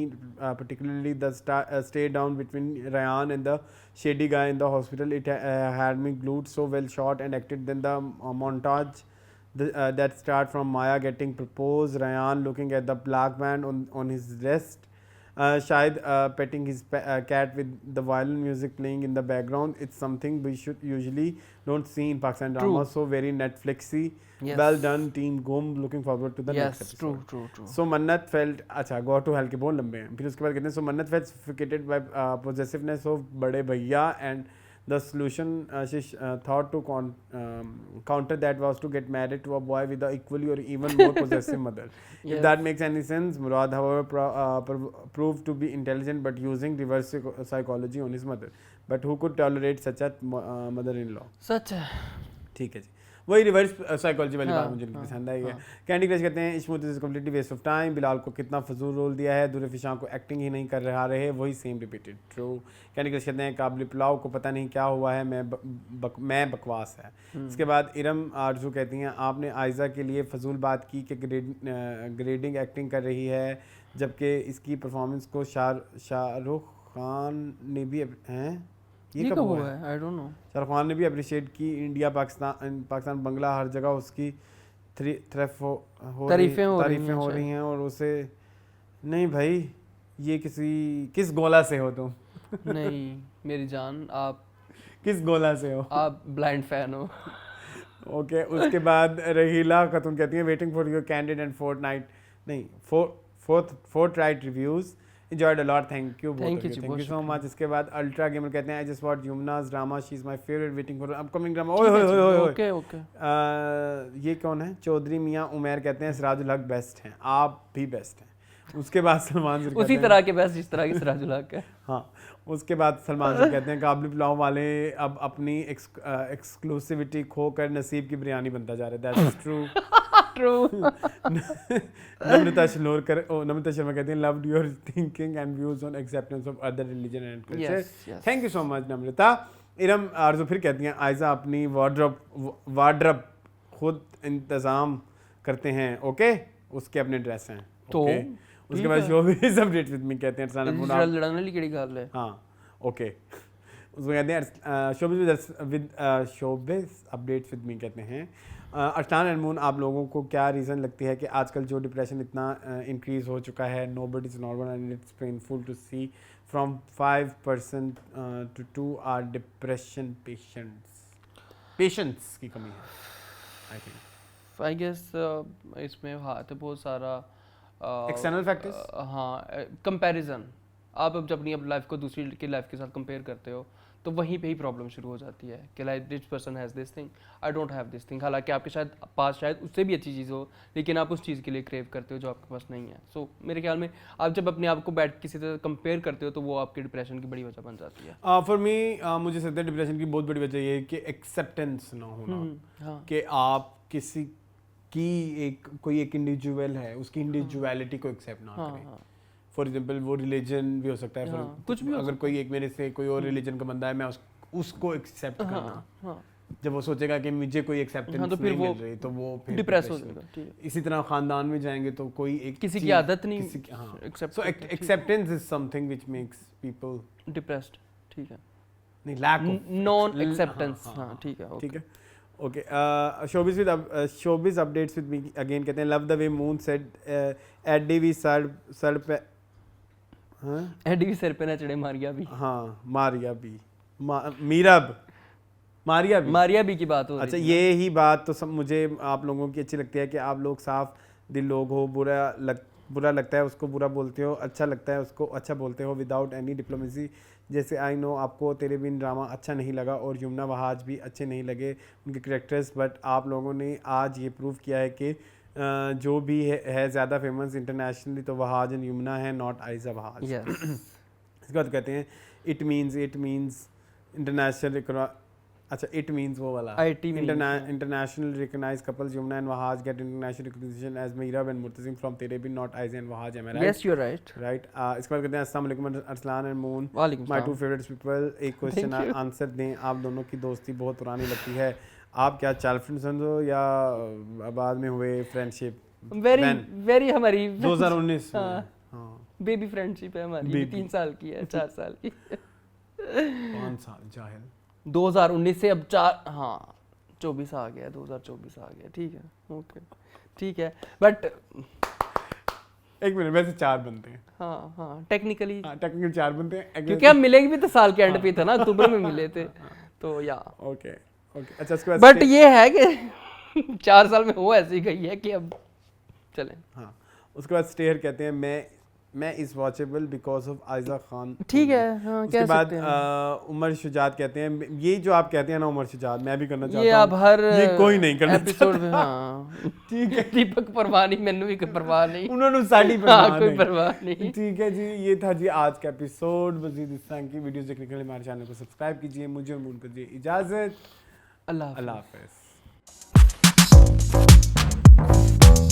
particularly the stay down between Ryan and the shady guy in the hospital. It had me glued, so well shot and acted. Then the montage that start from Maya getting proposed, Ryan looking at the black man on his wrist, Shahid petting his cat with the violin music playing in the background. It's something we should usually don't see in Pakistan drama. So very Netflixy.
Yes.
Well done, Team Gum. Looking forward to the next
Yes,
episode.
true.
So Mannat felt अच्छा go to hell के बहुत लंबे हैं। फिर उसके बाद कहते हैं so Mannat felt suffocated by possessiveness of बड़े भैया, and the solution she thought to counter that was to get married to a boy with an equally or even more possessive mother.
Yes.
If that makes any sense. Murad, however, proved to be intelligent but using reverse psychology on his mother. But who could tolerate such a mother-in-law?
सच है।
ठीक है जी, वही reverse psychology वाली बात
हाँ,
मुझे
हाँ,
पसंद आई है।
हाँ।
कैंडी क्रश कहते हैं Ishmoot is completely waste of time. Bilal को कितना फजूल रोल दिया है, दुर्र फिशां को एक्टिंग ही नहीं कर रहा रहे, वही same repeated. True. Candy Crush कहते हैं काबिल पुलाव को पता नहीं क्या हुआ है, मैं बकवास है। इसके बाद इरम आरजू कहती हैं आपने आयजा के लिए फजूल बात की कि ग्रेडिंग एक्टिंग कर रही है, जबकि इसकी परफॉर्मेंस को शाहरुख खान ने भी हैं
ये कब हुआ है? आई डोंट नो।
शाहरुख खान ने भी अप्रिशिएट की। इंडिया पाकिस्तान बंगला हर जगह उसकी तारीफें हो रही हैं और उसे नहीं भाई ये किस गोला से हो तुम?
नहीं मेरी जान, आप
किस गोला से हो?
आप ब्लाइंड फैन हो।
ओके। उसके बाद रहीला खातून कहती हैं waiting for your candid and forthright reviews enjoyed a lot, thank you
Thank you
so much। इसके बाद अल्ट्रा गेमर कहते हैं I just watched Yumna's drama, she is my favorite, waiting for upcoming drama। ओए
okay
ये कौन है? चौधरी मियाँ उमैर कहते हैं सिराजुल हक बेस्ट हैं, आप भी बेस्ट हैं। उसके बाद सलमान सर
उसी तरह के बेस्ट जिस तरह की सिराजुल हक है।
हाँ, उसके बाद सलमान सर कहते हैं काबिल पुलाव वाले अब अपनी एक्सक्लूसिविटी खोकर नसीब की बिरयानी बनता जा रहा है। That's true. नम्रता शर्मा कहती हैं loved your thinking and views on acceptance of other religion and culture. Thank you so much Namrata. Iram Arzoo फिर कहती हैं आयजा अपनी वार्डरोब खुद इंतजाम करते हैं। ओके, उसके अपने ड्रेस हैं।
तो
उसके बाद शोबिज़ अपडेट विद मी कहते हैं
लड़ने वाली केड़ी गल है।
हाँ ओके, उसको कहते हैं शोबिज़ अपडेट्स विद मी कहते हैं। अरसलान अनमोल आप लोगों को क्या रीज़न लगती है कि आजकल जो डिप्रेशन इतना इंक्रीज़ हो चुका है? Nobody is normal and it's painful to see from 5% to 2 are depression patients की कमी है आई थिंक।
आई गेस इसमें हाथ है बहुत सारा
एक्सटर्नल फैक्टर्स।
हाँ, कंपैरिजन। आप अब जब अपनी लाइफ को दूसरी की लाइफ के साथ कंपेयर करते हो तो वहीं पे ही प्रॉब्लम शुरू हो जाती है कि like this person has this thing, I don't have this thing. हालांकि आपके शायद पास शायद उससे भी अच्छी चीज़ हो, लेकिन आप उस चीज़ के लिए क्रेव करते हो जो आपके पास नहीं है। सो मेरे ख्याल में आप जब अपने आप को बैठ किसी तरह कंपेयर करते हो तो वो आपके डिप्रेशन की बड़ी वजह बन जाती है।
फॉर मी मुझे लगता है डिप्रेशन की बहुत बड़ी वजह ये है कि एक्सेप्टेंस ना होना,
हाँ
कि आप किसी की कोई एक इंडिविजुअल है उसकी इंडिविजुअलिटी को एक्सेप्ट ना करें।
हाँ
फॉर एग्जांपल वो रिलीजन भी हो सकता है,
हाँ, कुछ भी हो
अगर कोई एक मेरे से कोई और रिलीजन का बंदा है मैं उसको एक्सेप्ट करना।
हाँ,
जब वो सोचेगा कि मुझे कोई एक्सेप्टेंस
हाँ, तो फिर
नहीं
वो
मिल रही तो वो फिर
डिप्रेस हो
depression।
जाएगा। ठीक है,
इसी तरह खानदान में जाएंगे तो कोई एक
किसी की
चीज़-
आदत नहीं
हाँ,
accept
so
करते, ठीक है।
acceptance is something which makes people
depressed. ठीक है,
नहीं lack of
नॉन
हाँ,
एक्सेप्टेंस।
हाँ,
हाँ ठीक है,
ठीक है okay. Showbiz updates with me again कहते हैं love the way moon said एडी वी सर पे हाँ
एडी भी सिर पे ना चढ़े मारिया भी।
हाँ मारिया भी मारिया भी
मारिया भी की बात हो रही
अच्छा,
थी।
ये ही बात तो सब मुझे आप लोगों की अच्छी लगती है कि आप लोग साफ दिल लोग हो, बुरा लगता है उसको बुरा बोलते हो, अच्छा लगता है उसको अच्छा बोलते हो, विदाउट एनी डिप्लोमेसी। जैसे आई नो आपको तेरे बिन ड्रामा अच्छा नहीं लगा और यमुना वहाज भी अच्छे नहीं लगे उनके करेक्टर्स, बट आप लोगों ने आज ये प्रूव किया है कि जो भी है ज़्यादा फेमस इंटरनेशनली तो वहाज एंड यमुना है, नॉट आयशा वहाज।
Yes.
इसके बाद कहते हैं इट मीन्स इंटरनेशनल, अच्छा इट मीन्स वो वाला
IT means, yeah.
International recognise couples Yamuna and Wahaj get international recognition as Meera and Mutasim from Tere Bin, not Ayesha and Wahaj. Am I right?
Yes, you're right.
Right. इसके बाद कहते हैं अस्सलाम वालेकुम अरसलान एंड मून,
वालेकुम
माय टू
सलाम।
Favourite people. एक क्वेश्चन
Thank you.
आंसर दें, आप दोनों की दोस्ती बहुत पुरानी लगती है, आप क्या चाइल्ड फ्रेंड्स समझो या बाद में हुए फ्रेंडशिप?
वेरी हमारी
2019 में।
हाँ।
हाँ।
बेबी फ्रेंडशिप है हमारी,
Baby.
3 साल की है, 4 साल की।
5 साल जाहिल।
2019 से अब 24 आ गया, 2024 आ गया, ठीक है, ओके, ठीक है, बट
एक मिनट, वैसे 4 बनते हैं।
हाँ टेक्निकली,
हाँ टेक्निकल 4 बनते हैं
क्योंकि हम मिलेंगे भी तो साल के एंड पे था ना, अक्टूबर में मिले थे, तो या
ओके ओके। अच्छा इसके बाद
बट ये है कि 4 साल में हो ऐसी गई है कि अब चलें।
हाँ उसके बाद स्टेयर कहते हैं मैं is watchable because of Ayesha Khan.
ठीक है, हाँ
उसके
कह
बाद
सकते हैं।
उमर शुजात कहते हैं, ये जो आप कहते हैं ना उमर शुजात, मैं भी करना
ये
चाहता
अब
हूँ,
हर
ये कोई नहीं करना
एपिसोड
चाहता।
में, हाँ
ठीक है,
दीपक परवाह नहीं, मैनू भी कोई परवाह नहीं,
उन्होंने साड़ी
हाँ कोई परवाह नहीं।
ठीक है जी, ये था जी आज का एपिसोड। मजीद इस तरह की वीडियोस देखने के लिए हमारे चैनल को सब्सक्राइब कीजिए। मुझे और मून को दीजिए इजाज़त।
अल्लाह हाफ़िज़।
अल्लाह हाफ़िज़।